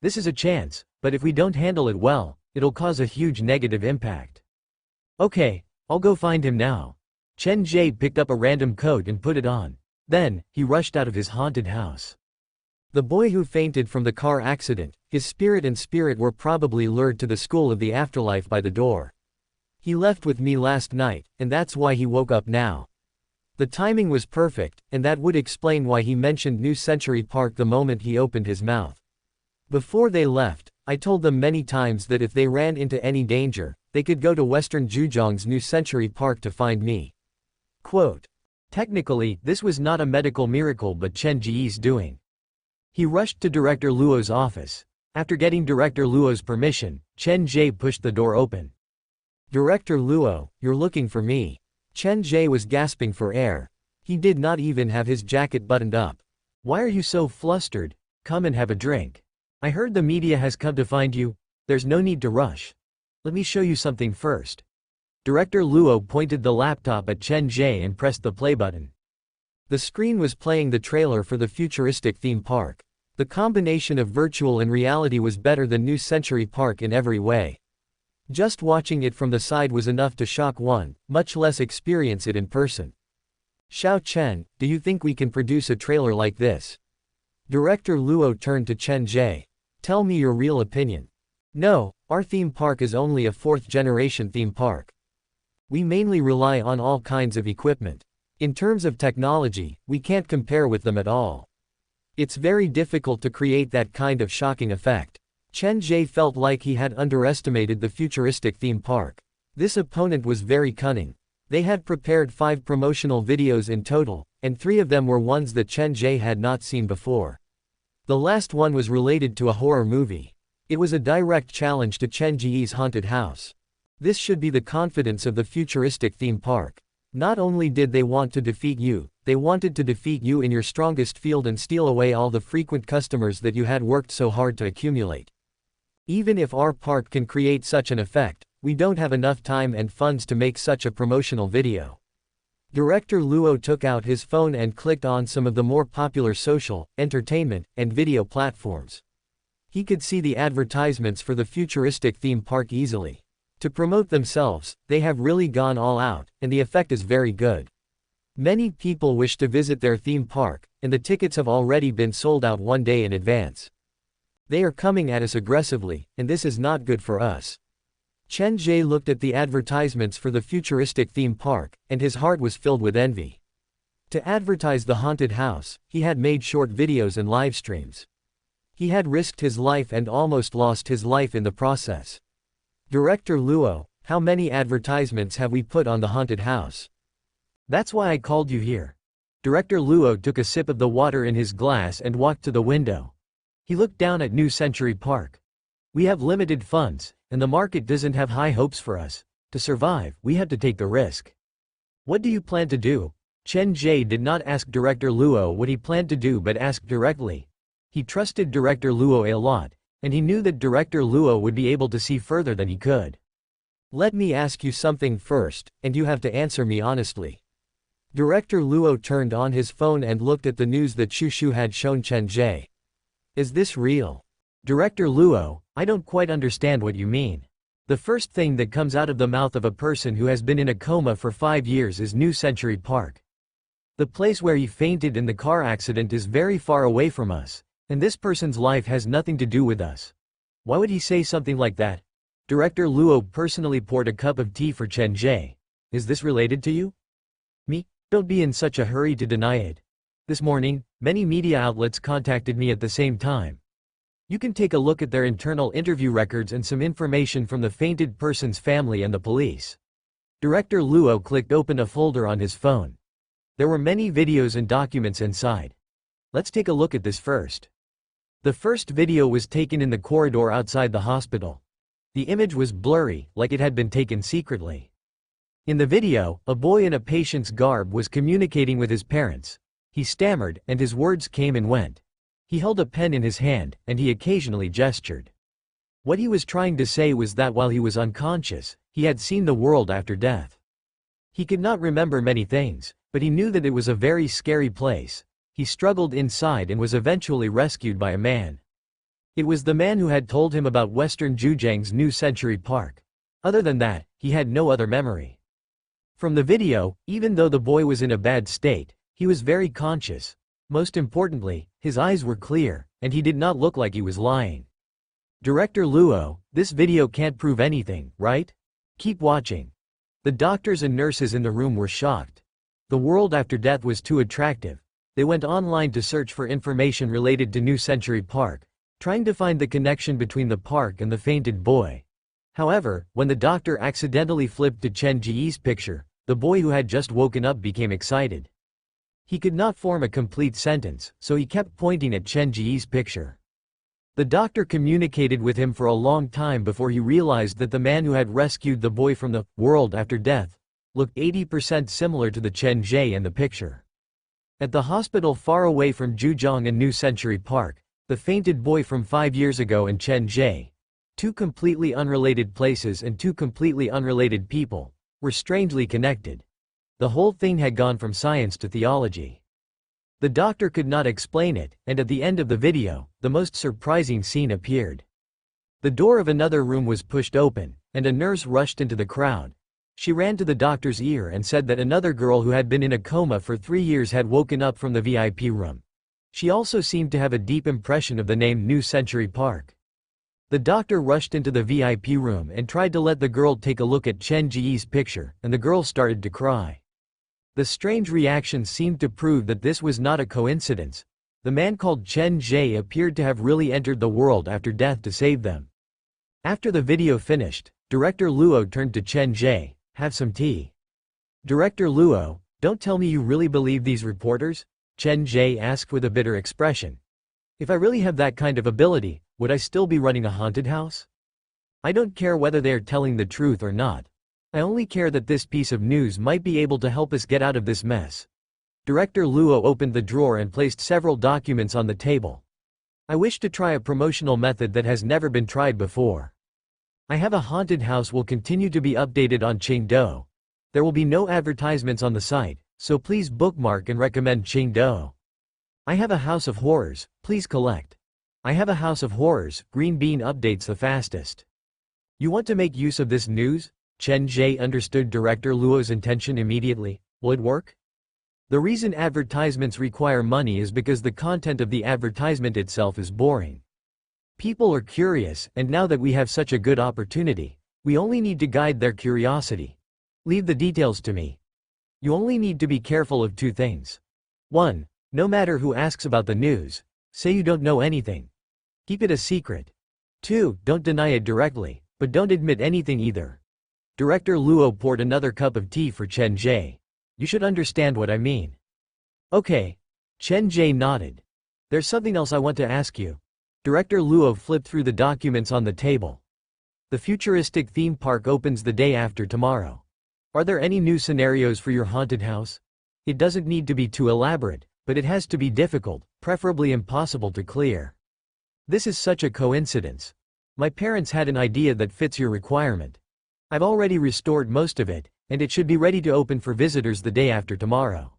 This is a chance, but if we don't handle it well, it'll cause a huge negative impact. Okay, I'll go find him now. Chen Ge picked up a random coat and put it on. Then, he rushed out of his haunted house. The boy who fainted from the car accident, his spirit and spirit were probably lured to the school of the afterlife by the door. He left with me last night, and that's why he woke up now. The timing was perfect, and that would explain why he mentioned New Century Park the moment he opened his mouth. Before they left, I told them many times that if they ran into any danger, they could go to Western Zhujiang's New Century Park to find me. Quote. Technically, this was not a medical miracle but Chen Ge's doing. He rushed to Director Luo's office. After getting Director Luo's permission, Chen Ge pushed the door open. Director Luo, you're looking for me. Chen Ge was gasping for air. He did not even have his jacket buttoned up. Why are you so flustered? Come and have a drink. I heard the media has come to find you. There's no need to rush. Let me show you something first. Director Luo pointed the laptop at Chen Ge and pressed the play button. The screen was playing the trailer for the futuristic theme park. The combination of virtual and reality was better than New Century Park in every way. Just watching it from the side was enough to shock one, much less experience it in person. Xiao Chen, do you think we can produce a trailer like this? Director Luo turned to Chen Ge. Tell me your real opinion. No, our theme park is only a 4th-generation theme park. We mainly rely on all kinds of equipment. In terms of technology, we can't compare with them at all. It's very difficult to create that kind of shocking effect. Chen Ge felt like he had underestimated the futuristic theme park. This opponent was very cunning. They had prepared 5 promotional videos in total, and 3 of them were ones that Chen Ge had not seen before. The last one was related to a horror movie. It was a direct challenge to Chen Ge's haunted house. This should be the confidence of the futuristic theme park. Not only did they want to defeat you, they wanted to defeat you in your strongest field and steal away all the frequent customers that you had worked so hard to accumulate. Even if our park can create such an effect, we don't have enough time and funds to make such a promotional video. Director Luo took out his phone and clicked on some of the more popular social, entertainment, and video platforms. He could see the advertisements for the futuristic theme park easily. To promote themselves, they have really gone all out, and the effect is very good. Many people wish to visit their theme park, and the tickets have already been sold out 1 day in advance. They are coming at us aggressively, and this is not good for us. Chen Ge looked at the advertisements for the futuristic theme park, and his heart was filled with envy. To advertise the haunted house, he had made short videos and live streams. He had risked his life and almost lost his life in the process. Director Luo, how many advertisements have we put on the haunted house? That's why I called you here. Director Luo took a sip of the water in his glass and walked to the window. He looked down at New Century Park. We have limited funds, and the market doesn't have high hopes for us. To survive, we had to take the risk. What do you plan to do? Chen Ge did not ask Director Luo what he planned to do but asked directly. He trusted Director Luo a lot, and he knew that Director Luo would be able to see further than he could. Let me ask you something first, and you have to answer me honestly. Director Luo turned on his phone and looked at the news that Shushu had shown Chen Ge. Is this real? Director Luo, I don't quite understand what you mean. The first thing that comes out of the mouth of a person who has been in a coma for 5 years is New Century Park. The place where he fainted in the car accident is very far away from us, and this person's life has nothing to do with us. Why would he say something like that? Director Luo personally poured a cup of tea for Chen Ge. Is this related to you? Me? Don't be in such a hurry to deny it. This morning, many media outlets contacted me at the same time. You can take a look at their internal interview records and some information from the fainted person's family and the police. Director Luo clicked open a folder on his phone. There were many videos and documents inside. Let's take a look at this first. The first video was taken in the corridor outside the hospital. The image was blurry, like it had been taken secretly. In the video, a boy in a patient's garb was communicating with his parents. He stammered, and his words came and went. He held a pen in his hand, and he occasionally gestured. What he was trying to say was that while he was unconscious, he had seen the world after death. He could not remember many things, but he knew that it was a very scary place. He struggled inside and was eventually rescued by a man. It was the man who had told him about Western Zhujiang's New Century Park. Other than that, he had no other memory. From the video, even though the boy was in a bad state, he was very conscious. Most importantly, his eyes were clear, and he did not look like he was lying. Director Luo, this video can't prove anything, right? Keep watching. The doctors and nurses in the room were shocked. The world after death was too attractive. They went online to search for information related to New Century Park, trying to find the connection between the park and the fainted boy. However, when the doctor accidentally flipped to Chen Ge's picture, the boy who had just woken up became excited. He could not form a complete sentence, so he kept pointing at Chen Ge's picture. The doctor communicated with him for a long time before he realized that the man who had rescued the boy from the world after death looked 80% similar to the Chen Ge in the picture. At the hospital far away from Zhujiang and New Century Park, the fainted boy from 5 years ago and Chen Ge, two completely unrelated places and two completely unrelated people, were strangely connected. The whole thing had gone from science to theology. The doctor could not explain it, and at the end of the video, the most surprising scene appeared. The door of another room was pushed open, and a nurse rushed into the crowd. She ran to the doctor's ear and said that another girl who had been in a coma for 3 years had woken up from the VIP room. She also seemed to have a deep impression of the name New Century Park. The doctor rushed into the VIP room and tried to let the girl take a look at Chen Ge's picture, and the girl started to cry. The strange reaction seemed to prove that this was not a coincidence. The man called Chen Ge appeared to have really entered the world after death to save them. After the video finished, Director Luo turned to Chen Ge. Have some tea. Director Luo, don't tell me you really believe these reporters? Chen Ge asked with a bitter expression. If I really have that kind of ability, would I still be running a haunted house? I don't care whether they are telling the truth or not. I only care that this piece of news might be able to help us get out of this mess. Director Luo opened the drawer and placed several documents on the table. I wish to try a promotional method that has never been tried before. I have a haunted house will continue to be updated on Chengdu. There will be no advertisements on the site, so please bookmark and recommend Chengdu. I have a house of horrors, please collect. I have a house of horrors, Green Bean updates the fastest. You want to make use of this news? Chen Ge understood Director Luo's intention immediately. Will it work? The reason advertisements require money is because the content of the advertisement itself is boring. People are curious, and now that we have such a good opportunity, we only need to guide their curiosity. Leave the details to me. You only need to be careful of 2 things. 1. No matter who asks about the news, say you don't know anything. Keep it a secret. 2. Don't deny it directly, but don't admit anything either. Director Luo poured another cup of tea for Chen Ge. You should understand what I mean. Okay. Chen Ge nodded. There's something else I want to ask you. Director Luo flipped through the documents on the table. The futuristic theme park opens the day after tomorrow. Are there any new scenarios for your haunted house? It doesn't need to be too elaborate, But it has to be difficult, preferably impossible to clear. This is such a coincidence. My parents had an idea that fits your requirement. I've already restored most of it, and it should be ready to open for visitors the day after tomorrow.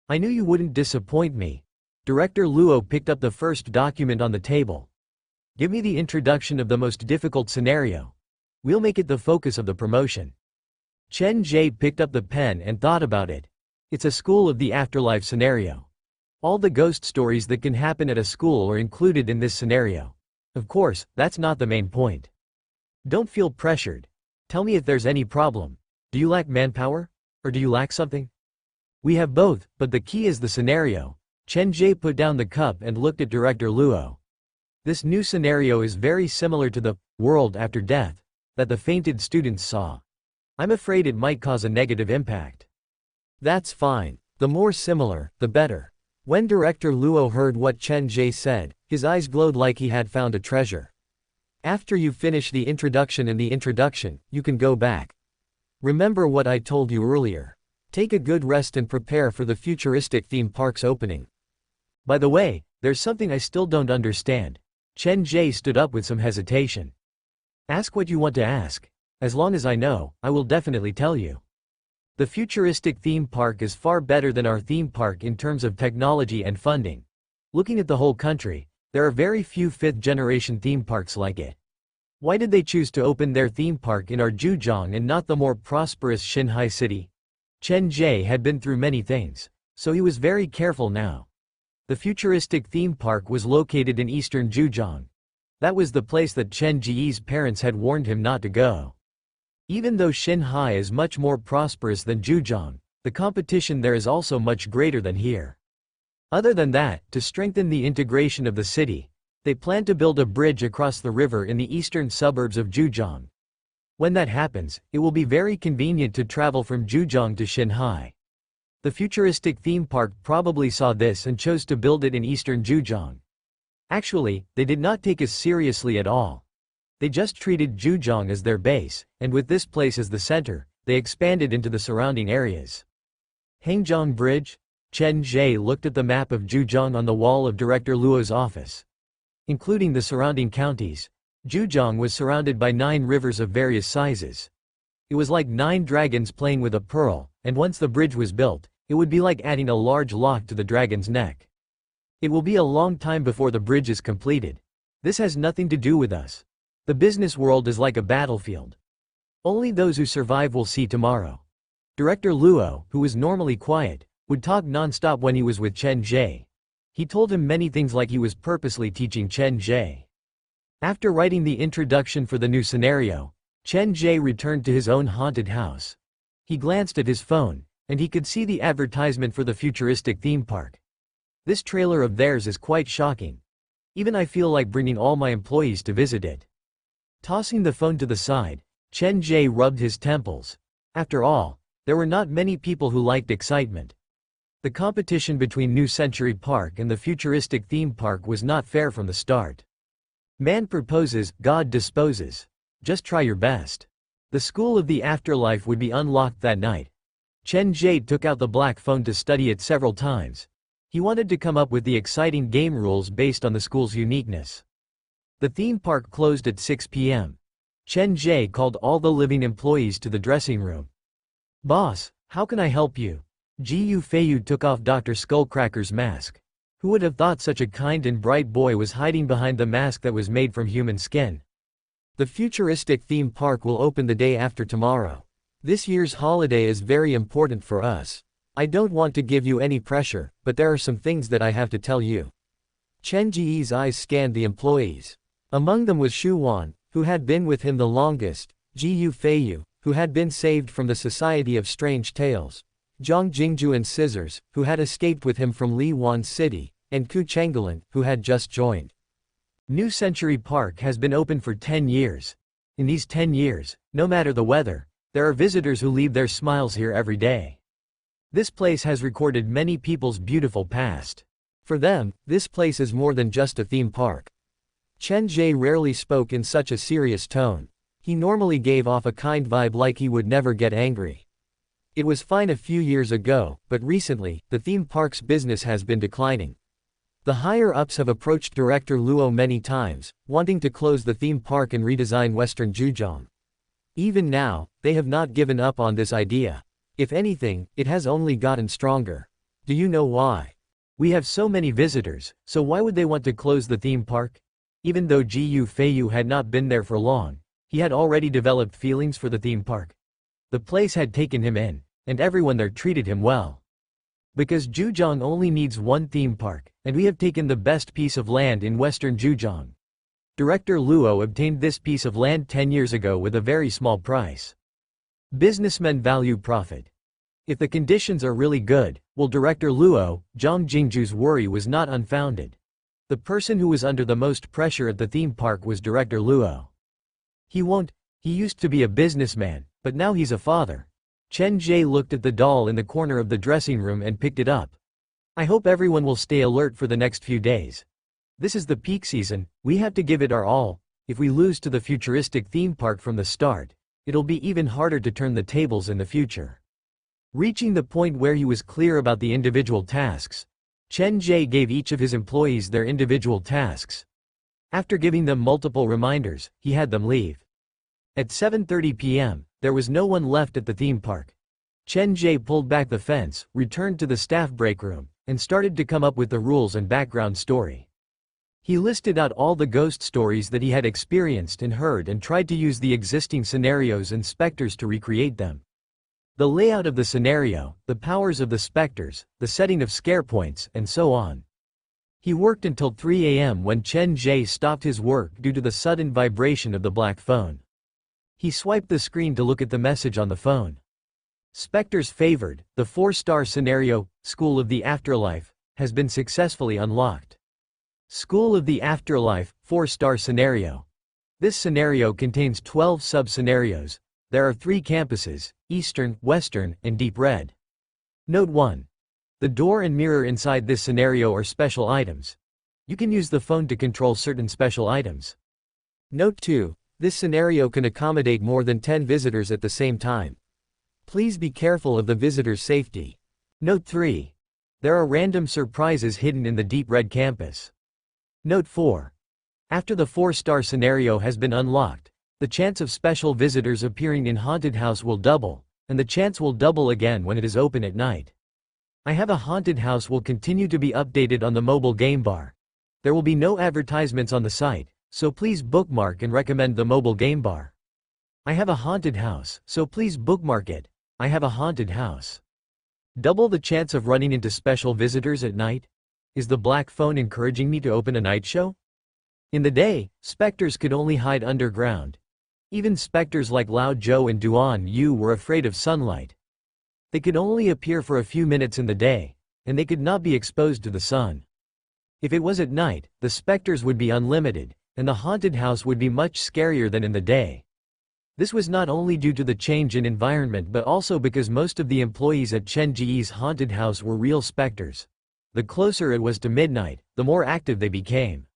I knew you wouldn't disappoint me. Director Luo picked up the first document on the table. Give me the introduction of the most difficult scenario. We'll make it the focus of the promotion. Chen Ge picked up the pen and thought about it. It's a school of the afterlife scenario. All the ghost stories that can happen at a school are included in this scenario. Of course, that's not the main point. Don't feel pressured. Tell me if there's any problem. Do you lack manpower? Or do you lack something? We have both, but the key is the scenario. Chen Ge put down the cup and looked at Director Luo. This new scenario is very similar to the world after death that the fainted students saw. I'm afraid it might cause a negative impact. That's fine. The more similar, the better. When Director Luo heard what Chen Ge said, his eyes glowed like he had found a treasure. After you finish the introduction and the introduction, you can go back. Remember what I told you earlier. Take a good rest and prepare for the futuristic theme park's opening. By the way, there's something I still don't understand. Chen Ge stood up with some hesitation. Ask what you want to ask. As long as I know, I will definitely tell you. The futuristic theme park is far better than our theme park in terms of technology and funding. Looking at the whole country, there are very few fifth-generation theme parks like it. Why did they choose to open their theme park in our Zhujiang and not the more prosperous Xinhai city? Chen Ge had been through many things, so he was very careful now. The futuristic theme park was located in eastern Zhujiang. That was the place that Chen Ge's parents had warned him not to go. Even though Xinhai is much more prosperous than Zhujiang, the competition there is also much greater than here. Other than that, to strengthen the integration of the city, they plan to build a bridge across the river in the eastern suburbs of Zhujiang. When that happens, it will be very convenient to travel from Zhujiang to Xinhai. The futuristic theme park probably saw this and chose to build it in eastern Zhujiang. Actually, they did not take us seriously at all. They just treated Zhujiang as their base, and with this place as the center, they expanded into the surrounding areas. Hangzhong Bridge? Chen Ge looked at the map of Zhujiang on the wall of Director Luo's office. Including the surrounding counties, Zhujiang was surrounded by 9 rivers of various sizes. It was like 9 dragons playing with a pearl, and once the bridge was built, it would be like adding a large lock to the dragon's neck. It will be a long time before the bridge is completed. This has nothing to do with us. The business world is like a battlefield. Only those who survive will see tomorrow. Director Luo, who was normally quiet, would talk non-stop when he was with Chen Ge. He told him many things like he was purposely teaching Chen Ge. After writing the introduction for the new scenario, Chen Ge returned to his own haunted house. He glanced at his phone, and he could see the advertisement for the futuristic theme park. This trailer of theirs is quite shocking. Even I feel like bringing all my employees to visit it. Tossing the phone to the side, Chen Ge rubbed his temples. After all, there were not many people who liked excitement. The competition between New Century Park and the futuristic theme park was not fair from the start. Man proposes, God disposes. Just try your best. The school of the afterlife would be unlocked that night. Chen Ge took out the black phone to study it several times. He wanted to come up with the exciting game rules based on the school's uniqueness. The theme park closed at 6 p.m. Chen Ge called all the living employees to the dressing room. Boss, how can I help you? Ji Feiyu took off Dr. Skullcracker's mask. Who would have thought such a kind and bright boy was hiding behind the mask that was made from human skin? The futuristic theme park will open the day after tomorrow. This year's holiday is very important for us. I don't want to give you any pressure, but there are some things that I have to tell you. Chen Ge's eyes scanned the employees. Among them was Xu Wan, who had been with him the longest, Ji Feiyu, who had been saved from the Society of Strange Tales, Zhang Jingju and Scissors, who had escaped with him from Li Wan City, and Ku Chenggelin, who had just joined. New Century Park has been open for 10 years. In these 10 years, no matter the weather, there are visitors who leave their smiles here every day. This place has recorded many people's beautiful past. For them, this place is more than just a theme park. Chen Ge rarely spoke in such a serious tone. He normally gave off a kind vibe like he would never get angry. It was fine a few years ago, but recently, the theme park's business has been declining. The higher-ups have approached Director Luo many times, wanting to close the theme park and redesign Western Zhejiang. Even now, they have not given up on this idea. If anything, it has only gotten stronger. Do you know why? We have so many visitors, so why would they want to close the theme park? Even though Jiyu Feiyu had not been there for long, he had already developed feelings for the theme park. The place had taken him in, and everyone there treated him well. Because Zhejiang only needs one theme park, and we have taken the best piece of land in Western Zhejiang. Director Luo obtained this piece of land 10 years ago with a very small price. Businessmen value profit. If the conditions are really good, well, Director Luo, Zhang Jingju's worry was not unfounded. The person who was under the most pressure at the theme park was Director Luo. He used to be a businessman, but now he's a father. Chen Ge looked at the doll in the corner of the dressing room and picked it up. I hope everyone will stay alert for the next few days. This is the peak season, we have to give it our all. If we lose to the futuristic theme park from the start, it'll be even harder to turn the tables in the future. Reaching the point where he was clear about the individual tasks, Chen Ge gave each of his employees their individual tasks. After giving them multiple reminders, he had them leave. At 7:30 p.m., there was no one left at the theme park. Chen Ge pulled back the fence, returned to the staff break room, and started to come up with the rules and background story. He listed out all the ghost stories that he had experienced and heard and tried to use the existing scenarios and specters to recreate them. The layout of the scenario, the powers of the specters, the setting of scare points, and so on. He worked until 3 a.m. when Chen Ge stopped his work due to the sudden vibration of the black phone. He swiped the screen to look at the message on the phone. Specters favored, the 4-star scenario, School of the Afterlife, has been successfully unlocked. School of the Afterlife, 4-star scenario. This scenario contains 12 sub-scenarios. There are 3 campuses, Eastern, Western, and Deep Red. Note 1. The door and mirror inside this scenario are special items. You can use the phone to control certain special items. Note 2. This scenario can accommodate more than 10 visitors at the same time. Please be careful of the visitors' safety. Note 3. There are random surprises hidden in the Deep Red campus. Note 4. After the 4-star scenario has been unlocked, the chance of special visitors appearing in haunted house will double, and the chance will double again when it is open at night. I Have a Haunted House will continue to be updated on the mobile game bar. There will be no advertisements on the site, so please bookmark and recommend the mobile game bar. I Have a Haunted House, so please bookmark it. I Have a Haunted House. Double the chance of running into special visitors at night? Is the black phone encouraging me to open a night show? In the day, specters could only hide underground. Even specters like Lao Zhou and Duan Yu were afraid of sunlight. They could only appear for a few minutes in the day, and they could not be exposed to the sun. If it was at night, the specters would be unlimited, and the haunted house would be much scarier than in the day. This was not only due to the change in environment but also because most of the employees at Chen Ge's haunted house were real specters. The closer it was to midnight, the more active they became.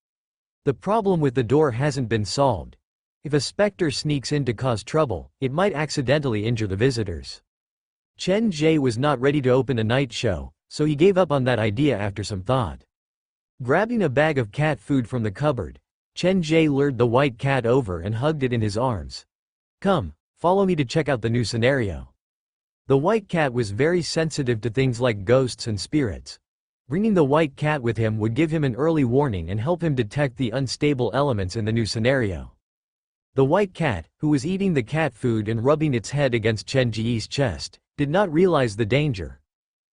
The problem with the door hasn't been solved. If a specter sneaks in to cause trouble, it might accidentally injure the visitors. Chen Ge was not ready to open a night show, so he gave up on that idea after some thought. Grabbing a bag of cat food from the cupboard, Chen Ge lured the white cat over and hugged it in his arms. Come, follow me to check out the new scenario. The white cat was very sensitive to things like ghosts and spirits. Bringing the white cat with him would give him an early warning and help him detect the unstable elements in the new scenario. The white cat, who was eating the cat food and rubbing its head against Chen Ge's chest, did not realize the danger.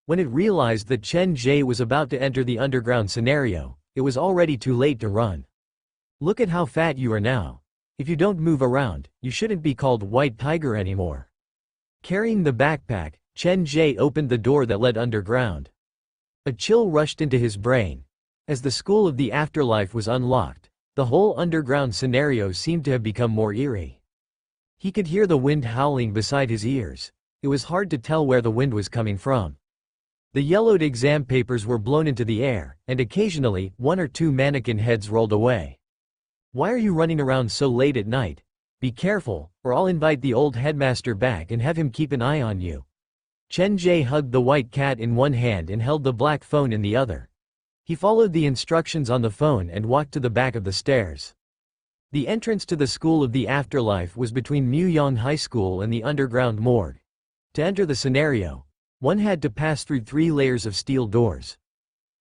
When it realized that Chen Ge was about to enter the underground scenario, it was already too late to run. Look at how fat you are now. If you don't move around, you shouldn't be called White Tiger anymore. Carrying the backpack, Chen Ge opened the door that led underground. A chill rushed into his brain. As the School of the Afterlife was unlocked, the whole underground scenario seemed to have become more eerie. He could hear the wind howling beside his ears. It was hard to tell where the wind was coming from. The yellowed exam papers were blown into the air, and occasionally, 1 or 2 mannequin heads rolled away. Why are you running around so late at night? Be careful, or I'll invite the old headmaster back and have him keep an eye on you. Chen Ge hugged the white cat in one hand and held the black phone in the other. He followed the instructions on the phone and walked to the back of the stairs. The entrance to the School of the Afterlife was between Muyong High School and the underground morgue. To enter the scenario, one had to pass through 3 layers of steel doors.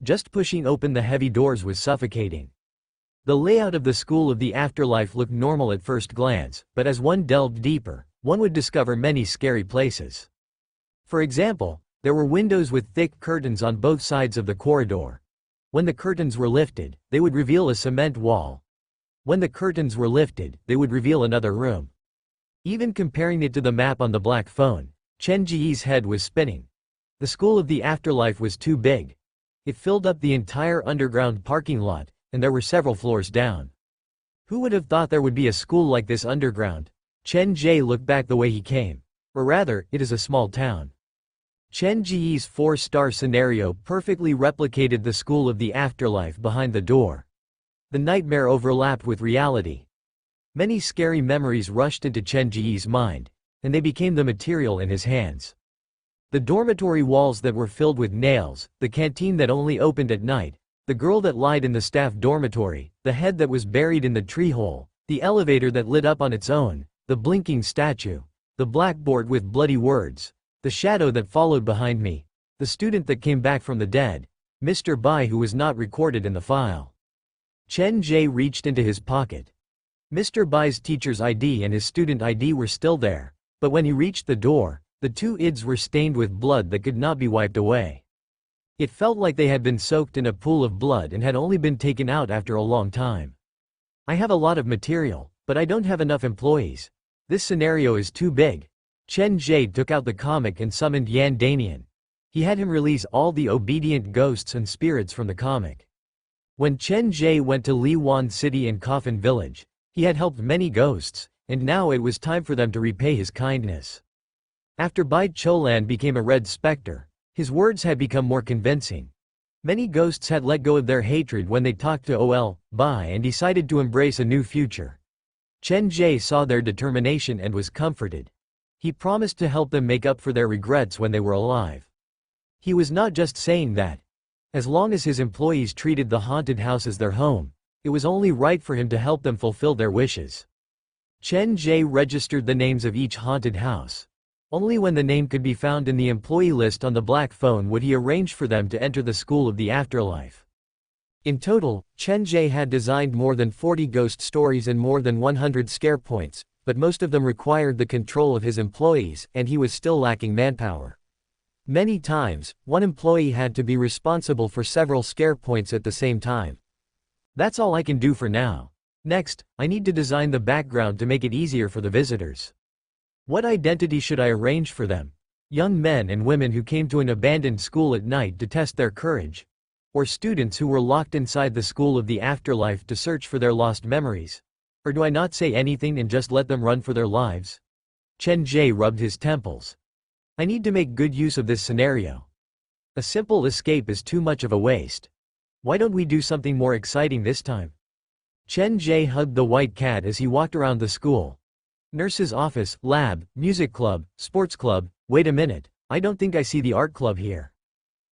Just pushing open the heavy doors was suffocating. The layout of the School of the Afterlife looked normal at first glance, but as one delved deeper, one would discover many scary places. For example, there were windows with thick curtains on both sides of the corridor. When the curtains were lifted, they would reveal a cement wall. When the curtains were lifted, they would reveal another room. Even comparing it to the map on the black phone, Chen Ge's head was spinning. The School of the Afterlife was too big. It filled up the entire underground parking lot, and there were several floors down. Who would have thought there would be a school like this underground? Chen Ge looked back the way he came. Or rather, it is a small town. Chen Ge's 4-star scenario perfectly replicated the School of the Afterlife behind the door. The nightmare overlapped with reality. Many scary memories rushed into Chen Ge's mind, and they became the material in his hands. The dormitory walls that were filled with nails, the canteen that only opened at night, the girl that lied in the staff dormitory, the head that was buried in the tree hole, the elevator that lit up on its own, the blinking statue, the blackboard with bloody words, the shadow that followed behind me, the student that came back from the dead, Mr. Bai who was not recorded in the file. Chen Ge reached into his pocket. Mr. Bai's teacher's ID and his student ID were still there, but when he reached the door, the 2 IDs were stained with blood that could not be wiped away. It felt like they had been soaked in a pool of blood and had only been taken out after a long time. I have a lot of material, but I don't have enough employees. This scenario is too big. Chen Ge took out the comic and summoned Yan Danian. He had him release all the obedient ghosts and spirits from the comic. When Chen Ge went to Li Wan City and Coffin Village, he had helped many ghosts, and now it was time for them to repay his kindness. After Bai Cholan became a red specter, his words had become more convincing. Many ghosts had let go of their hatred when they talked to Ol. Bai and decided to embrace a new future. Chen Ge saw their determination and was comforted. He promised to help them make up for their regrets when they were alive. He was not just saying that. As long as his employees treated the haunted house as their home, it was only right for him to help them fulfill their wishes. Chen Ge registered the names of each haunted house. Only when the name could be found in the employee list on the black phone would he arrange for them to enter the School of the Afterlife. In total, Chen Ge had designed more than 40 ghost stories and more than 100 scare points, but most of them required the control of his employees, and he was still lacking manpower. Many times, one employee had to be responsible for several scare points at the same time. That's all I can do for now. Next, I need to design the background to make it easier for the visitors. What identity should I arrange for them? Young men and women who came to an abandoned school at night to test their courage? Or students who were locked inside the School of the Afterlife to search for their lost memories? Or do I not say anything and just let them run for their lives? Chen Ge rubbed his temples. I need to make good use of this scenario. A simple escape is too much of a waste. Why don't we do something more exciting this time? Chen Ge hugged the white cat as he walked around the school. Nurse's office, lab, music club, sports club. Wait a minute, I don't think I see the art club here.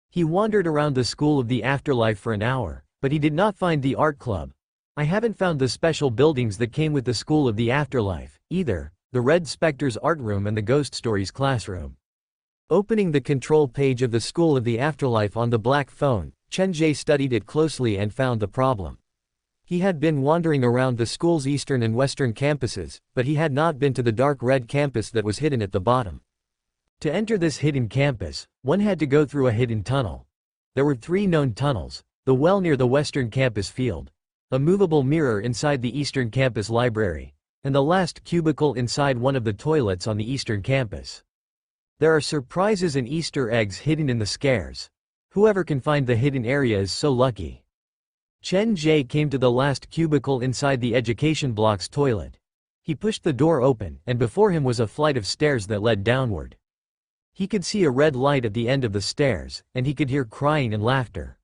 He wandered around the School of the Afterlife for an hour, but he did not find the art club. I haven't found the special buildings that came with the School of the Afterlife, either, the Red Spectre's art room and the Ghost Stories classroom. Opening the control page of the School of the Afterlife on the black phone, Chen Ge studied it closely and found the problem. He had been wandering around the school's eastern and western campuses, but he had not been to the dark red campus that was hidden at the bottom. To enter this hidden campus, one had to go through a hidden tunnel. There were 3 known tunnels: the well near the western campus field, a movable mirror inside the eastern campus library, and the last cubicle inside one of the toilets on the eastern campus. There are surprises and Easter eggs hidden in the scares. Whoever can find the hidden area is so lucky. Chen Ge came to the last cubicle inside the education block's toilet. He pushed the door open, and before him was a flight of stairs that led downward. He could see a red light at the end of the stairs, and he could hear crying and laughter.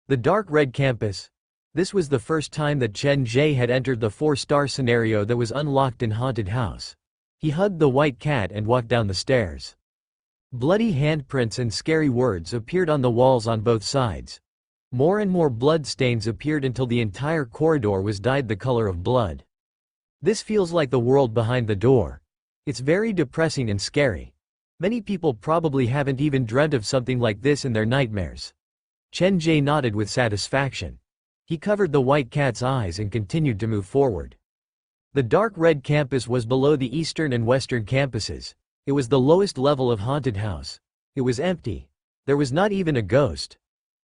The dark red campus. This was the first time that Chen Ge had entered the 4-star scenario that was unlocked in Haunted House. He hugged the white cat and walked down the stairs. Bloody handprints and scary words appeared on the walls on both sides. More and more blood stains appeared until the entire corridor was dyed the color of blood. This feels like the world behind the door. It's very depressing and scary. Many people probably haven't even dreamt of something like this in their nightmares. Chen Ge nodded with satisfaction. He covered the white cat's eyes and continued to move forward. The dark red campus was below the eastern and western campuses. It was the lowest level of haunted house. It was empty. There was not even a ghost.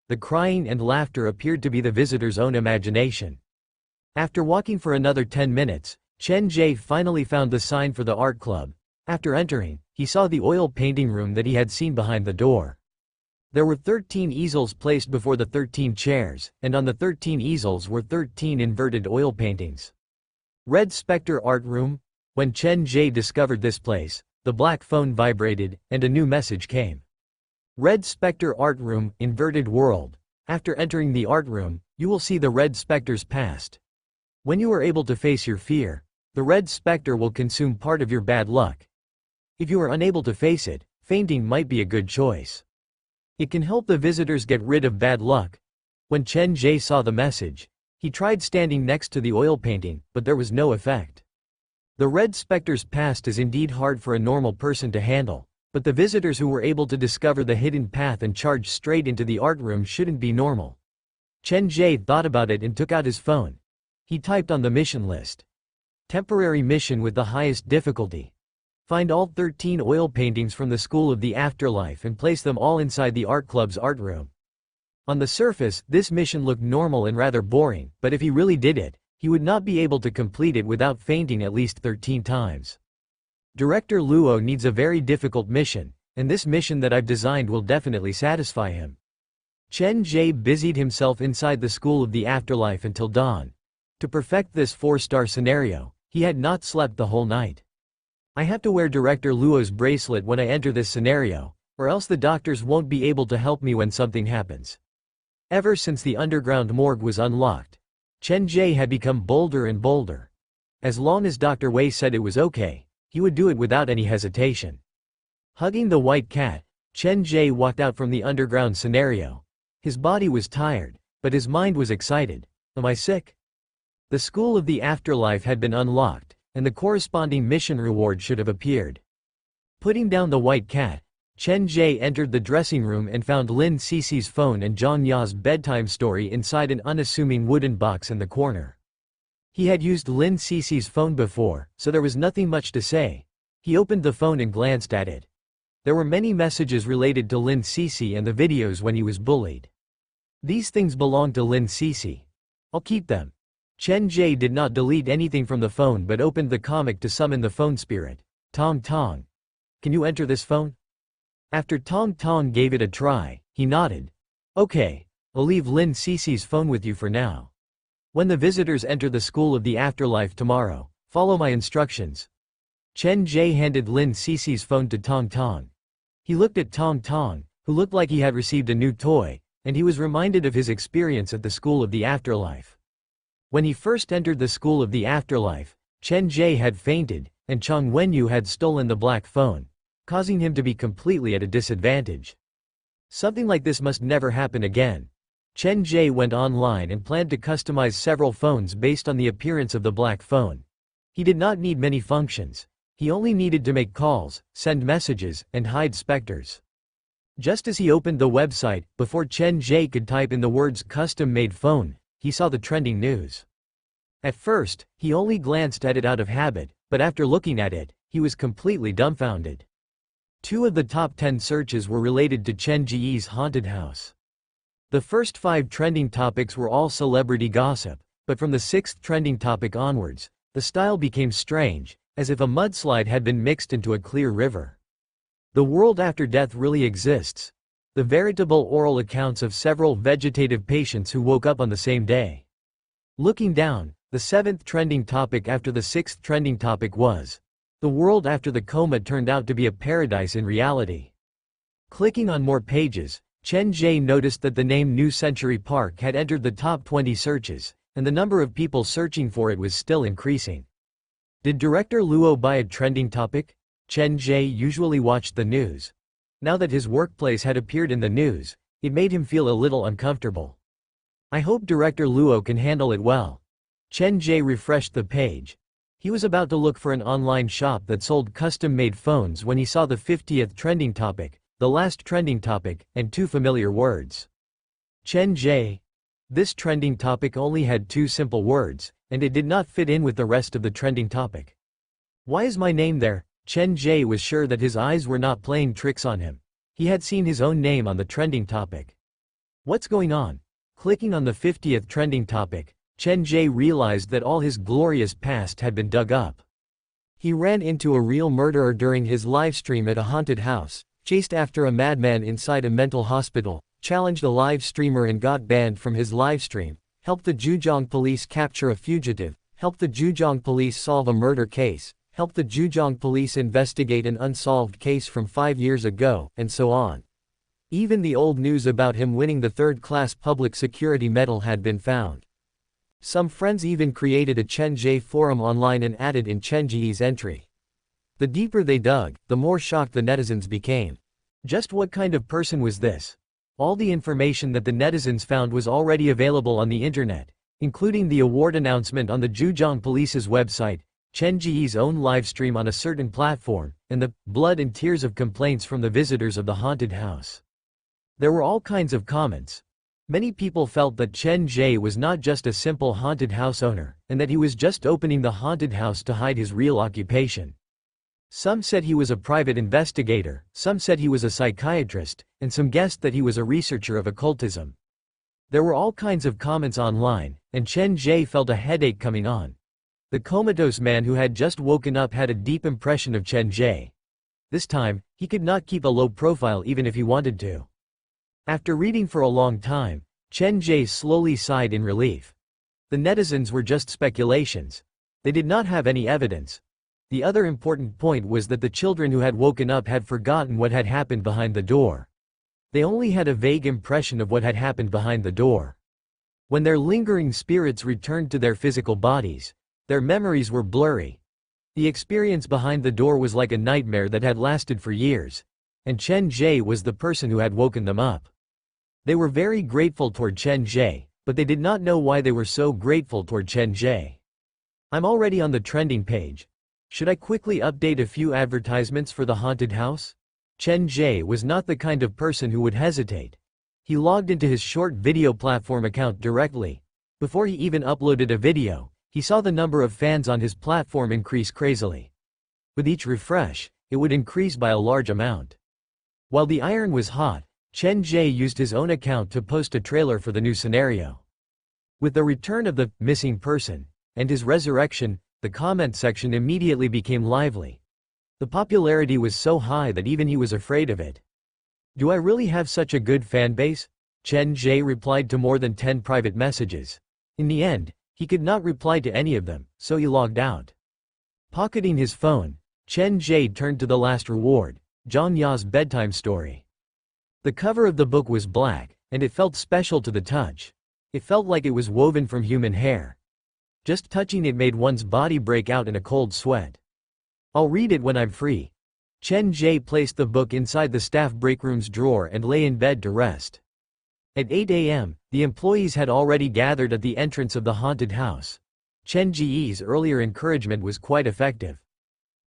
The crying and laughter appeared to be the visitor's own imagination. After walking for another 10 minutes, Chen Ge finally found the sign for the art club. After entering, he saw the oil painting room that he had seen behind the door. There were 13 easels placed before the 13 chairs, and on the 13 easels were 13 inverted oil paintings. Red Spectre Art Room. When Chen Ge discovered this place, the black phone vibrated, and a new message came. Red Spectre Art Room, Inverted World. After entering the art room, you will see the Red Spectre's past. When you are able to face your fear, the Red Spectre will consume part of your bad luck. If you are unable to face it, fainting might be a good choice. It can help the visitors get rid of bad luck. When Chen Ge saw the message, he tried standing next to the oil painting, but there was no effect. The Red Spectre's past is indeed hard for a normal person to handle, but the visitors who were able to discover the hidden path and charge straight into the art room shouldn't be normal. Chen Ge thought about it and took out his phone. He typed on the mission list. Temporary mission with the highest difficulty. Find all 13 oil paintings from the School of the Afterlife and place them all inside the art club's art room. On the surface, this mission looked normal and rather boring, but if he really did it, he would not be able to complete it without fainting at least 13 times. Director Luo needs a very difficult mission, and this mission that I've designed will definitely satisfy him. Chen Ge busied himself inside the School of the Afterlife until dawn. To perfect this 4-star scenario, he had not slept the whole night. I have to wear Director Luo's bracelet when I enter this scenario, or else the doctors won't be able to help me when something happens. Ever since the underground morgue was unlocked, Chen Ge had become bolder and bolder. As long as Dr. Wei said it was okay, he would do it without any hesitation. Hugging the white cat, Chen Ge walked out from the underground scenario. His body was tired, but his mind was excited. Am I sick? The School of the Afterlife had been unlocked, and the corresponding mission reward should have appeared. Putting down the white cat, Chen Ge entered the dressing room and found Lin Cici's phone and Zhang Ya's bedtime story inside an unassuming wooden box in the corner. He had used Lin Cici's phone before, so there was nothing much to say. He opened the phone and glanced at it. There were many messages related to Lin Cici and the videos when he was bullied. These things belong to Lin Cici. I'll keep them. Chen Ge did not delete anything from the phone but opened the comic to summon the phone spirit. Tong Tong. Can you enter this phone? After Tong Tong gave it a try, he nodded. Okay, I'll leave Lin Cici's phone with you for now. When the visitors enter the School of the Afterlife tomorrow, follow my instructions. Chen Ge handed Lin Cici's phone to Tong Tong. He looked at Tong Tong, who looked like he had received a new toy, and he was reminded of his experience at the School of the Afterlife. When he first entered the School of the Afterlife, Chen Ge had fainted, and Chang Wenyu had stolen the black phone, causing him to be completely at a disadvantage. Something like this must never happen again. Chen Ge went online and planned to customize several phones based on the appearance of the black phone. He did not need many functions. He only needed to make calls, send messages, and hide specters. Just as he opened the website, before Chen Ge could type in the words custom-made phone, he saw the trending news. At first, he only glanced at it out of habit, but after looking at it, he was completely dumbfounded. 2 of the top 10 searches were related to Chen Ge's haunted house. The first 5 trending topics were all celebrity gossip, but from the 6th trending topic onwards, the style became strange, as if a mudslide had been mixed into a clear river. The world after death really exists. The veritable oral accounts of several vegetative patients who woke up on the same day. Looking down, the 7th trending topic after the 6th trending topic was, the world after the coma turned out to be a paradise in reality. Clicking on more pages, Chen Ge noticed that the name New Century Park had entered the top 20 searches, and the number of people searching for it was still increasing. Did Director Luo buy a trending topic? Chen Ge usually watched the news. Now that his workplace had appeared in the news, it made him feel a little uncomfortable. I hope Director Luo can handle it well. Chen Ge refreshed the page. He was about to look for an online shop that sold custom-made phones when he saw the 50th trending topic, the last trending topic, and two familiar words. Chen Ge. This trending topic only had two simple words, and it did not fit in with the rest of the trending topic. Why is my name there? Chen Ge was sure that his eyes were not playing tricks on him. He had seen his own name on the trending topic. What's going on? Clicking on the 50th trending topic, Chen Ge realized that all his glorious past had been dug up. He ran into a real murderer during his livestream at a haunted house, chased after a madman inside a mental hospital, challenged a live streamer and got banned from his livestream, helped the Zhejiang police capture a fugitive, helped the Zhejiang police solve a murder case, helped the Zhejiang police investigate an unsolved case from 5 years ago, and so on. Even the old news about him winning the third-class public security medal had been found. Some friends even created a Chen Ge forum online and added in Chen Ge's entry. The deeper they dug, the more shocked the netizens became. Just what kind of person was this? All the information that the netizens found was already available on the internet, including the award announcement on the Zhejiang police's website, Chen Ge's own livestream on a certain platform, and the blood and tears of complaints from the visitors of the haunted house. There were all kinds of comments. Many people felt that Chen Ge was not just a simple haunted house owner, and that he was just opening the haunted house to hide his real occupation. Some said he was a private investigator, some said he was a psychiatrist, and some guessed that he was a researcher of occultism. There were all kinds of comments online, and Chen Ge felt a headache coming on. The comatose man who had just woken up had a deep impression of Chen Ge. This time, he could not keep a low profile even if he wanted to. After reading for a long time, Chen Ge slowly sighed in relief. The netizens were just speculations. They did not have any evidence. The other important point was that the children who had woken up had forgotten what had happened behind the door. They only had a vague impression of what had happened behind the door. When their lingering spirits returned to their physical bodies, their memories were blurry. The experience behind the door was like a nightmare that had lasted for years, and Chen Ge was the person who had woken them up. They were very grateful toward Chen Ge, but they did not know why they were so grateful toward Chen Ge. I'm already on the trending page. Should I quickly update a few advertisements for the haunted house? Chen Ge was not the kind of person who would hesitate. He logged into his short video platform account directly. Before he even uploaded a video, he saw the number of fans on his platform increase crazily. With each refresh, it would increase by a large amount. While the iron was hot, Chen Ge used his own account to post a trailer for the new scenario. With the return of the missing person and his resurrection, the comment section immediately became lively. The popularity was so high that even he was afraid of it. Do I really have such a good fan base? Chen Ge replied to more than 10 private messages. In the end, he could not reply to any of them, so he logged out. Pocketing his phone, Chen Ge turned to the last reward, Zhang Ya's bedtime story. The cover of the book was black, and it felt special to the touch. It felt like it was woven from human hair. Just touching it made one's body break out in a cold sweat. I'll read it when I'm free. Chen Ge placed the book inside the staff breakroom's drawer and lay in bed to rest. At 8 a.m., the employees had already gathered at the entrance of the haunted house. Chen Ge's earlier encouragement was quite effective.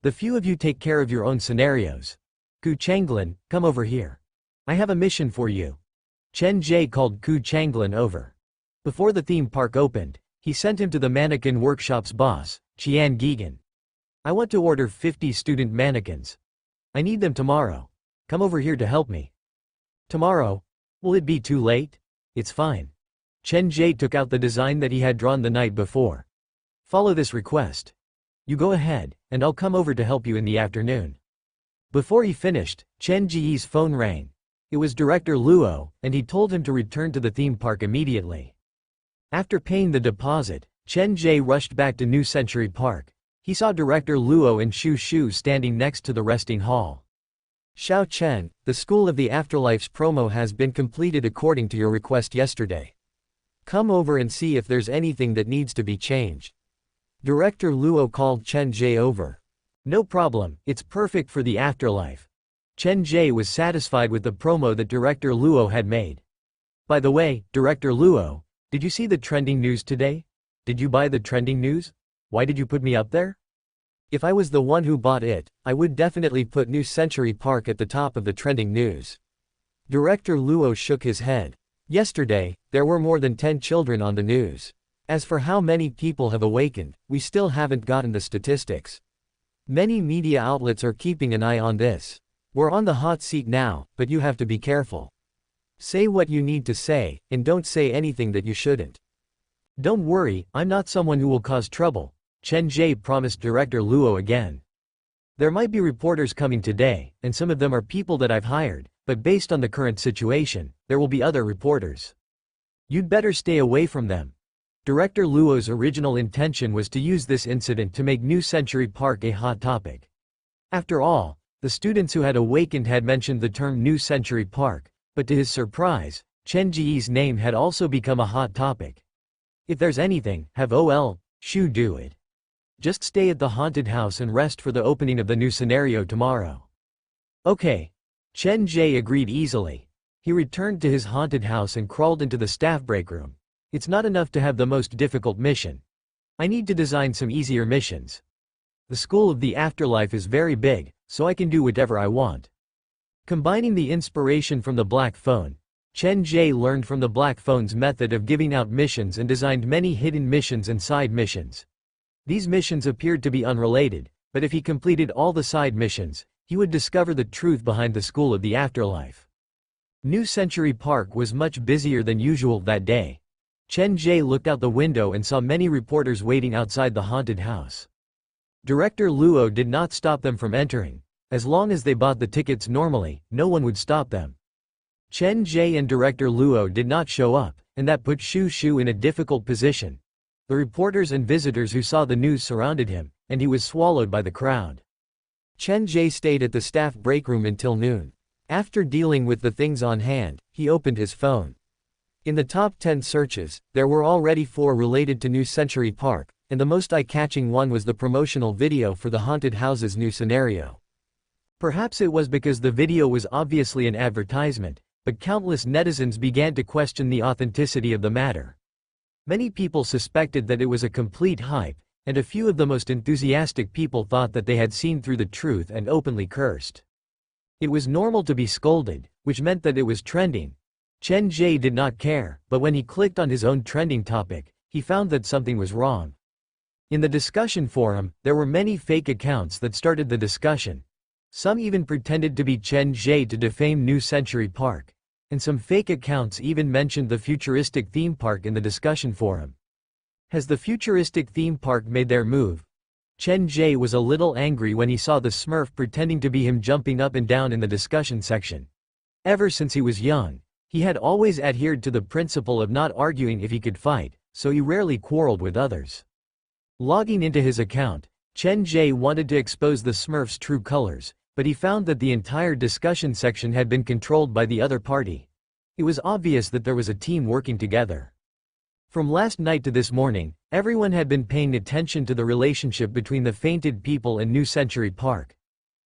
The few of you take care of your own scenarios. Ku Changlin, come over here. I have a mission for you. Chen Ge called Ku Changlin over. Before the theme park opened, he sent him to the mannequin workshop's boss, Qian Gigan. I want to order 50 student mannequins. I need them tomorrow. Come over here to help me. Tomorrow? Will it be too late? It's fine. Chen Ge took out the design that he had drawn the night before. Follow this request. You go ahead, and I'll come over to help you in the afternoon. Before he finished, Chen Ge's phone rang. It was Director Luo, and he told him to return to the theme park immediately. After paying the deposit, Chen Ge rushed back to New Century Park. He saw Director Luo and Shu Shu standing next to the resting hall. Xiao Chen, the School of the Afterlife's promo has been completed according to your request yesterday. Come over and see if there's anything that needs to be changed. Director Luo called Chen Ge over. No problem, it's perfect for the afterlife. Chen Ge was satisfied with the promo that director Luo had made. By the way, Director Luo, did you see the trending news today? Did you buy the trending news? Why did you put me up there? If I was the one who bought it, I would definitely put New Century Park at the top of the trending news. Director Luo shook his head. Yesterday, there were more than 10 children on the news. As for how many people have awakened, we still haven't gotten the statistics. Many media outlets are keeping an eye on this. We're on the hot seat now, but you have to be careful. Say what you need to say, and don't say anything that you shouldn't. Don't worry, I'm not someone who will cause trouble, Chen Ge promised Director Luo again. There might be reporters coming today, and some of them are people that I've hired, but based on the current situation, there will be other reporters. You'd better stay away from them. Director Luo's original intention was to use this incident to make New Century Park a hot topic. After all, the students who had awakened had mentioned the term New Century Park, but to his surprise, Chen Ge's name had also become a hot topic. If there's anything, have Ol. Shu do it. Just stay at the haunted house and rest for the opening of the new scenario tomorrow. Okay. Chen Ge agreed easily. He returned to his haunted house and crawled into the staff break room. It's not enough to have the most difficult mission. I need to design some easier missions. The school of the afterlife is very big, so I can do whatever I want. Combining the inspiration from the black phone, Chen Ge learned from the black phone's method of giving out missions and designed many hidden missions and side missions. These missions appeared to be unrelated, but if he completed all the side missions, he would discover the truth behind the school of the afterlife. New Century Park was much busier than usual that day. Chen Ge looked out the window and saw many reporters waiting outside the haunted house. Director Luo did not stop them from entering. As long as they bought the tickets normally, no one would stop them. Chen Ge and Director Luo did not show up, and that put Shu Shu in a difficult position. The reporters and visitors who saw the news surrounded him, and he was swallowed by the crowd. Chen Ge stayed at the staff break room until noon. After dealing with the things on hand, he opened his phone. In the top 10 searches, there were already 4 related to New Century Park, and the most eye-catching one was the promotional video for the haunted house's new scenario. Perhaps it was because the video was obviously an advertisement, but countless netizens began to question the authenticity of the matter. Many people suspected that it was a complete hype, and a few of the most enthusiastic people thought that they had seen through the truth and openly cursed. It was normal to be scolded, which meant that it was trending. Chen Ge did not care, but when he clicked on his own trending topic, he found that something was wrong. In the discussion forum, there were many fake accounts that started the discussion. Some even pretended to be Chen Ge to defame New Century Park. And some fake accounts even mentioned the futuristic theme park in the discussion forum. Has the futuristic theme park made their move? Chen Ge was a little angry when he saw the Smurf pretending to be him jumping up and down in the discussion section. Ever since he was young, he had always adhered to the principle of not arguing if he could fight, so he rarely quarreled with others. Logging into his account, Chen Ge wanted to expose the Smurf's true colors, but he found that the entire discussion section had been controlled by the other party. It was obvious that there was a team working together. From last night to this morning, everyone had been paying attention to the relationship between the fainted people and New Century Park.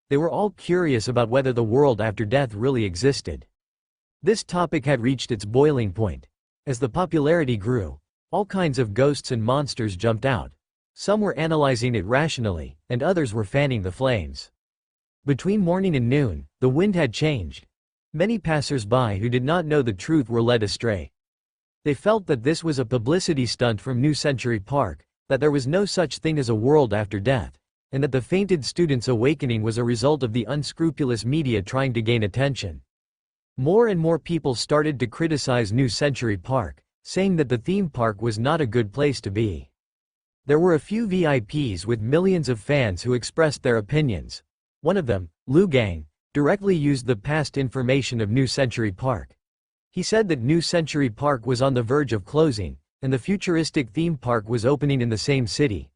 They were all curious about whether the world after death really existed. This topic had reached its boiling point. As the popularity grew, all kinds of ghosts and monsters jumped out. Some were analyzing it rationally, and others were fanning the flames. Between morning and noon, the wind had changed. Many passers-by who did not know the truth were led astray. They felt that this was a publicity stunt from New Century Park, that there was no such thing as a world after death, and that the fainted students' awakening was a result of the unscrupulous media trying to gain attention. More and more people started to criticize New Century Park, saying that the theme park was not a good place to be. There were a few VIPs with millions of fans who expressed their opinions. One of them, Lu Gang, directly used the past information of New Century Park. He said that New Century Park was on the verge of closing, and the futuristic theme park was opening in the same city.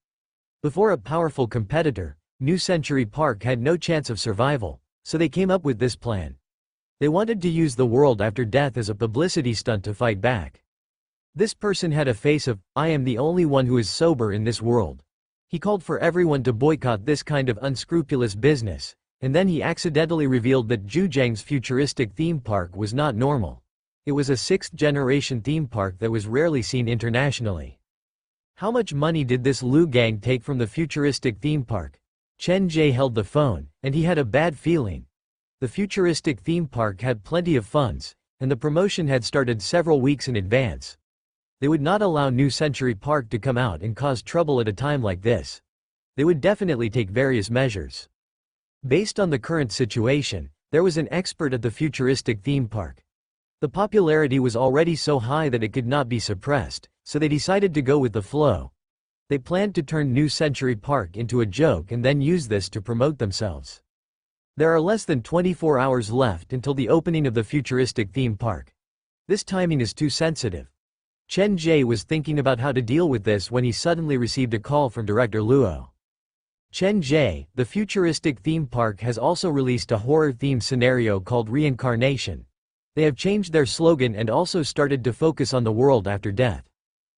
Before a powerful competitor, New Century Park had no chance of survival, so they came up with this plan. They wanted to use the world after death as a publicity stunt to fight back. This person had a face of, "I am the only one who is sober in this world." He called for everyone to boycott this kind of unscrupulous business, and then he accidentally revealed that Zhujiang's futuristic theme park was not normal. It was a sixth-generation theme park that was rarely seen internationally. How much money did this Lu Gang take from the futuristic theme park? Chen Ge held the phone, and he had a bad feeling. The futuristic theme park had plenty of funds, and the promotion had started several weeks in advance. They would not allow New Century Park to come out and cause trouble at a time like this. They would definitely take various measures. Based on the current situation, there was an expert at the futuristic theme park. The popularity was already so high that it could not be suppressed, so they decided to go with the flow. They planned to turn New Century Park into a joke and then use this to promote themselves. There are less than 24 hours left until the opening of the futuristic theme park. This timing is too sensitive. Chen Ge was thinking about how to deal with this when he suddenly received a call from director Luo. Chen Ge, the futuristic theme park has also released a horror-themed scenario called Reincarnation. They have changed their slogan and also started to focus on the world after death.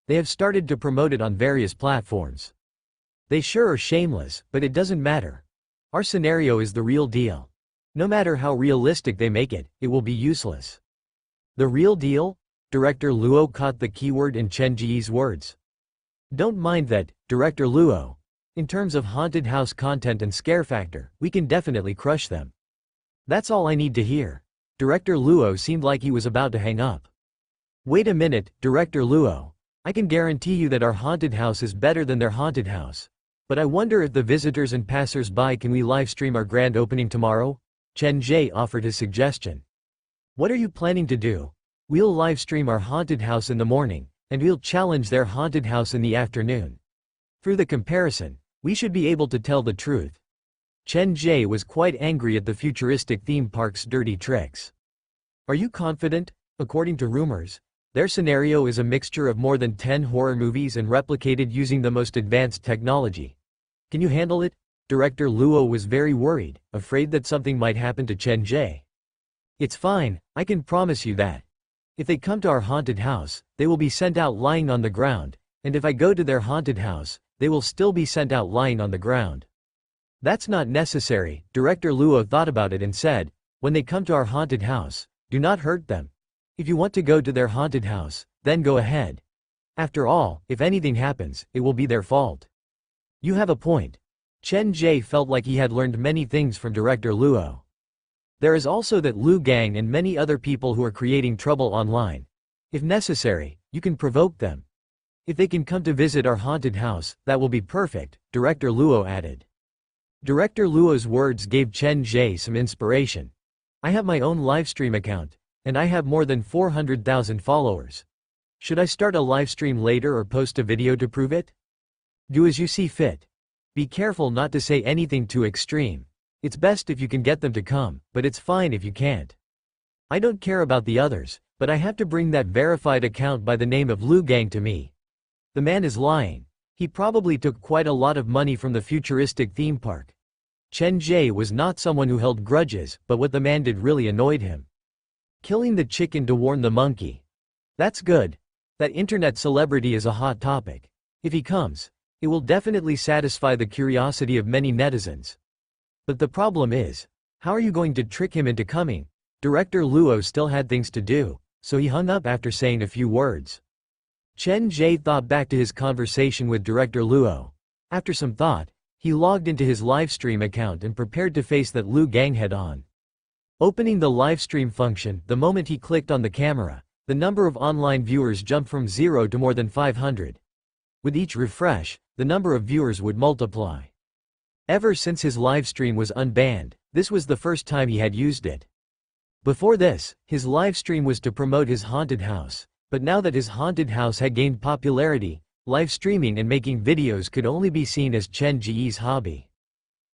They have started to promote it on various platforms. They sure are shameless, but it doesn't matter. Our scenario is the real deal. No matter how realistic they make it, it will be useless. The real deal? Director Luo caught the keyword in Chen Ge's words. Don't mind that, Director Luo. In terms of haunted house content and scare factor, we can definitely crush them. That's all I need to hear. Director Luo seemed like he was about to hang up. Wait a minute, Director Luo. I can guarantee you that our haunted house is better than their haunted house. But I wonder if the visitors and passers-by can we live stream our grand opening tomorrow? Chen Ge offered his suggestion. What are you planning to do? We'll live stream our haunted house in the morning, and we'll challenge their haunted house in the afternoon. Through the comparison, we should be able to tell the truth. Chen Ge was quite angry at the futuristic theme park's dirty tricks. Are you confident? According to rumors, their scenario is a mixture of more than 10 horror movies and replicated using the most advanced technology. Can you handle it? Director Luo was very worried, afraid that something might happen to Chen Ge. It's fine, I can promise you that. If they come to our haunted house, they will be sent out lying on the ground, and if I go to their haunted house, they will still be sent out lying on the ground. That's not necessary. Director Luo thought about it and said, when they come to our haunted house, do not hurt them. If you want to go to their haunted house, then go ahead. After all, if anything happens, it will be their fault. You have a point. Chen Ge felt like he had learned many things from Director Luo. There is also that Lu Gang and many other people who are creating trouble online. If necessary, you can provoke them. If they can come to visit our haunted house, that will be perfect, Director Luo added. Director Luo's words gave Chen Ge some inspiration. I have my own livestream account, and I have more than 400,000 followers. Should I start a livestream later or post a video to prove it? Do as you see fit. Be careful not to say anything too extreme. It's best if you can get them to come, but it's fine if you can't. I don't care about the others, but I have to bring that verified account by the name of Lu Gang to me. The man is lying. He probably took quite a lot of money from the futuristic theme park. Chen Ge was not someone who held grudges, but what the man did really annoyed him. Killing the chicken to warn the monkey. That's good. That internet celebrity is a hot topic. If he comes, it will definitely satisfy the curiosity of many netizens. But the problem is, how are you going to trick him into coming? Director Luo still had things to do, so he hung up after saying a few words. Chen Ge thought back to his conversation with Director Luo. After some thought, he logged into his livestream account and prepared to face that Lu Gang head-on. Opening the livestream function, the moment he clicked on the camera, the number of online viewers jumped from 0 to more than 500. With each refresh, the number of viewers would multiply. Ever since his livestream was unbanned, this was the first time he had used it. Before this, his livestream was to promote his haunted house, but now that his haunted house had gained popularity, live streaming and making videos could only be seen as Chen Ge's hobby.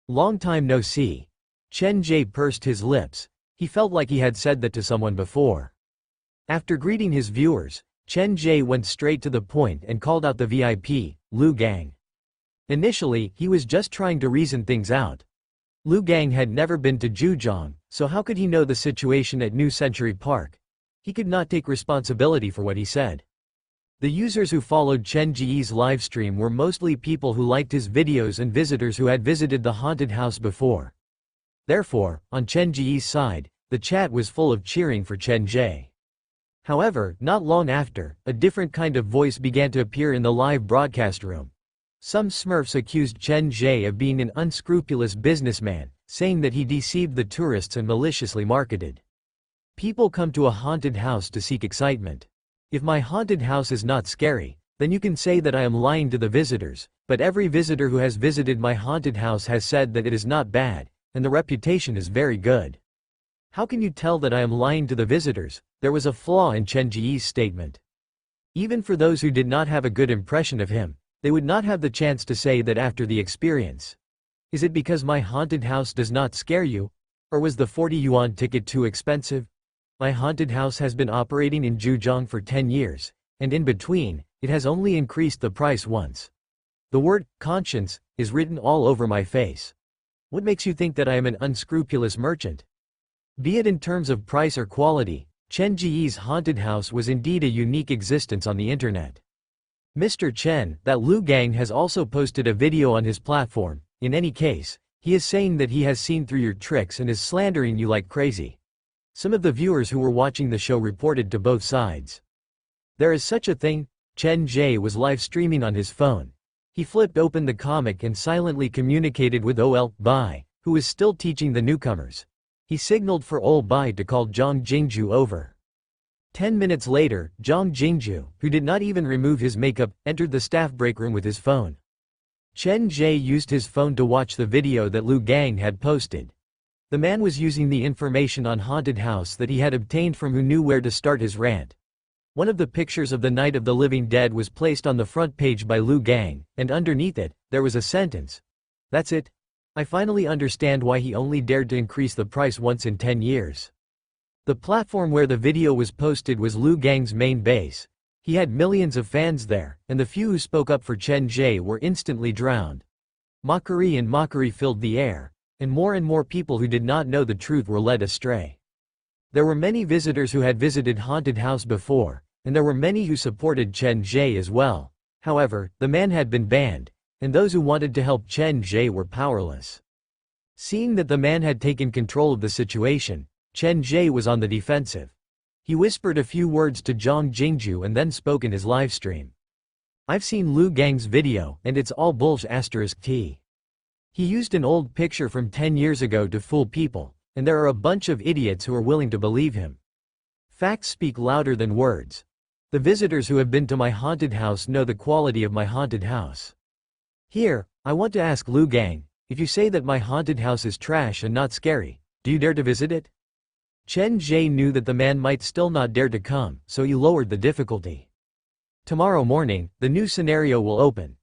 Long time no see. Chen Ge pursed his lips. He felt like he had said that to someone before. After greeting his viewers, Chen Ge went straight to the point and called out the VIP, Lu Gang. Initially, he was just trying to reason things out. Lu Gang had never been to Zhujiang, so how could he know the situation at New Century Park? He could not take responsibility for what he said. The users who followed Chen Ge's livestream were mostly people who liked his videos and visitors who had visited the haunted house before. Therefore, on Chen Ge's side, the chat was full of cheering for Chen Ge. However, not long after, a different kind of voice began to appear in the live broadcast room. Some Smurfs accused Chen Ge of being an unscrupulous businessman, saying that he deceived the tourists and maliciously marketed. People come to a haunted house to seek excitement. If my haunted house is not scary, then you can say that I am lying to the visitors, but every visitor who has visited my haunted house has said that it is not bad, and the reputation is very good. How can you tell that I am lying to the visitors? There was a flaw in Chen Ge's statement. Even for those who did not have a good impression of him, they would not have the chance to say that after the experience. Is it because my haunted house does not scare you? Or was the 40 yuan ticket too expensive? My haunted house has been operating in Zhujiang for 10 years, and in between, it has only increased the price once. The word conscience is written all over my face. What makes you think that I am an unscrupulous merchant? Be it in terms of price or quality, Chen Ge's haunted house was indeed a unique existence on the internet. Mr. Chen, that Lu Gang has also posted a video on his platform. In any case, he is saying that he has seen through your tricks and is slandering you like crazy. Some of the viewers who were watching the show reported to both sides. There is such a thing. Chen Ge was live streaming on his phone. He flipped open the comic and silently communicated with Ol Bai, who was still teaching the newcomers. He signaled for Ol Bai to call Zhang Jingju over. 10 minutes later, Zhang Jingju, who did not even remove his makeup, entered the staff break room with his phone. Chen Ge used his phone to watch the video that Lu Gang had posted. The man was using the information on haunted house that he had obtained from who knew where to start his rant. One of the pictures of the Night of the Living Dead was placed on the front page by Lu Gang, and underneath it, there was a sentence. That's it. I finally understand why he only dared to increase the price once in 10 years. The platform where the video was posted was Lu Gang's main base. He had millions of fans there, and the few who spoke up for Chen Ge were instantly drowned. Mockery and mockery filled the air, and more people who did not know the truth were led astray. There were many visitors who had visited haunted house before, and there were many who supported Chen Ge as well. However, the man had been banned, and those who wanted to help Chen Ge were powerless. Seeing that the man had taken control of the situation, Chen Ge was on the defensive. He whispered a few words to Zhang Jingju and then spoke in his livestream. I've seen Lu Gang's video, and it's all bullsh*t. He used an old picture from 10 years ago to fool people, and there are a bunch of idiots who are willing to believe him. Facts speak louder than words. The visitors who have been to my haunted house know the quality of my haunted house. Here, I want to ask Lu Gang, if you say that my haunted house is trash and not scary, do you dare to visit it? Chen Ge knew that the man might still not dare to come, so he lowered the difficulty. Tomorrow morning, the new scenario will open.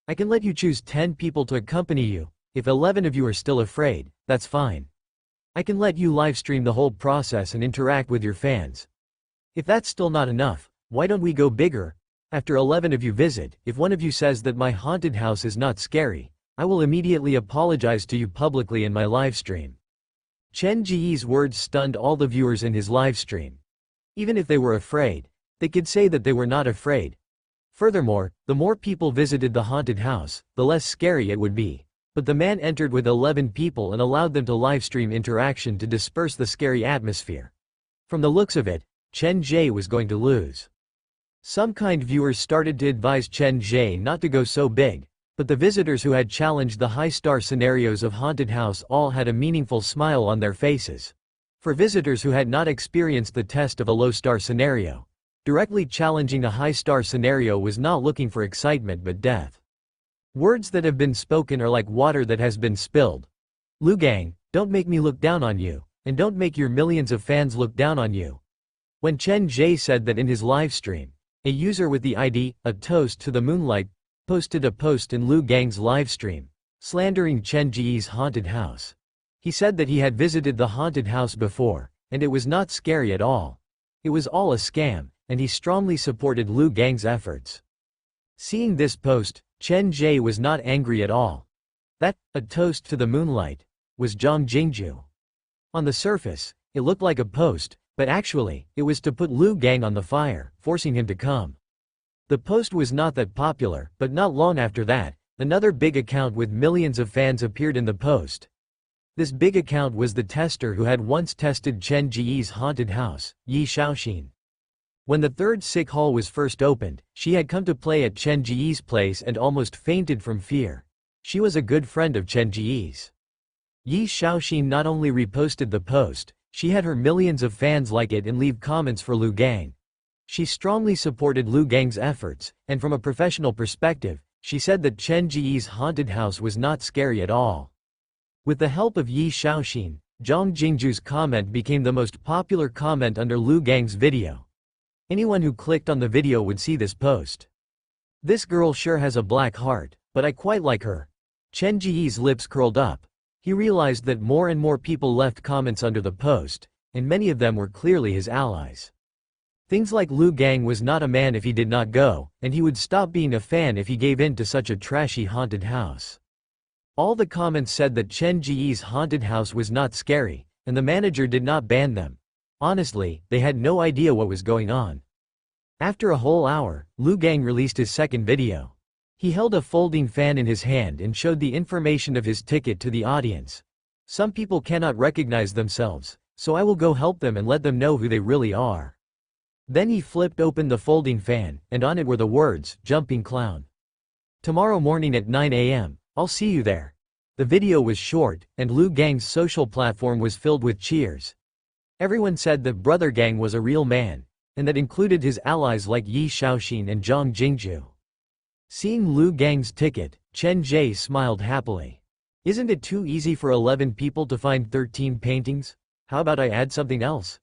I can let you choose 10 people to accompany you. If 11 of you are still afraid, that's fine. I can let you livestream the whole process and interact with your fans. If that's still not enough, why don't we go bigger? After 11 of you visit, if one of you says that my haunted house is not scary, I will immediately apologize to you publicly in my livestream. Chen Ge's words stunned all the viewers in his livestream. Even if they were afraid, they could say that they were not afraid. Furthermore, the more people visited the haunted house, the less scary it would be. But the man entered with 11 people and allowed them to livestream interaction to disperse the scary atmosphere. From the looks of it, Chen Ge was going to lose. Some kind viewers started to advise Chen Ge not to go so big, but the visitors who had challenged the high-star scenarios of haunted house all had a meaningful smile on their faces. For visitors who had not experienced the test of a low-star scenario, directly challenging a high-star scenario was not looking for excitement but death. Words that have been spoken are like water that has been spilled. Lu Gang, don't make me look down on you, and don't make your millions of fans look down on you. When Chen Ge said that in his livestream, a user with the ID, A Toast to the Moonlight, posted a post in Lu Gang's livestream, slandering Chen Ge's haunted house. He said that he had visited the haunted house before, and it was not scary at all. It was all a scam, and he strongly supported Lu Gang's efforts. Seeing this post, Chen Ge was not angry at all. That, A Toast to the Moonlight, was Zhang Jingju. On the surface, it looked like a post, but actually, it was to put Lu Gang on the fire, forcing him to come. The post was not that popular, but not long after that, another big account with millions of fans appeared in the post. This big account was the tester who had once tested Chen Ge's haunted house, Yi Shaoxin. When the third sick hall was first opened, she had come to play at Chen Ge's place and almost fainted from fear. She was a good friend of Chen Ge's. Yi Shaoxin not only reposted the post, she had her millions of fans like it and leave comments for Lu Gang. She strongly supported Lu Gang's efforts, and from a professional perspective, she said that Chen Ge's haunted house was not scary at all. With the help of Yi Shaoxin, Zhang Jingju's comment became the most popular comment under Lu Gang's video. Anyone who clicked on the video would see this post. This girl sure has a black heart, but I quite like her. Chen Ge's lips curled up. He realized that more and more people left comments under the post, and many of them were clearly his allies. Things like Lu Gang was not a man if he did not go, and he would stop being a fan if he gave in to such a trashy haunted house. All the comments said that Chen Ge's haunted house was not scary, and the manager did not ban them. Honestly, they had no idea what was going on. After a whole hour, Lu Gang released his second video. He held a folding fan in his hand and showed the information of his ticket to the audience. Some people cannot recognize themselves, so I will go help them and let them know who they really are. Then he flipped open the folding fan, and on it were the words, "Jumping Clown." Tomorrow morning at 9 a.m., I'll see you there. The video was short, and Lu Gang's social platform was filled with cheers. Everyone said that Brother Gang was a real man, and that included his allies like Yi Shaoxin and Zhang Jingju. Seeing Lu Gang's ticket, Chen Ge smiled happily. Isn't it too easy for 11 people to find 13 paintings? How about I add something else?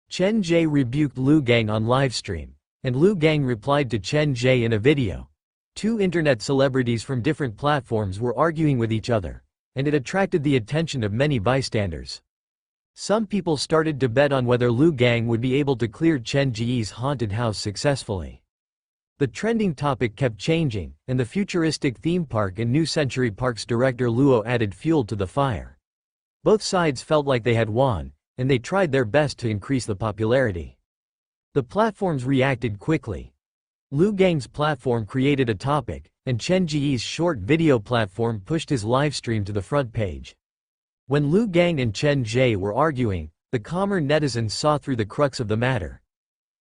Chen Ge rebuked Lu Gang on livestream, and Lu Gang replied to Chen Ge in a video. Two internet celebrities from different platforms were arguing with each other, and it attracted the attention of many bystanders. Some people started to bet on whether Lu Gang would be able to clear Chen Ge's haunted house successfully. The trending topic kept changing, and the futuristic theme park and New Century Park's director Luo added fuel to the fire. Both sides felt like they had won, and they tried their best to increase the popularity. The platforms reacted quickly. Lu Gang's platform created a topic, and Chen Ge's short video platform pushed his livestream to the front page. When Lu Gang and Chen Ge were arguing, the calmer netizens saw through the crux of the matter.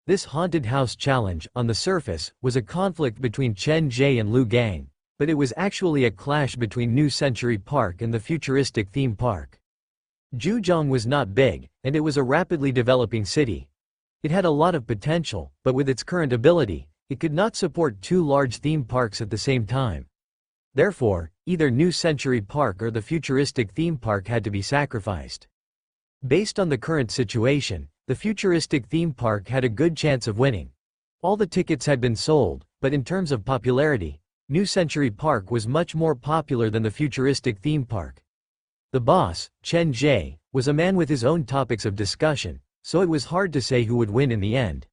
This haunted house challenge, on the surface, was a conflict between Chen Ge and Lu Gang, but it was actually a clash between New Century Park and the futuristic theme park. Zhujiang was not big, and it was a rapidly developing city. It had a lot of potential, but with its current ability, it could not support two large theme parks at the same time. Therefore, either New Century Park or the futuristic theme park had to be sacrificed. Based on the current situation, the futuristic theme park had a good chance of winning. All the tickets had been sold, but in terms of popularity, New Century Park was much more popular than the futuristic theme park. The boss, Chen Ge, was a man with his own topics of discussion, so it was hard to say who would win in the end.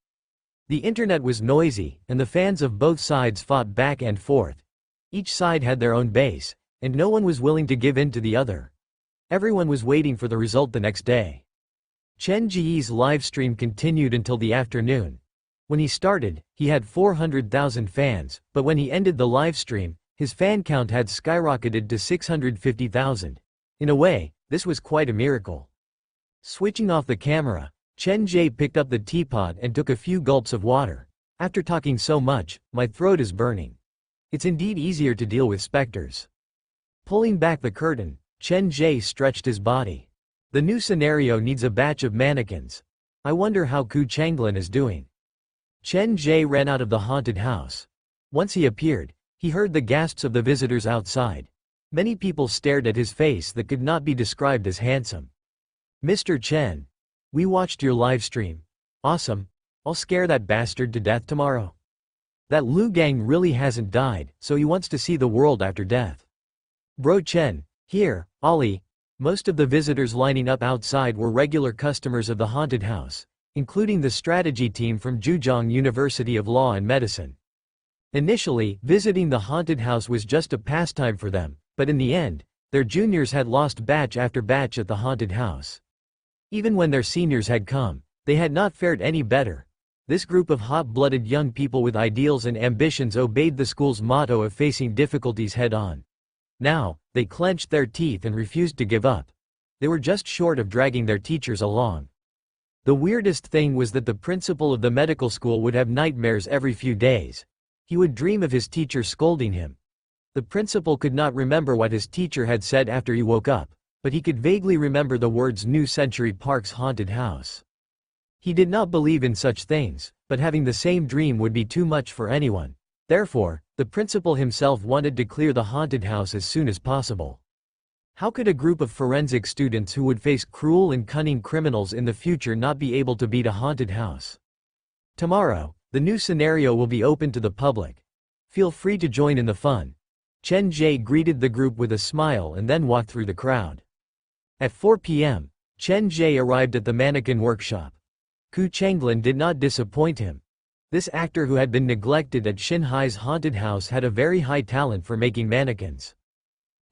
The internet was noisy, and the fans of both sides fought back and forth. Each side had their own base, and no one was willing to give in to the other. Everyone was waiting for the result the next day. Chen Ge's livestream continued until the afternoon. When he started, he had 400,000 fans, but when he ended the livestream, his fan count had skyrocketed to 650,000. In a way, this was quite a miracle. Switching off the camera, Chen Ge picked up the teapot and took a few gulps of water. After talking so much, my throat is burning. It's indeed easier to deal with specters. Pulling back the curtain, Chen Ge stretched his body. The new scenario needs a batch of mannequins. I wonder how Ku Changlin is doing. Chen Ge ran out of the haunted house. Once he appeared, he heard the gasps of the visitors outside. Many people stared at his face that could not be described as handsome. Mr. Chen. We watched your live stream. Awesome. I'll scare that bastard to death tomorrow. That Lu Gang really hasn't died, so he wants to see the world after death. Bro Chen, here, Ollie. Most of the visitors lining up outside were regular customers of the haunted house, including the strategy team from Zhujiang University of Law and Medicine. Initially, visiting the haunted house was just a pastime for them, but in the end, their juniors had lost batch after batch at the haunted house. Even when their seniors had come, they had not fared any better. This group of hot-blooded young people with ideals and ambitions obeyed the school's motto of facing difficulties head-on. Now, they clenched their teeth and refused to give up. They were just short of dragging their teachers along. The weirdest thing was that the principal of the medical school would have nightmares every few days. He would dream of his teacher scolding him. The principal could not remember what his teacher had said after he woke up, but he could vaguely remember the words New Century Park's haunted house. He did not believe in such things, but having the same dream would be too much for anyone. Therefore, the principal himself wanted to clear the haunted house as soon as possible. How could a group of forensic students who would face cruel and cunning criminals in the future not be able to beat a haunted house? Tomorrow, the new scenario will be open to the public. Feel free to join in the fun. Chen Ge greeted the group with a smile and then walked through the crowd. At 4 p.m., Chen Ge arrived at the mannequin workshop. Ku Changlin did not disappoint him. This actor who had been neglected at Xinhai's haunted house had a very high talent for making mannequins.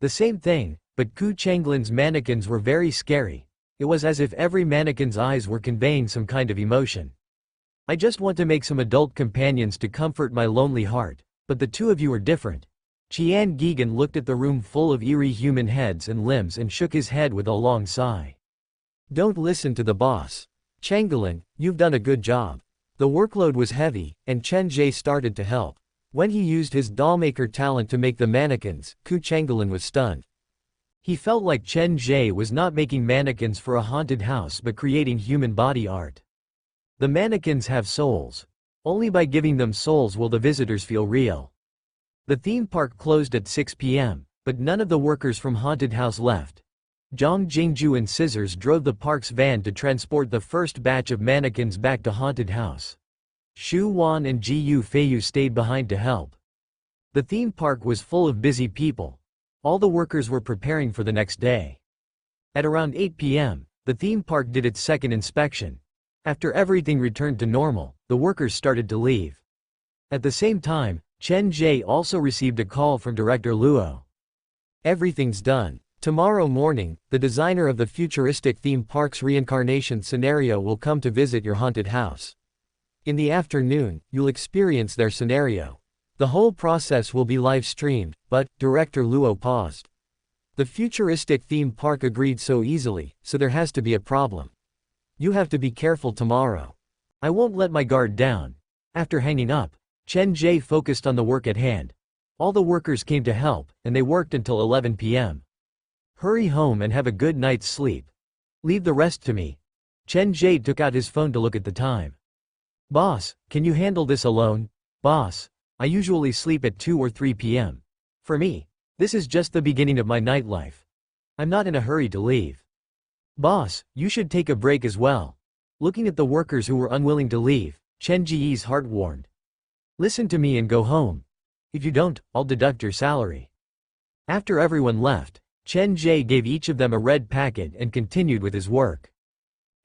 The same thing, but Ku Changlin's mannequins were very scary. It was as if every mannequin's eyes were conveying some kind of emotion. I just want to make some adult companions to comfort my lonely heart, but the two of you are different. Qian Gigan looked at the room full of eerie human heads and limbs and shook his head with a long sigh. Don't listen to the boss. Changlin, you've done a good job. The workload was heavy, and Chen Ge started to help. When he used his dollmaker talent to make the mannequins, Ku Changlin was stunned. He felt like Chen Ge was not making mannequins for a haunted house but creating human body art. The mannequins have souls. Only by giving them souls will the visitors feel real. The theme park closed at 6 p.m., but none of the workers from haunted house left. Zhang Jingju and Scissors drove the park's van to transport the first batch of mannequins back to haunted house. Xu Wan and Jiyu Feiyu stayed behind to help. The theme park was full of busy people. All the workers were preparing for the next day. At around 8 p.m., the theme park did its second inspection. After everything returned to normal, the workers started to leave. At the same time, Chen Ge also received a call from Director Luo. Everything's done. Tomorrow morning, the designer of the futuristic theme park's reincarnation scenario will come to visit your haunted house. In the afternoon, you'll experience their scenario. The whole process will be live-streamed, but, Director Luo paused. The futuristic theme park agreed so easily, so there has to be a problem. You have to be careful tomorrow. I won't let my guard down. After hanging up, Chen Ge focused on the work at hand. All the workers came to help, and they worked until 11 p.m. Hurry home and have a good night's sleep. Leave the rest to me. Chen Ge took out his phone to look at the time. Boss, can you handle this alone? Boss, I usually sleep at 2 or 3 p.m. For me, this is just the beginning of my nightlife. I'm not in a hurry to leave. Boss, you should take a break as well. Looking at the workers who were unwilling to leave, Chen Ge's heart warmed. Listen to me and go home. If you don't, I'll deduct your salary. After everyone left, Chen Ge gave each of them a red packet and continued with his work.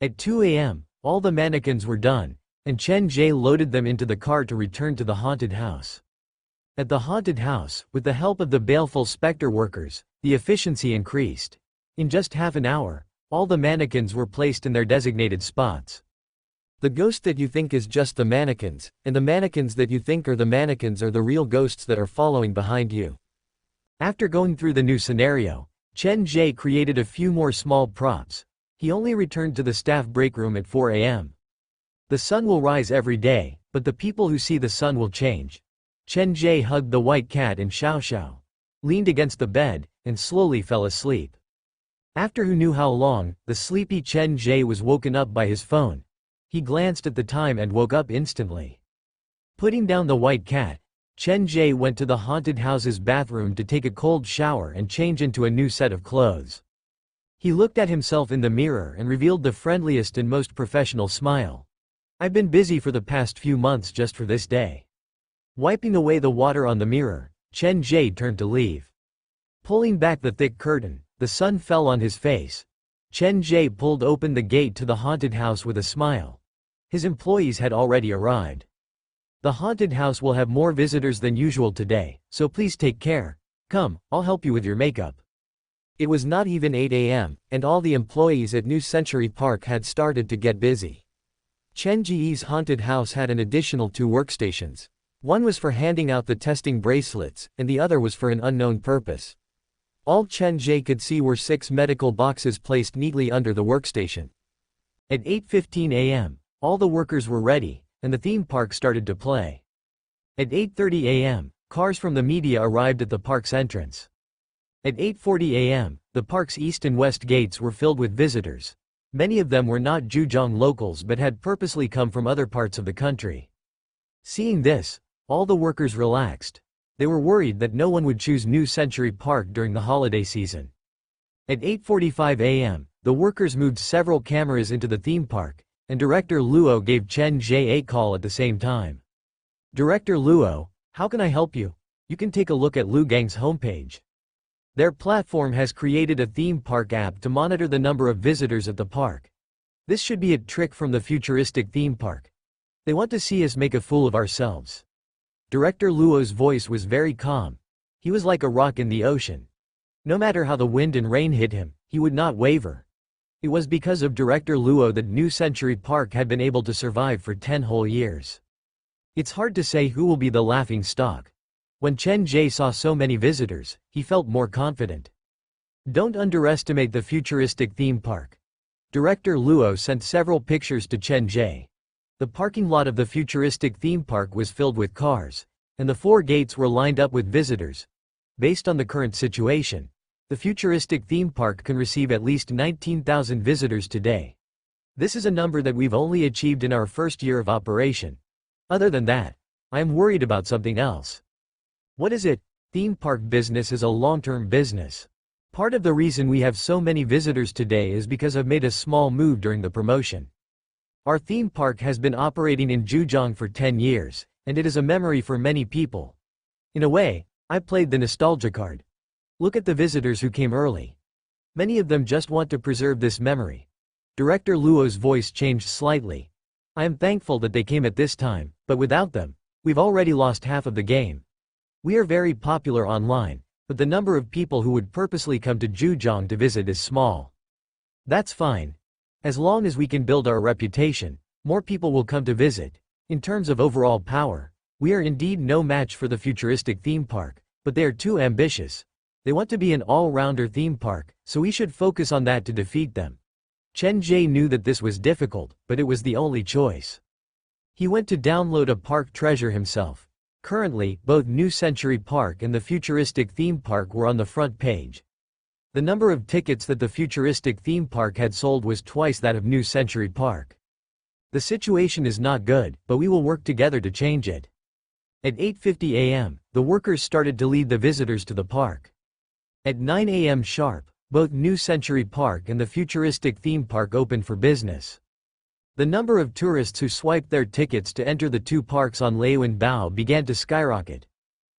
At 2 a.m., all the mannequins were done, and Chen Ge loaded them into the car to return to the haunted house. At the haunted house, with the help of the baleful specter workers, the efficiency increased. In just half an hour, all the mannequins were placed in their designated spots. The ghost that you think is just the mannequins, and the mannequins that you think are the mannequins are the real ghosts that are following behind you. After going through the new scenario, Chen Ge created a few more small props. He only returned to the staff break room at 4 a.m. The sun will rise every day, but the people who see the sun will change. Chen Ge hugged the white cat and Xiao Xiao, leaned against the bed, and slowly fell asleep. After who knew how long, the sleepy Chen Ge was woken up by his phone. He glanced at the time and woke up instantly. Putting down the white cat, Chen Ge went to the haunted house's bathroom to take a cold shower and change into a new set of clothes. He looked at himself in the mirror and revealed the friendliest and most professional smile. I've been busy for the past few months just for this day. Wiping away the water on the mirror, Chen Ge turned to leave. Pulling back the thick curtain, the sun fell on his face. Chen Ge pulled open the gate to the haunted house with a smile. His employees had already arrived. The haunted house will have more visitors than usual today, so please take care. Come, I'll help you with your makeup. It was not even 8 a.m., and all the employees at New Century Park had started to get busy. Chen Ge's haunted house had an additional 2 workstations. One was for handing out the testing bracelets, and the other was for an unknown purpose. All Chen Ge could see were 6 medical boxes placed neatly under the workstation. At 8:15 a.m., all the workers were ready, and the theme park started to play. At 8:30 a.m., cars from the media arrived at the park's entrance. At 8:40 a.m., the park's east and west gates were filled with visitors. Many of them were not Zhejiang locals but had purposely come from other parts of the country. Seeing this, all the workers relaxed. They were worried that no one would choose New Century Park during the holiday season. At 8:45 a.m., the workers moved several cameras into the theme park, and Director Luo gave Chen Ge a call at the same time. Director Luo, how can I help you? You can take a look at Lu Gang's homepage. Their platform has created a theme park app to monitor the number of visitors at the park. This should be a trick from the futuristic theme park. They want to see us make a fool of ourselves. Director Luo's voice was very calm. He was like a rock in the ocean. No matter how the wind and rain hit him, he would not waver. It was because of Director Luo that New Century Park had been able to survive for 10 whole years. It's hard to say who will be the laughing stock. When Chen Ge saw so many visitors, he felt more confident. Don't underestimate the futuristic theme park. Director Luo sent several pictures to Chen Ge. The parking lot of the futuristic theme park was filled with cars, and the 4 gates were lined up with visitors. Based on the current situation, the futuristic theme park can receive at least 19,000 visitors today. This is a number that we've only achieved in our first year of operation. Other than that, I am worried about something else. What is it? Theme park business is a long-term business. Part of the reason we have so many visitors today is because I've made a small move during the promotion. Our theme park has been operating in Zhejiang for 10 years, and it is a memory for many people. In a way, I played the nostalgia card. Look at the visitors who came early. Many of them just want to preserve this memory. Director Luo's voice changed slightly. I am thankful that they came at this time, but without them, we've already lost half of the game. We are very popular online, but the number of people who would purposely come to Zhejiang to visit is small. That's fine. As long as we can build our reputation, more people will come to visit. In terms of overall power, we are indeed no match for the futuristic theme park, but they are too ambitious. They want to be an all-rounder theme park, so we should focus on that to defeat them. Chen Ge knew that this was difficult, but it was the only choice. He went to download a park treasure himself. Currently, both New Century Park and the futuristic theme park were on the front page. The number of tickets that the futuristic theme park had sold was twice that of New Century Park. The situation is not good, but we will work together to change it. At 8:50 a.m., the workers started to lead the visitors to the park. At 9 a.m. sharp, both New Century Park and the futuristic theme park opened for business. The number of tourists who swiped their tickets to enter the 2 parks on Leiwen Bao began to skyrocket.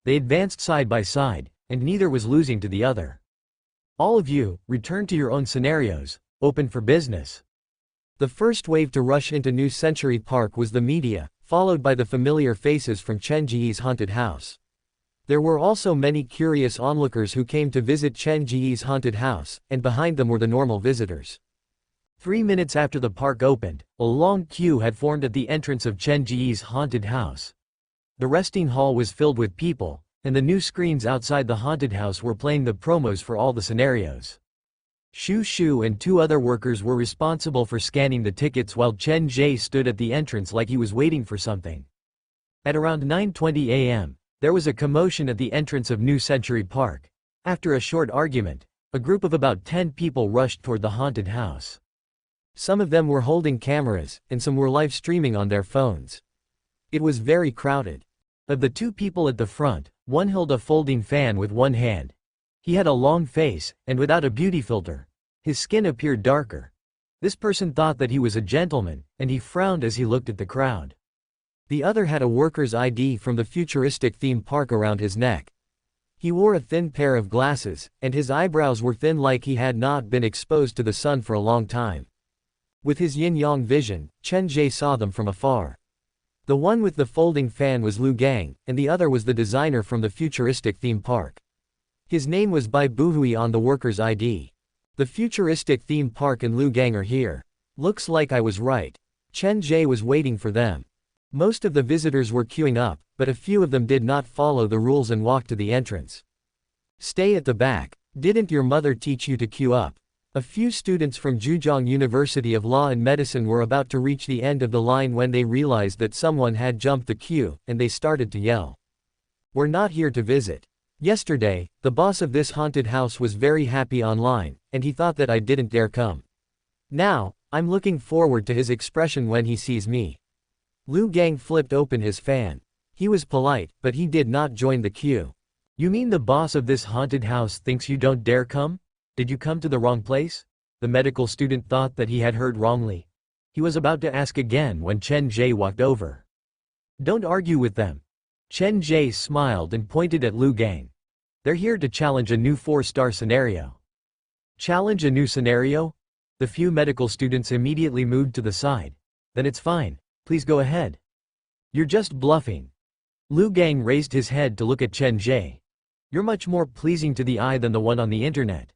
They advanced side by side, and neither was losing to the other. All of you, return to your own scenarios, open for business. The first wave to rush into New Century Park was the media, followed by the familiar faces from Chen Ge's haunted house. There were also many curious onlookers who came to visit Chen Ge's haunted house, and behind them were the normal visitors. 3 minutes after the park opened, a long queue had formed at the entrance of Chen Ge's haunted house. The resting hall was filled with people, and the new screens outside the haunted house were playing the promos for all the scenarios. Shu Shu and 2 other workers were responsible for scanning the tickets while Chen Ge stood at the entrance like he was waiting for something. At around 9:20 a.m., there was a commotion at the entrance of New Century Park. After a short argument, a group of about 10 people rushed toward the haunted house. Some of them were holding cameras, and some were live streaming on their phones. It was very crowded. Of the 2 people at the front, one held a folding fan with one hand. He had a long face, and without a beauty filter. His skin appeared darker. This person thought that he was a gentleman, and he frowned as he looked at the crowd. The other had a worker's ID from the futuristic theme park around his neck. He wore a thin pair of glasses, and his eyebrows were thin like he had not been exposed to the sun for a long time. With his yin-yang vision, Chen Ge saw them from afar. The one with the folding fan was Lu Gang, and the other was the designer from the futuristic theme park. His name was Bai Buhui on the worker's ID. The futuristic theme park and Lu Gang are here. Looks like I was right. Chen Ge was waiting for them. Most of the visitors were queuing up, but a few of them did not follow the rules and walked to the entrance. Stay at the back. Didn't your mother teach you to queue up? A few students from Zhejiang University of Law and Medicine were about to reach the end of the line when they realized that someone had jumped the queue, and they started to yell. We're not here to visit. Yesterday, the boss of this haunted house was very happy online, and he thought that I didn't dare come. Now, I'm looking forward to his expression when he sees me. Lu Gang flipped open his fan. He was polite, but he did not join the queue. You mean the boss of this haunted house thinks you don't dare come? Did you come to the wrong place? The medical student thought that he had heard wrongly. He was about to ask again when Chen Ge walked over. Don't argue with them. Chen Ge smiled and pointed at Lu Gang. They're here to challenge a new 4-star scenario. Challenge a new scenario? The few medical students immediately moved to the side. Then it's fine, please go ahead. You're just bluffing. Lu Gang raised his head to look at Chen Ge. You're much more pleasing to the eye than the one on the internet.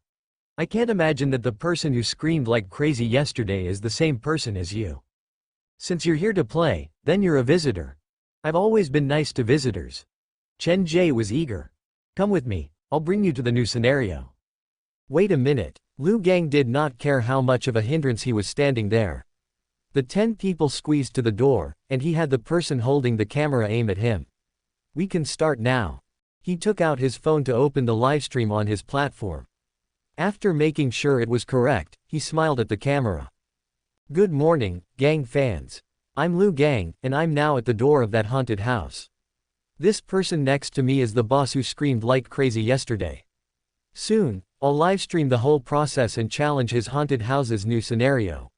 I can't imagine that the person who screamed like crazy yesterday is the same person as you. Since you're here to play, then you're a visitor. I've always been nice to visitors. Chen Ge was eager. Come with me, I'll bring you to the new scenario. Wait a minute, Lu Gang did not care how much of a hindrance he was standing there. The 10 people squeezed to the door, and he had the person holding the camera aim at him. We can start now. He took out his phone to open the livestream on his platform. After making sure it was correct, he smiled at the camera. Good morning, Gang fans. I'm Lu Gang, and I'm now at the door of that haunted house. This person next to me is the boss who screamed like crazy yesterday. Soon, I'll livestream the whole process and challenge his haunted house's new scenario.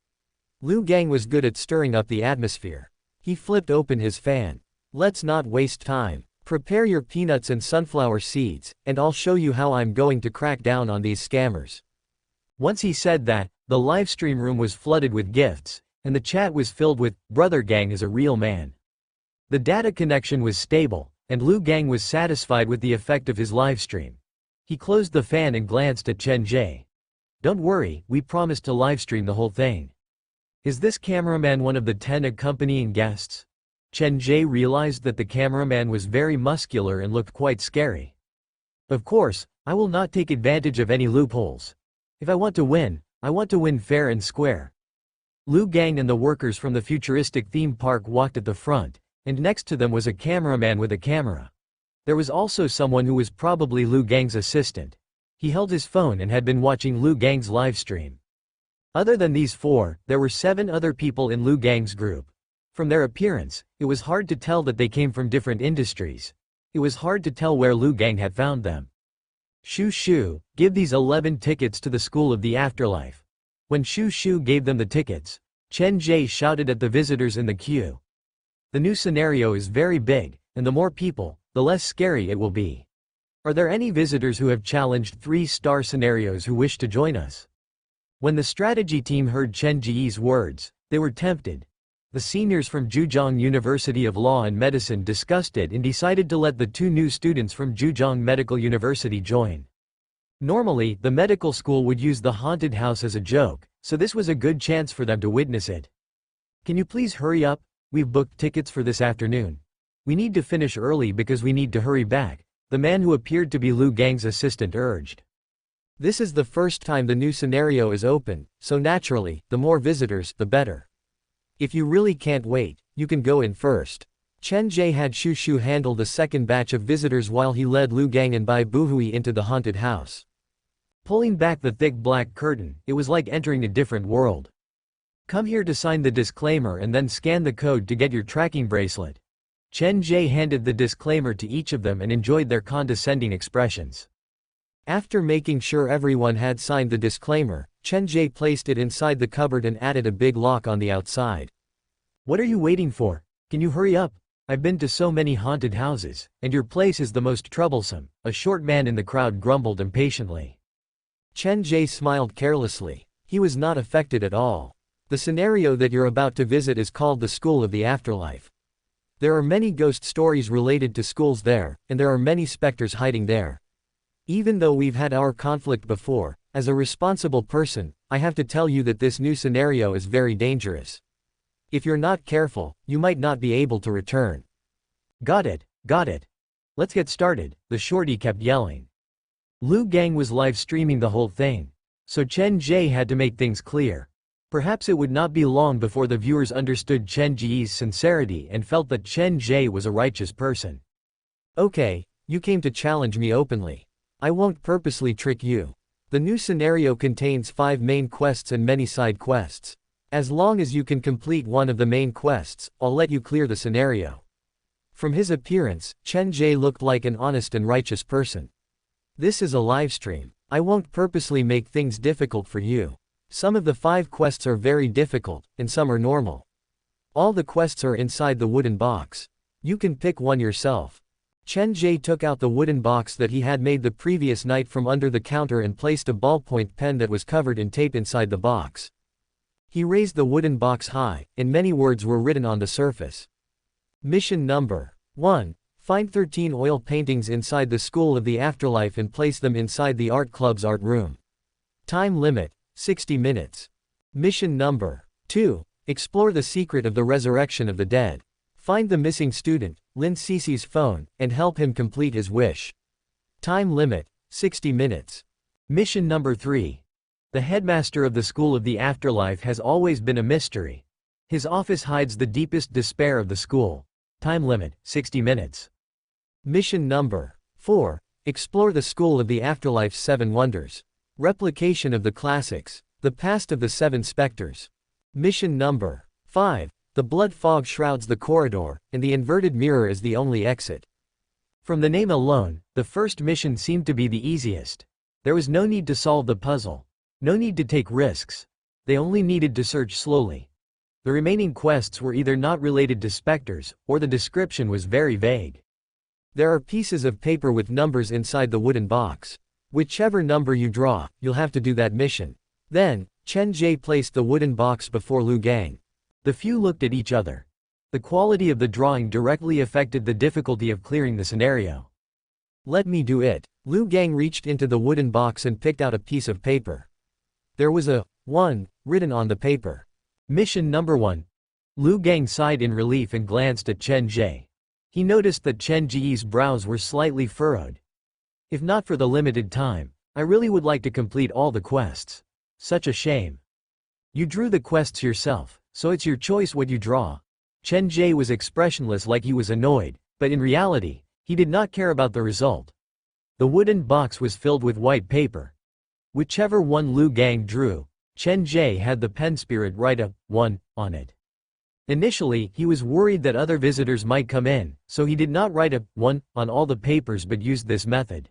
Lu Gang was good at stirring up the atmosphere. He flipped open his fan. Let's not waste time. Prepare your peanuts and sunflower seeds, and I'll show you how I'm going to crack down on these scammers. Once he said that, the livestream room was flooded with gifts, and the chat was filled with, Brother Gang is a real man. The data connection was stable, and Lu Gang was satisfied with the effect of his livestream. He closed the fan and glanced at Chen Ge. Don't worry, we promised to livestream the whole thing. Is this cameraman one of the 10 accompanying guests? Chen Ge realized that the cameraman was very muscular and looked quite scary. Of course, I will not take advantage of any loopholes. If I want to win, I want to win fair and square. Lu Gang and the workers from the futuristic theme park walked at the front, and next to them was a cameraman with a camera. There was also someone who was probably Lu Gang's assistant. He held his phone and had been watching Lu Gang's livestream. Other than these 4, there were 7 other people in Lu Gang's group. From their appearance, it was hard to tell that they came from different industries. It was hard to tell where Lu Gang had found them. Shu Shu, give these 11 tickets to the School of the Afterlife. When Shu Shu gave them the tickets, Chen Ge shouted at the visitors in the queue. The new scenario is very big, and the more people, the less scary it will be. Are there any visitors who have challenged 3-star scenarios who wish to join us? When the strategy team heard Chen Ge's words, they were tempted. The seniors from Zhejiang University of Law and Medicine discussed it and decided to let the 2 new students from Zhejiang Medical University join. Normally, the medical school would use the haunted house as a joke, so this was a good chance for them to witness it. Can you please hurry up? We've booked tickets for this afternoon. We need to finish early because we need to hurry back, the man who appeared to be Lu Gang's assistant urged. This is the first time the new scenario is open, so naturally, the more visitors, the better. If you really can't wait, you can go in first. Chen Ge had Shu Shu handle the second batch of visitors while he led Lu Gang and Bai Buhui into the haunted house. Pulling back the thick black curtain, it was like entering a different world. Come here to sign the disclaimer and then scan the code to get your tracking bracelet. Chen Ge handed the disclaimer to each of them and enjoyed their condescending expressions. After making sure everyone had signed the disclaimer, Chen Ge placed it inside the cupboard and added a big lock on the outside. What are you waiting for? Can you hurry up? I've been to so many haunted houses, and your place is the most troublesome, a short man in the crowd grumbled impatiently. Chen Ge smiled carelessly. He was not affected at all. The scenario that you're about to visit is called the School of the Afterlife. There are many ghost stories related to schools there, and there are many specters hiding there. Even though we've had our conflict before, as a responsible person, I have to tell you that this new scenario is very dangerous. If you're not careful, you might not be able to return. Got it, got it. Let's get started, the shorty kept yelling. Liu Gang was live streaming the whole thing. So Chen Ge had to make things clear. Perhaps it would not be long before the viewers understood Chen Ge's sincerity and felt that Chen Ge was a righteous person. Okay, you came to challenge me openly. I won't purposely trick you. The new scenario contains 5 main quests and many side quests. As long as you can complete one of the main quests, I'll let you clear the scenario. From his appearance, Chen Ge looked like an honest and righteous person. This is a livestream. I won't purposely make things difficult for you. Some of the 5 quests are very difficult, and some are normal. All the quests are inside the wooden box. You can pick one yourself. Chen Ge took out the wooden box that he had made the previous night from under the counter and placed a ballpoint pen that was covered in tape inside the box. He raised the wooden box high, and many words were written on the surface. Mission number 1. Find 13 oil paintings inside the School of the Afterlife and place them inside the art club's art room. Time limit, 60 minutes. Mission number 2. Explore the secret of the resurrection of the dead. Find the missing student, Lin Cici's phone, and help him complete his wish. Time limit, 60 minutes. Mission number 3. The headmaster of the School of the Afterlife has always been a mystery. His office hides the deepest despair of the school. Time limit, 60 minutes. Mission number 4. Explore the School of the Afterlife's 7 wonders. Replication of the classics. The past of the 7 specters. Mission number 5. The blood fog shrouds the corridor, and the inverted mirror is the only exit. From the name alone, the first mission seemed to be the easiest. There was no need to solve the puzzle. No need to take risks. They only needed to search slowly. The remaining quests were either not related to specters, or the description was very vague. There are pieces of paper with numbers inside the wooden box. Whichever number you draw, you'll have to do that mission. Then, Chen Ge placed the wooden box before Liu Gang. The few looked at each other. The quality of the drawing directly affected the difficulty of clearing the scenario. Let me do it. Liu Gang reached into the wooden box and picked out a piece of paper. There was a 1 written on the paper. Mission number 1. Liu Gang sighed in relief and glanced at Chen Ge. He noticed that Chen Ge's brows were slightly furrowed. If not for the limited time, I really would like to complete all the quests. Such a shame. You drew the quests yourself, so it's your choice what you draw. Chen Ge was expressionless, like he was annoyed, but in reality, he did not care about the result. The wooden box was filled with white paper. Whichever one Liu Gang drew, Chen Ge had the pen spirit write a 1 on it. Initially, he was worried that other visitors might come in, so he did not write a 1 on all the papers but used this method.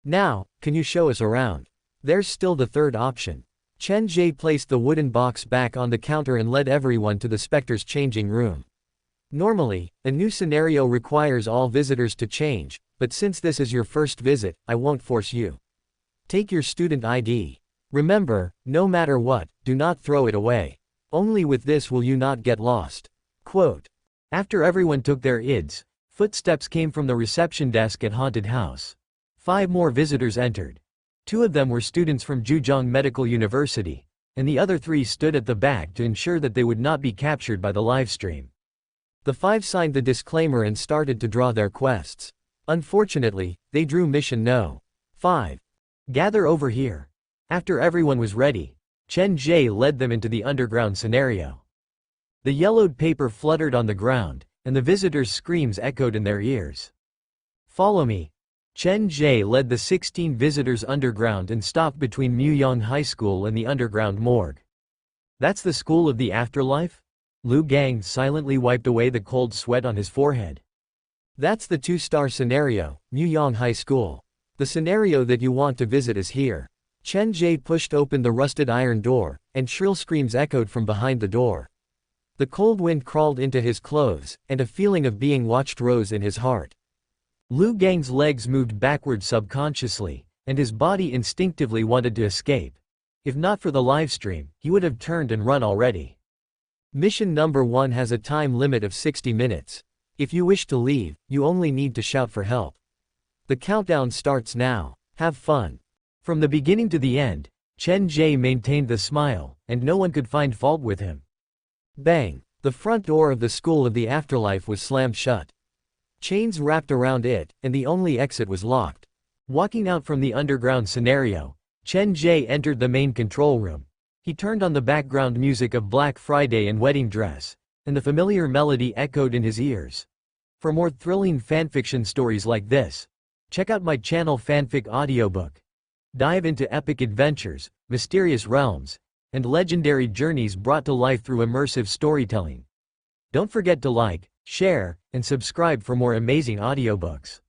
Now, can you show us around? There's still the third option. Chen Ge placed the wooden box back on the counter and led everyone to the specter's changing room. Normally, a new scenario requires all visitors to change, but since this is your first visit, I won't force you. Take your student ID. Remember, no matter what, do not throw it away. Only with this will you not get lost. Quote. After everyone took their IDs, footsteps came from the reception desk at Haunted House. 5 more visitors entered. 2 of them were students from Zhejiang Medical University, and the other 3 stood at the back to ensure that they would not be captured by the livestream. The 5 signed the disclaimer and started to draw their quests. Unfortunately, they drew mission No. 5. Gather over here. After everyone was ready, Chen Ge led them into the underground scenario. The yellowed paper fluttered on the ground, and the visitors' screams echoed in their ears. Follow me. Chen Ge led the 16 visitors underground and stopped between Muyang High School and the underground morgue. That's the School of the Afterlife? Liu Gang silently wiped away the cold sweat on his forehead. That's the 2-star scenario, Muyang High School. The scenario that you want to visit is here. Chen Ge pushed open the rusted iron door, and shrill screams echoed from behind the door. The cold wind crawled into his clothes, and a feeling of being watched rose in his heart. Liu Gang's legs moved backward subconsciously, and his body instinctively wanted to escape. If not for the livestream, he would have turned and run already. Mission number 1 has a time limit of 60 minutes. If you wish to leave, you only need to shout for help. The countdown starts now. Have fun. From the beginning to the end, Chen Ge maintained the smile, and no one could find fault with him. Bang! The front door of the School of the Afterlife was slammed shut. Chains wrapped around it, and the only exit was locked. Walking out from the underground scenario, Chen Ge entered the main control room. He turned on the background music of Black Friday and Wedding Dress, and the familiar melody echoed in his ears. For more thrilling fanfiction stories like this, check out my channel Fanfic Audiobook. Dive into epic adventures, mysterious realms, and legendary journeys brought to life through immersive storytelling. Don't forget to like, share, and subscribe for more amazing audiobooks.